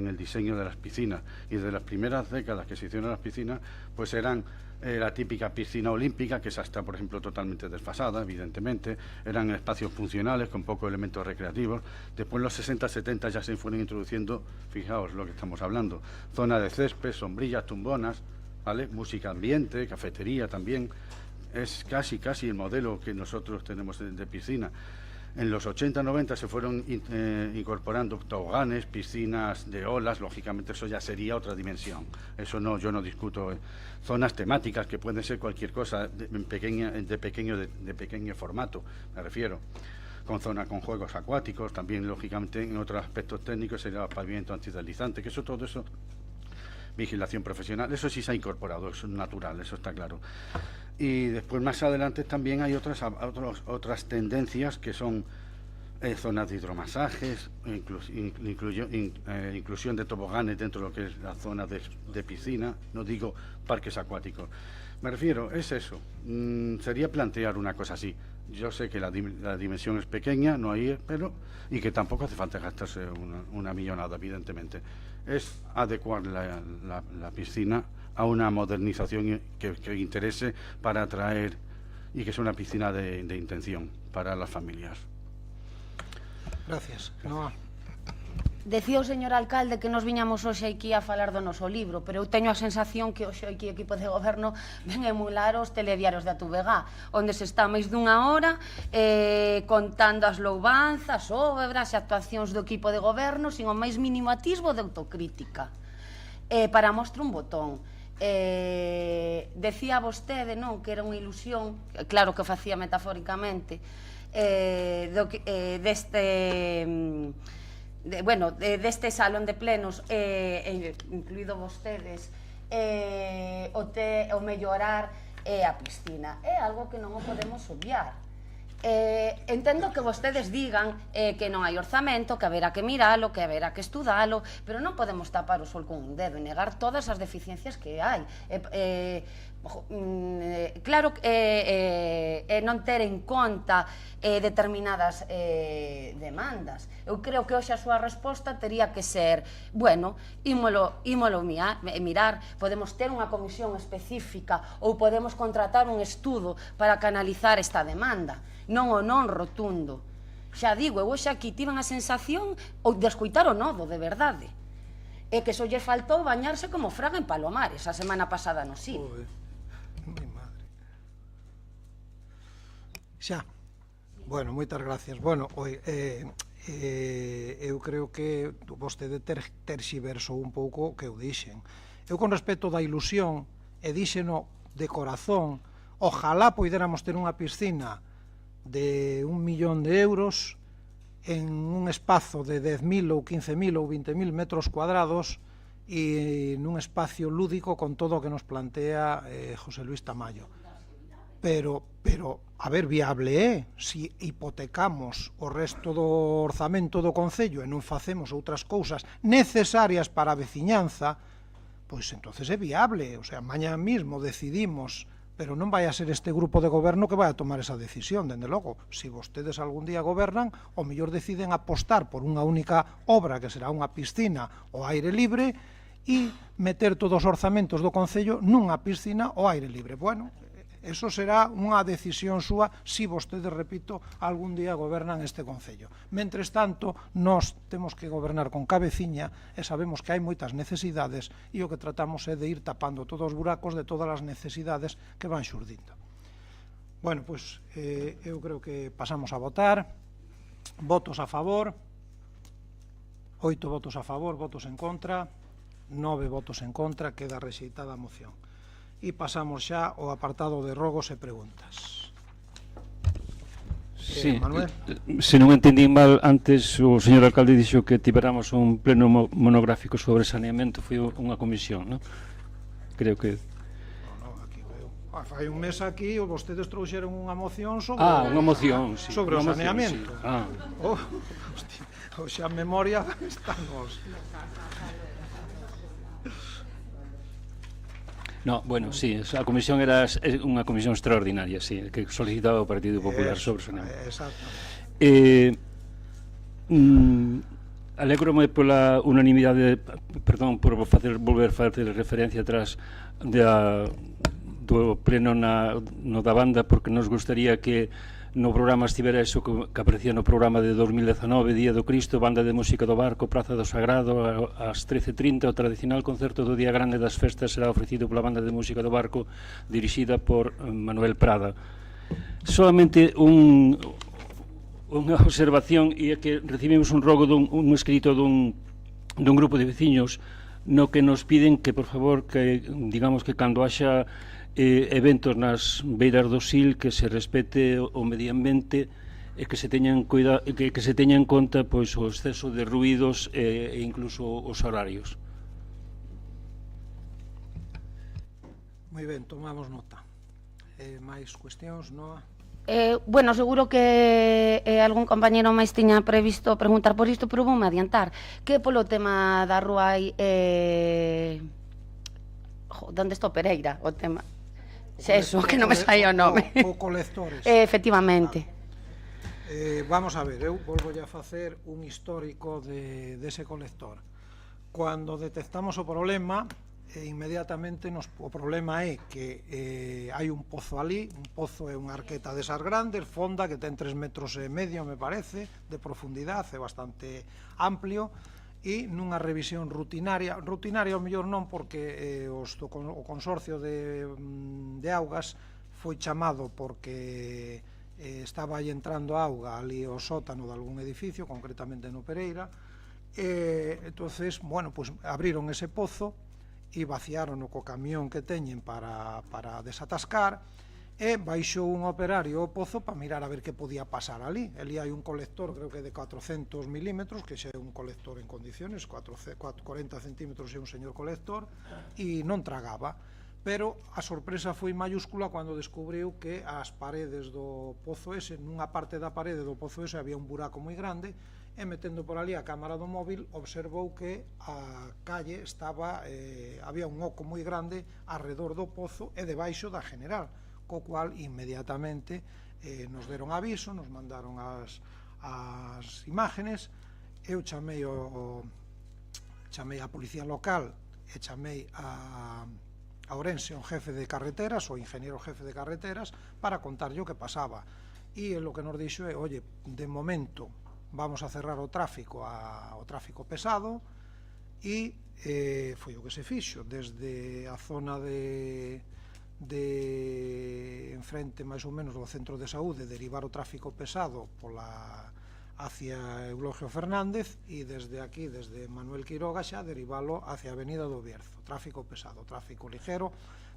el diseño de las piscinas, y desde las primeras décadas que se hicieron las piscinas pues eran la típica piscina olímpica, que esa está por ejemplo totalmente desfasada, evidentemente, eran espacios funcionales con pocos elementos recreativos. Después en los 60-70 ya se fueron introduciendo, fijaos lo que estamos hablando, zona de césped, sombrillas, tumbonas, ¿vale? Música ambiente, cafetería también, es casi el modelo que nosotros tenemos de piscina. En los 80-90 se fueron incorporando toboganes, piscinas de olas, lógicamente eso ya sería otra dimensión. Eso no, yo no discuto. Zonas temáticas que pueden ser cualquier cosa de pequeño formato, me refiero. Con zona con juegos acuáticos, también lógicamente en otros aspectos técnicos sería el pavimento antideslizante, que todo eso, vigilación profesional, eso sí se ha incorporado, eso es natural, eso está claro. Y después más adelante también hay otras tendencias que son zonas de hidromasajes, inclusión de toboganes dentro de lo que es la zona de piscina, no digo parques acuáticos. Me refiero, es eso, sería plantear una cosa así. Yo sé que la dimensión es pequeña, no hay, y que tampoco hace falta gastarse una millonada, evidentemente. Es adecuar la piscina a una modernización que interese para atraer y que sea una piscina de intención para las familias. Gracias. Noa. Decía o señor alcalde que nos viñamos hoxe aquí a falar do noso libro, pero eu teño a sensación que hoxe aquí o equipo de goberno ven emular os telediarios da TVG, onde se está máis dunha hora contando as louvanzas, obras e actuacións do equipo de goberno sin o máis mínimo atisbo de autocrítica. Para mostrar un botón. Decía vostede, non, que era unha ilusión, claro que o facía metafóricamente, deste salón de plenos, incluído vostedes, o mellorar a piscina. É algo que non o podemos obviar. Entendo que vostedes digan que non hai orzamento, que haberá que miralo, que haberá que estudalo, pero non podemos tapar o sol con un dedo e negar todas as deficiencias que hai. Claro, non ter en conta determinadas demandas. Eu creo que hoxe a súa resposta tería que ser, bueno, ímolo mirar, podemos ter unha comisión específica ou podemos contratar un estudo para canalizar esta demanda. Non o non rotundo. Xa digo, eu hoxe aquí tiven a sensación de escoitar o nodo, de verdade. E que só lle faltou bañarse como Fraga en Palomares a semana pasada no cine. Mi madre. Xa. Bueno, moitas gracias. Bueno, eu creo que vostede terxiversou un pouco o que eu dixen. Eu con respecto da ilusión, e díxeno de corazón, ojalá poidéramos ter unha piscina de 1 millón de euros en un espazo de 10.000 ou 15.000 ou 20.000 metros cuadrados e nun espacio lúdico con todo o que nos plantea José Luis Tamayo. Pero, a ver, viable si hipotecamos o resto do orzamento do Concello e non facemos outras cousas necesarias para a veciñanza, pois entonces é viable. O sea, mañá mismo decidimos, pero non vai a ser este grupo de goberno que vai a tomar esa decisión, dende logo. Si vostedes algún día gobernan, o mellor deciden apostar por unha única obra que será unha piscina ao aire libre e meter todos os orzamentos do Concello nunha piscina ao aire libre. Bueno, eso será unha decisión súa si vostedes, repito, algún día gobernan este Concello. Mentres tanto, nós temos que gobernar con cabeciña e sabemos que hai moitas necesidades e o que tratamos é de ir tapando todos os buracos de todas as necesidades que van xurdindo. Bueno, pois, eu creo que pasamos a votar. Votos a favor, 8 votos a favor, votos en contra, 9 votos en contra, queda rexeitada a moción. E pasamos xa ao apartado de rogos e preguntas. Sí, Manuel? se non entendín mal, antes o señor alcalde dixo que tiveramos un pleno monográfico sobre saneamento, foi unha comisión, non? Creo que... Aquí veo. Fai un mes aquí, vostedes trouxeron unha moción sobre... unha moción, sí. Sobre o moción, saneamento. Sí. Hostia, a memoria estamos... No, bueno, sí, a comisión era unha comisión extraordinaria, sí, que solicitaba o Partido Popular sobre o saneamento. Exactamente. Alégrome pola unanimidade, perdón, por volver a facer referencia atrás do pleno no da banda, porque nos gustaría que no programa estivera eso que aparecía no programa de 2019, Día do Cristo, Banda de Música do Barco, Praza do Sagrado, ás 13:30, o tradicional concerto do Día Grande das Festas será ofrecido pola Banda de Música do Barco, dirixida por Manuel Prada. Solamente unha observación, e é que recibimos un rogo un escrito dun grupo de veciños no que nos piden que, por favor, que digamos que cando haxa eventos nas beiras do Sil, que se respete o medio ambiente e que se teña en conta pois o exceso de ruídos e incluso os horarios. Moi ben, tomamos nota. Máis cuestións, Noa? Bueno, seguro que algún compañero máis tiña previsto preguntar por isto, pero voume adiantar. Que polo tema da rúa hai... Onde está o Pereira? O tema... Eso, que non me saía o nome. O colectores. Efectivamente. Vamos a ver, eu volvo a facer un histórico dese colector. Cando detectamos o problema, inmediatamente o problema é que hai un pozo ali, un pozo é unha arqueta desas grandes, fonda, que ten 3,5 metros, me parece, de profundidade, é bastante amplio, e nunha revisión rutinaria ao mellor non, porque o consorcio de augas foi chamado porque estaba aí entrando auga ali ao sótano de algún edificio, concretamente no Pereira, entonces, bueno, pues abriron ese pozo e vaciaron co camión que teñen para desatascar, e baixou un operario ao pozo para mirar a ver que podía pasar ali. Ali hai un colector, creo que de 400 milímetros, que xa é un colector en condiciones, 40 centímetros é un señor colector, e non tragaba. Pero a sorpresa foi mayúscula cando descubriu que as paredes do pozo ese, nunha parte da parede do pozo ese había un buraco moi grande, e metendo por ali a cámara do móvil observou que a calle estaba, había un oco moi grande arredor do pozo e debaixo da general, co cual inmediatamente nos deron aviso, nos mandaron as imágenes. Eu chamei a policía local e chamei a Ourense, un jefe de carreteras, o ingeniero jefe de carreteras, para contarlle o que pasaba. E o que nos dixo é, oye, de momento vamos a cerrar o tráfico pesado, e foi o que se fixo desde a zona de enfrente máis ou menos do centro de saúde, derivar o tráfico pesado hacia Eulogio Fernández, e desde aquí, desde Manuel Quiroga, xa derivalo hacia a Avenida do Bierzo. Tráfico pesado, tráfico ligero,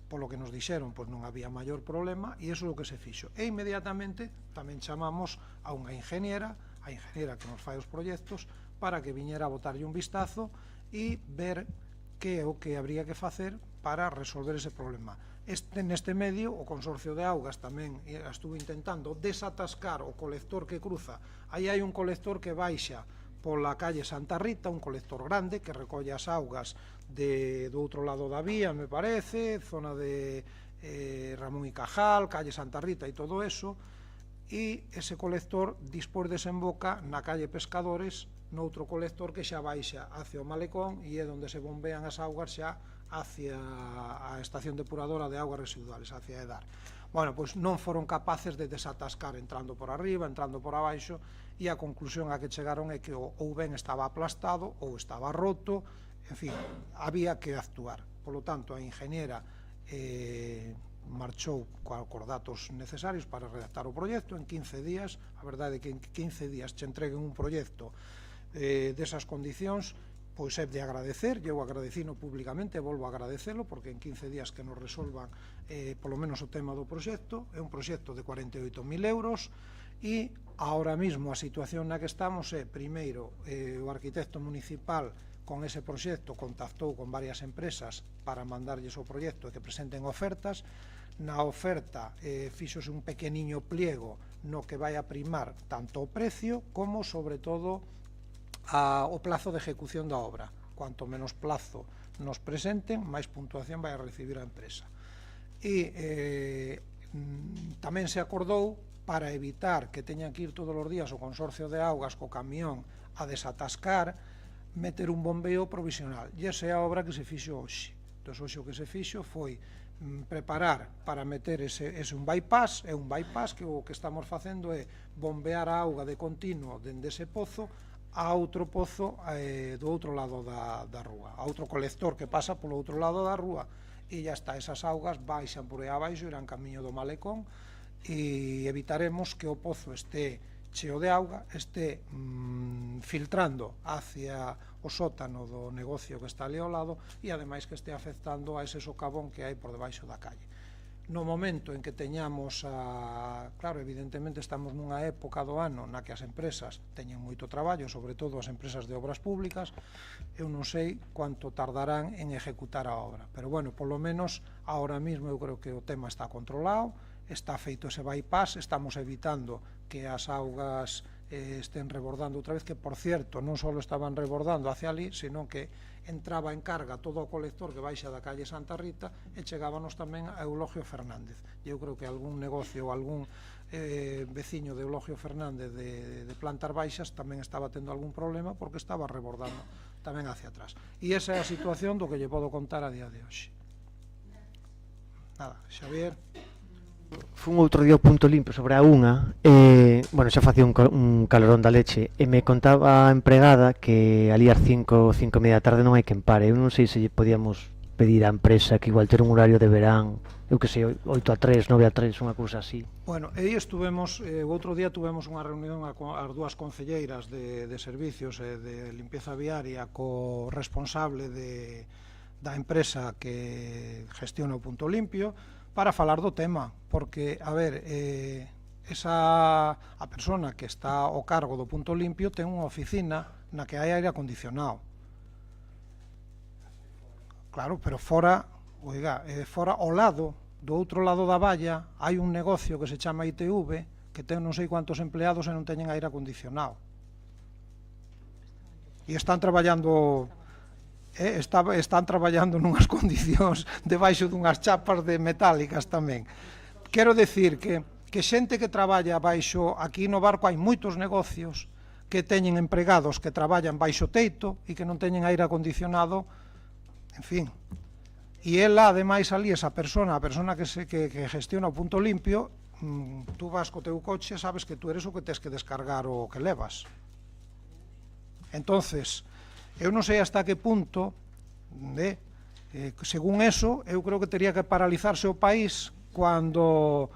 polo que nos dixeron, pois non había maior problema, e iso é o que se fixo. E inmediatamente tamén chamamos a unha ingeniera, a ingeniera que nos fai os proxectos, para que viñera a botarlle un vistazo e ver que é o que habría que facer para resolver ese problema. Neste medio, o Consorcio de Augas tamén estuvo intentando desatascar o colector que cruza. Aí hai un colector que baixa pola calle Santa Rita, un colector grande que recolle as augas do outro lado da vía, me parece, zona de Ramón y Cajal, calle Santa Rita e todo eso, e ese colector despois desemboca na calle Pescadores, noutro colector que xa baixa hacia o Malecón, e é onde se bombean as augas xa hacia a estación depuradora de augas residuales, hacia Edar. Bueno, pois non foron capaces de desatascar entrando por arriba, entrando por abaixo, e a conclusión a que chegaron é que ou ben estaba aplastado ou estaba roto, en fin, había que actuar. Por lo tanto, a ingeniera marchou cos datos necesarios para redactar o proxecto en 15 días. A verdade é que en 15 días che entreguen un proxecto desas condicións, pois é de agradecer, eu agradecino públicamente, volvo a agradecelo, porque en 15 días que nos resolvan polo menos o tema do proxecto, é un proxecto de 48.000 euros, e ahora mismo a situación na que estamos é, primeiro, o arquitecto municipal con ese proxecto contactou con varias empresas para mandarlles o proxecto e que presenten ofertas. Na oferta fíxose un pequeniño pliego no que vai a primar tanto o precio como, sobre todo, o plazo de ejecución da obra. Cuanto menos plazo nos presenten, máis puntuación vai a recibir a empresa. E tamén se acordou, para evitar que teñan que ir todos os días o Consorcio de Augas co camión a desatascar, meter un bombeo provisional. E esa é a obra que se fixo hoxe. Entón, hoxe o que se fixo foi preparar para meter ese un bypass, é un bypass que o que estamos facendo é bombear a auga de continuo dende ese pozo a outro pozo do outro lado da rúa, a outro colector que pasa polo outro lado da rúa, e ya está, esas augas baixan por aí abaixo, irán camiño do malecón, e evitaremos que o pozo este cheo de auga, este filtrando hacia o sótano do negocio que está ali ao lado, e ademais que este afectando a ese socavón que hai por debaixo da calle. No momento en que teñamos claro, evidentemente estamos nunha época do ano na que as empresas teñen moito traballo, sobre todo as empresas de obras públicas, eu non sei cuánto tardarán en ejecutar a obra, pero bueno, polo menos ahora mismo eu creo que o tema está controlado, está feito ese bypass, estamos evitando que as augas estén rebordando outra vez, que por cierto non só estaban rebordando hacia ali, sino que entraba en carga todo o colector que baixa da calle Santa Rita e chegábanos tamén a Eulogio Fernández. Eu creo que algún negocio ou algún veciño de Eulogio Fernández de plantas baixas tamén estaba tendo algún problema porque estaba rebordando tamén hacia atrás. E esa é a situación do que lle podo contar a día de hoxe. Nada, Xavier. Fun outro día ao Punto Limpio sobre a unha, bueno, xa facía un calorón da leche, e me contaba a empregada que ali ás 5 e media da tarde non hai quen pare. Eu non sei se podíamos pedir á empresa que igual ter un horario de verán, eu que sei, 8 a 3, 9 a 3, unha cousa así. Bueno, aí estuvemos, o outro día tuvemos unha reunión as dúas concelleiras de servicios e de limpieza viaria co responsable da empresa que gestiona o Punto Limpio, para falar do tema, porque, a ver, a persona que está ao cargo do Punto Limpio ten unha oficina na que hai aire acondicionado. Claro, pero fora ao lado, do outro lado da valla, hai un negocio que se chama ITV, que ten non sei cuántos empleados e non teñen aire acondicionado. E están traballando... están traballando nunhas condicións debaixo dunhas chapas de metálicas tamén. Quero decir que xente que traballa baixo, aquí no barco hai moitos negocios que teñen empregados que traballan baixo teito e que non teñen aire acondicionado, en fin. E ela, ademais, ali, esa persona, a persona que gestiona o Punto Limpio, tú vas co teu coche, sabes que tú eres o que tes que descargar o que levas. Entonces, eu non sei hasta que punto, según eso, eu creo que tería que paralizarse o país cando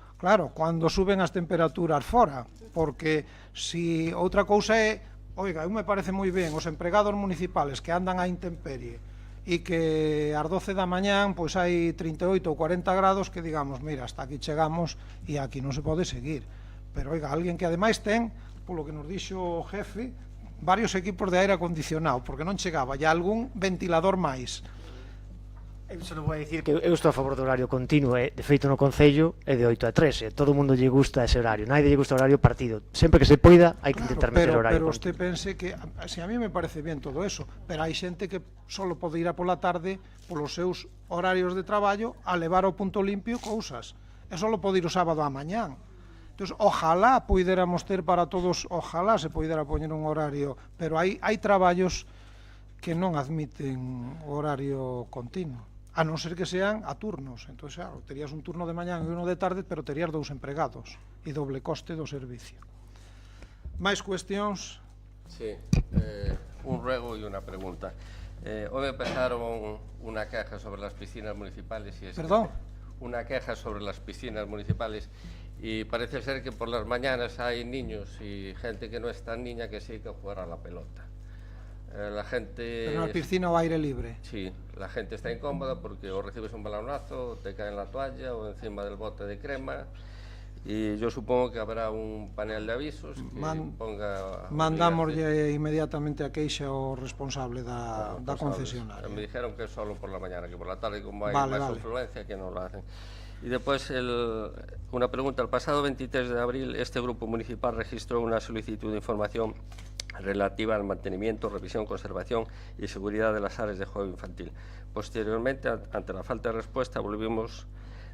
suben as temperaturas fora, porque si outra cousa é, oiga, eu me parece moi ben os empregados municipales que andan á intemperie e que ás 12 da mañán pois hai 38 ou 40 grados que digamos, mira, hasta aquí chegamos e aquí non se pode seguir. Pero, oiga, alguén que ademais ten, polo que nos dixo o jefe, varios equipos de aire acondicionado, porque non chegaba, e algún ventilador máis. Eu só non vou dicir que eu estou a favor do horario continuo, de feito no Concello é de 8 a 3, todo o mundo lle gusta ese horario, naide lle gusta o horario partido, sempre que se poida hai que intentar meter horario. Pero usted pense que, si a mí me parece bien todo eso, pero hai xente que só pode ir a pola tarde polos seus horarios de traballo a levar ao Punto Limpio cousas, e só pode ir o sábado a mañán. Entón, ojalá puidéramos ter para todos, ojalá se poidera poñer un horario, pero hai traballos que non admiten horario continuo, a non ser que sean a turnos. Entón, claro, terías un turno de mañán e uno de tarde, pero terías 2 empregados e doble coste do servicio. Máis cuestións? Sí, un ruego e unha pregunta. Hoy empezaron una queja sobre las piscinas municipales. ¿Perdón? Una queja sobre las piscinas municipales. Y parece ser que por las mañanas hay niños y gente que no es tan niña que sí que jugar a la pelota. La gente... Pero na piscina ao aire libre. Sí, la gente está incómoda porque o recibes un balonazo, te cae en la toalla o encima del bote de crema, y yo supongo que habrá un panel de avisos que ponga... Mandamoslle inmediatamente a queixa ao responsable da concesionaria. Me dijeron que es solo por la mañana, que por la tarde, como hay Vale, más vale. influencia, que no lo hacen. Y después, una pregunta. El pasado 23 de abril, este grupo municipal registró una solicitud de información relativa al mantenimiento, revisión, conservación y seguridad de las áreas de juego infantil. Posteriormente, ante la falta de respuesta, volvimos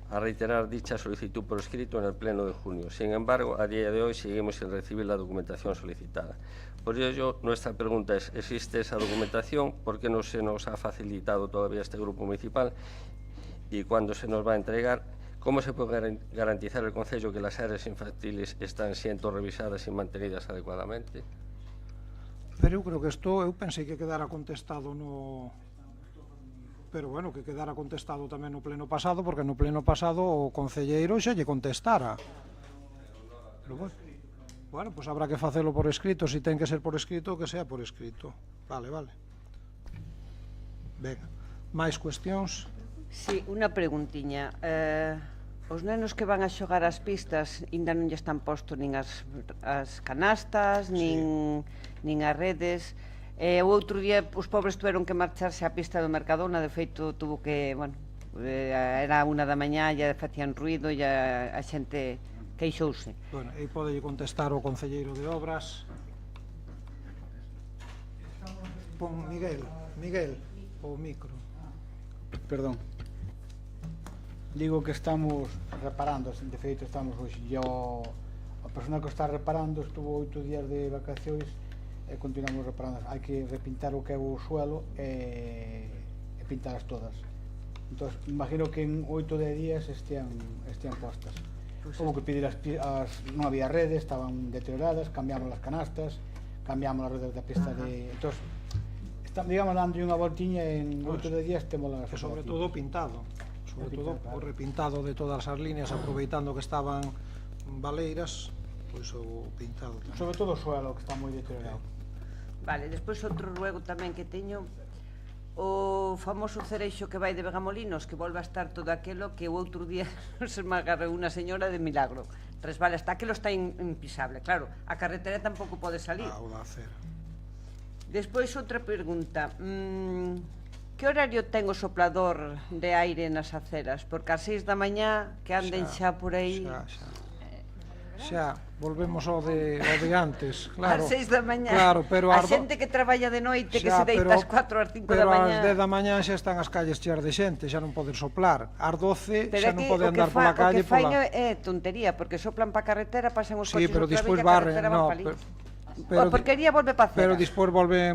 a reiterar dicha solicitud por escrito en el Pleno de junio. Sin embargo, a día de hoy seguimos sin recibir la documentación solicitada. Por ello, nuestra pregunta es: ¿existe esa documentación? ¿Por qué no se nos ha facilitado todavía este grupo municipal? ¿Y cuándo se nos va a entregar? ¿Cómo se puede garantizar el Concello que las áreas infantiles están siendo revisadas y mantenidas adecuadamente? Pero eu creo que isto, eu pensei que quedara contestado no... Pero bueno, que quedara contestado tamén no pleno pasado, porque no pleno pasado o concelleiro xa lle contestara. Pero bueno, pues habrá que facelo por escrito, se ten que ser por escrito, que sea por escrito. Vale, vale. Venga, máis cuestións? Sí, unha preguntiña. Os nenos que van a xogar as pistas ainda non lle están posto nin as canastas, nin as redes. O outro día os pobres tuveron que marcharse á pista do Mercadona, de feito tuvo que, bueno, era 1 da mañá, ya facían ruido, ya a xente queixouse. Bueno, aí pode contestar o concelleiro de Obras. Pon Miguel, o micro. Perdón. Digo que estamos reparando, de feito estamos hoxe. A persona que está reparando estuvo 8 días de vacacións e continuamos reparando. Hai que repintar o que é o suelo e pintalas todas. Entón, imagino que en 8 de días estean postas. Como que pedir non había redes, estaban deterioradas, cambiamos as canastas, cambiamos as redes da pista de... Entón, digamos, dando unha voltiña en 8 de días temos las... E sobre todo pintado. Sobre todo o repintado de todas as líneas, aproveitando que estaban baleiras, pois o pintado tamén. Sobre todo o suelo, que está moi deteriorado. Vale, despois outro ruego tamén que teño, o famoso cereixo que vai de Vegamolinos, que volve a estar todo aquelo que o outro día se me agarrou unha señora de milagro. Resbala, está aquilo está impisable. Claro, a carretera tampouco pode salir. O da acera. Despois outra pregunta. Que horario ten o soplador de aire nas aceras? Porque ás 6 da mañá que anden xa por aí... Xa, volvemos ao de antes, claro. Ás 6 da mañá. Claro, pero a xente que traballa de noite, que se deita ás 4 ás 5 da mañá. Pero ás 10 da mañá xa están as calles cheas de xente, xa non poden soplar. Ás 12 xa non poden andar pola calle. Pero o que fai é tontería, porque soplan pa carretera, pasan os coches pero outra vez e a carretera van pa ali. A porquería volve pa acera. Pero despois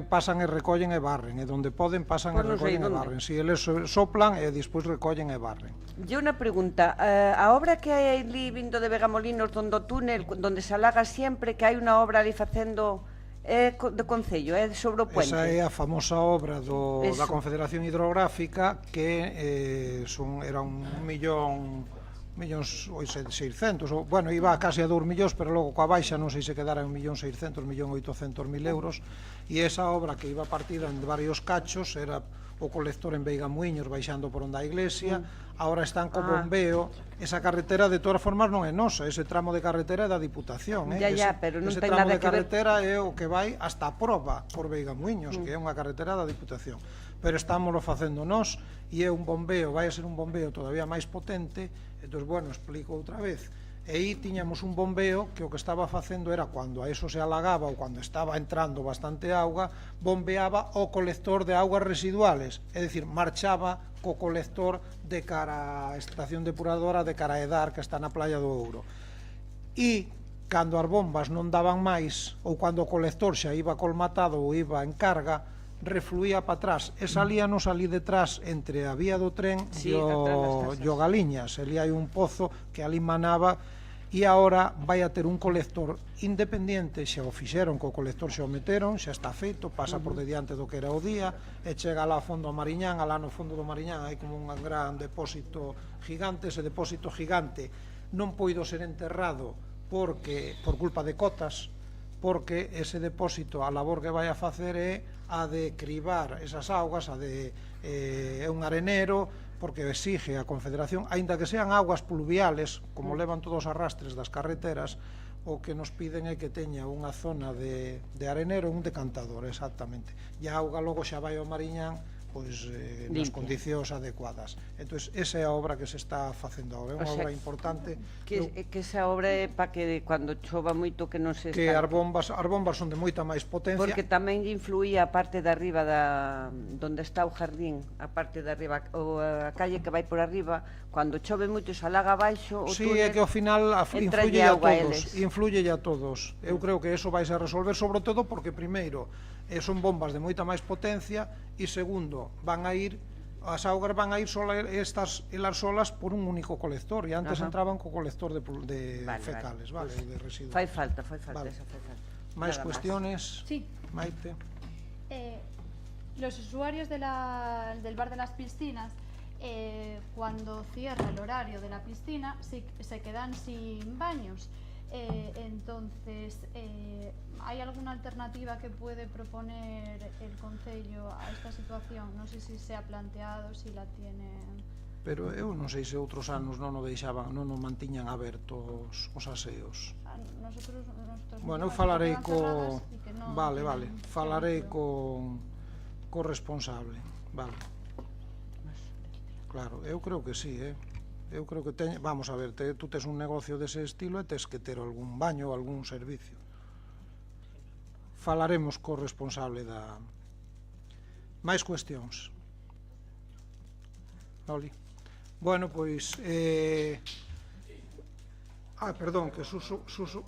pasan e recollen e barren, e donde poden pasan e recollen e barren. Si eles soplan e despois recollen e barren. E unha pregunta, a obra que hai ali vindo de Vegamolinos, donde o túnel, donde se alaga sempre, que hai unha obra ali facendo, é do Concello, é sobre o puente? Esa é a famosa obra da Confederación Hidrográfica, que era 1.600.000, bueno, iba casi a 2 millóns, pero logo coa baixa non sei se quedara 1.600.000, 1.800.000 euros, e esa obra que iba partida en varios cachos era o colector en Veigamuiños baixando por onde a iglesia, agora están co bombeo. Esa carretera de todas formas non é nosa, ese tramo de carretera é da Diputación, pero non ese ten tramo nada de que ver. carretera é o que vai hasta a Proba por Veigamuiños, que é unha carretera da Diputación, pero estámoslo facendo nós, e é un bombeo, vai a ser un bombeo todavía máis potente. Entón, bueno, explico outra vez. E aí tiñamos un bombeo que o que estaba facendo era, cando a eso se alagaba ou cando estaba entrando bastante auga, bombeaba o colector de augas residuales, é dicir, marchaba co colector de cara á estación depuradora, de cara a Edar, que está na Playa do Ouro. E cando as bombas non daban máis, ou cando o colector xa iba colmatado ou iba en carga, refluía para atrás, e salíanos ali detrás entre a vía do tren e o Galiñas. Ali hai un pozo que ali manaba, e agora vai a ter un colector independiente, xa o fixeron, co colector xa o meteron, xa está feito, pasa por de diante do que era o día, e chega lá ao fondo do Mariñán. Alá no fondo do Mariñán hai como un gran depósito gigante. Ese depósito gigante non poido ser enterrado por culpa de cotas, porque ese depósito, a labor que vai a facer é a de cribar esas augas, é un arenero, porque exige a Confederación, aínda que sean augas pluviales, como levan todos os arrastres das carreteras, o que nos piden é que teña unha zona de arenero e un decantador, exactamente. E a auga logo xa vai ao Mariñán, pois nas condicións adecuadas. Entón, esa é a obra que se está facendo agora, é unha obra importante. Que esa obra é para que cando chova moito que non se que as bombas son de moita máis potencia. Porque tamén influía a parte de arriba donde está o jardín, a parte de arriba, ou a calle que vai por arriba, cando chove moito se alaga abaixo, o túnel, é que ao final influye a todos. Eu creo que eso vai a resolver, sobre todo porque primeiro son bombas de moita máis potencia e segundo, as augas van a ir elas solas por un único colector e antes entraban co colector de fecales, de residuos. Fai falta esa fai falta. Máis cuestiones? Sí. Maite. Los usuarios del bar de las piscinas, cuando cierra el horario de la piscina, se quedan sin baños. Entonces, ¿hay alguna alternativa que puede proponer el Concello a esta situación? Non sei se se ha planteado, si la tienen... Pero eu non sei se outros anos non o deixaban, non o mantiñan abertos os aseos. Bueno, eu falarei falarei co responsable, vale. Claro, eu creo que sí, eu creo que vamos a ver, tú tes un negocio dese estilo e tes que ter algún baño ou algún servicio. Falaremos co responsable da... Máis cuestións? Loli? Bueno, pois... perdón, que Suso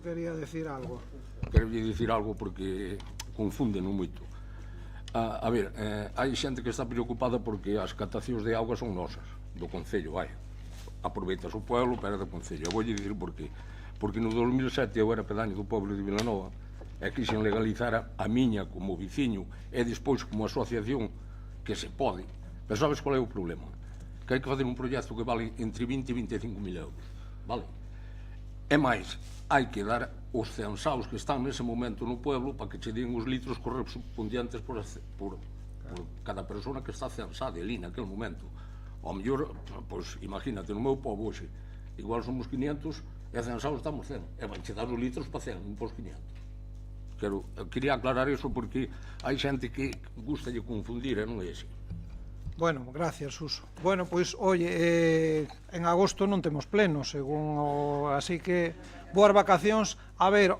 quería decir algo. Quería dicir algo porque confúndeno moito. A ver, hai xente que está preocupada porque as catacións de auga son nosas, do Concello, aproveitas o pueblo, pero do Concello. Eu vou dicir por qué. Porque no 2007 eu era pedaño do pueblo de Vilanova e quixen legalizar a miña como viciño e despois como asociación que se pode. Pero sabes qual é o problema? Que hai que fazer un proxecto que vale entre 20 e 25.000 euros, vale? E máis, hai que dar os censaos que están nese momento no pueblo para que che den os litros correspondientes por cada persona que está censada ali naquele momento. Ao mellor, pois, imagínate, no meu povo hoxe, igual somos 500 e censaos estamos 100, e van che dar os litros para 100, non pos 500. Quería aclarar iso porque hai xente que gusta de confundir e non é así. Bueno, gracias, Suso. Bueno, pois, oye, en agosto non temos pleno, así que boas vacacións. A ver,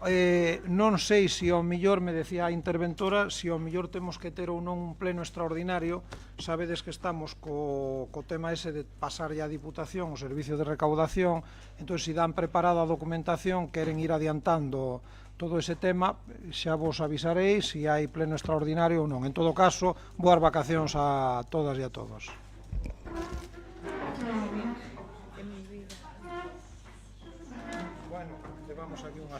non sei se ao millor, me decía a interventora, se ao millor temos que ter ou non un pleno extraordinario. Sabedes que estamos co tema ese de pasar ya a Diputación, o servicio de recaudación, entón, se dan preparada a documentación, queren ir adiantando todo ese tema, xa vos avisarei se hai pleno extraordinario ou non. En todo caso, boas vacacións a todas e a todos. Bueno, levamos aquí unha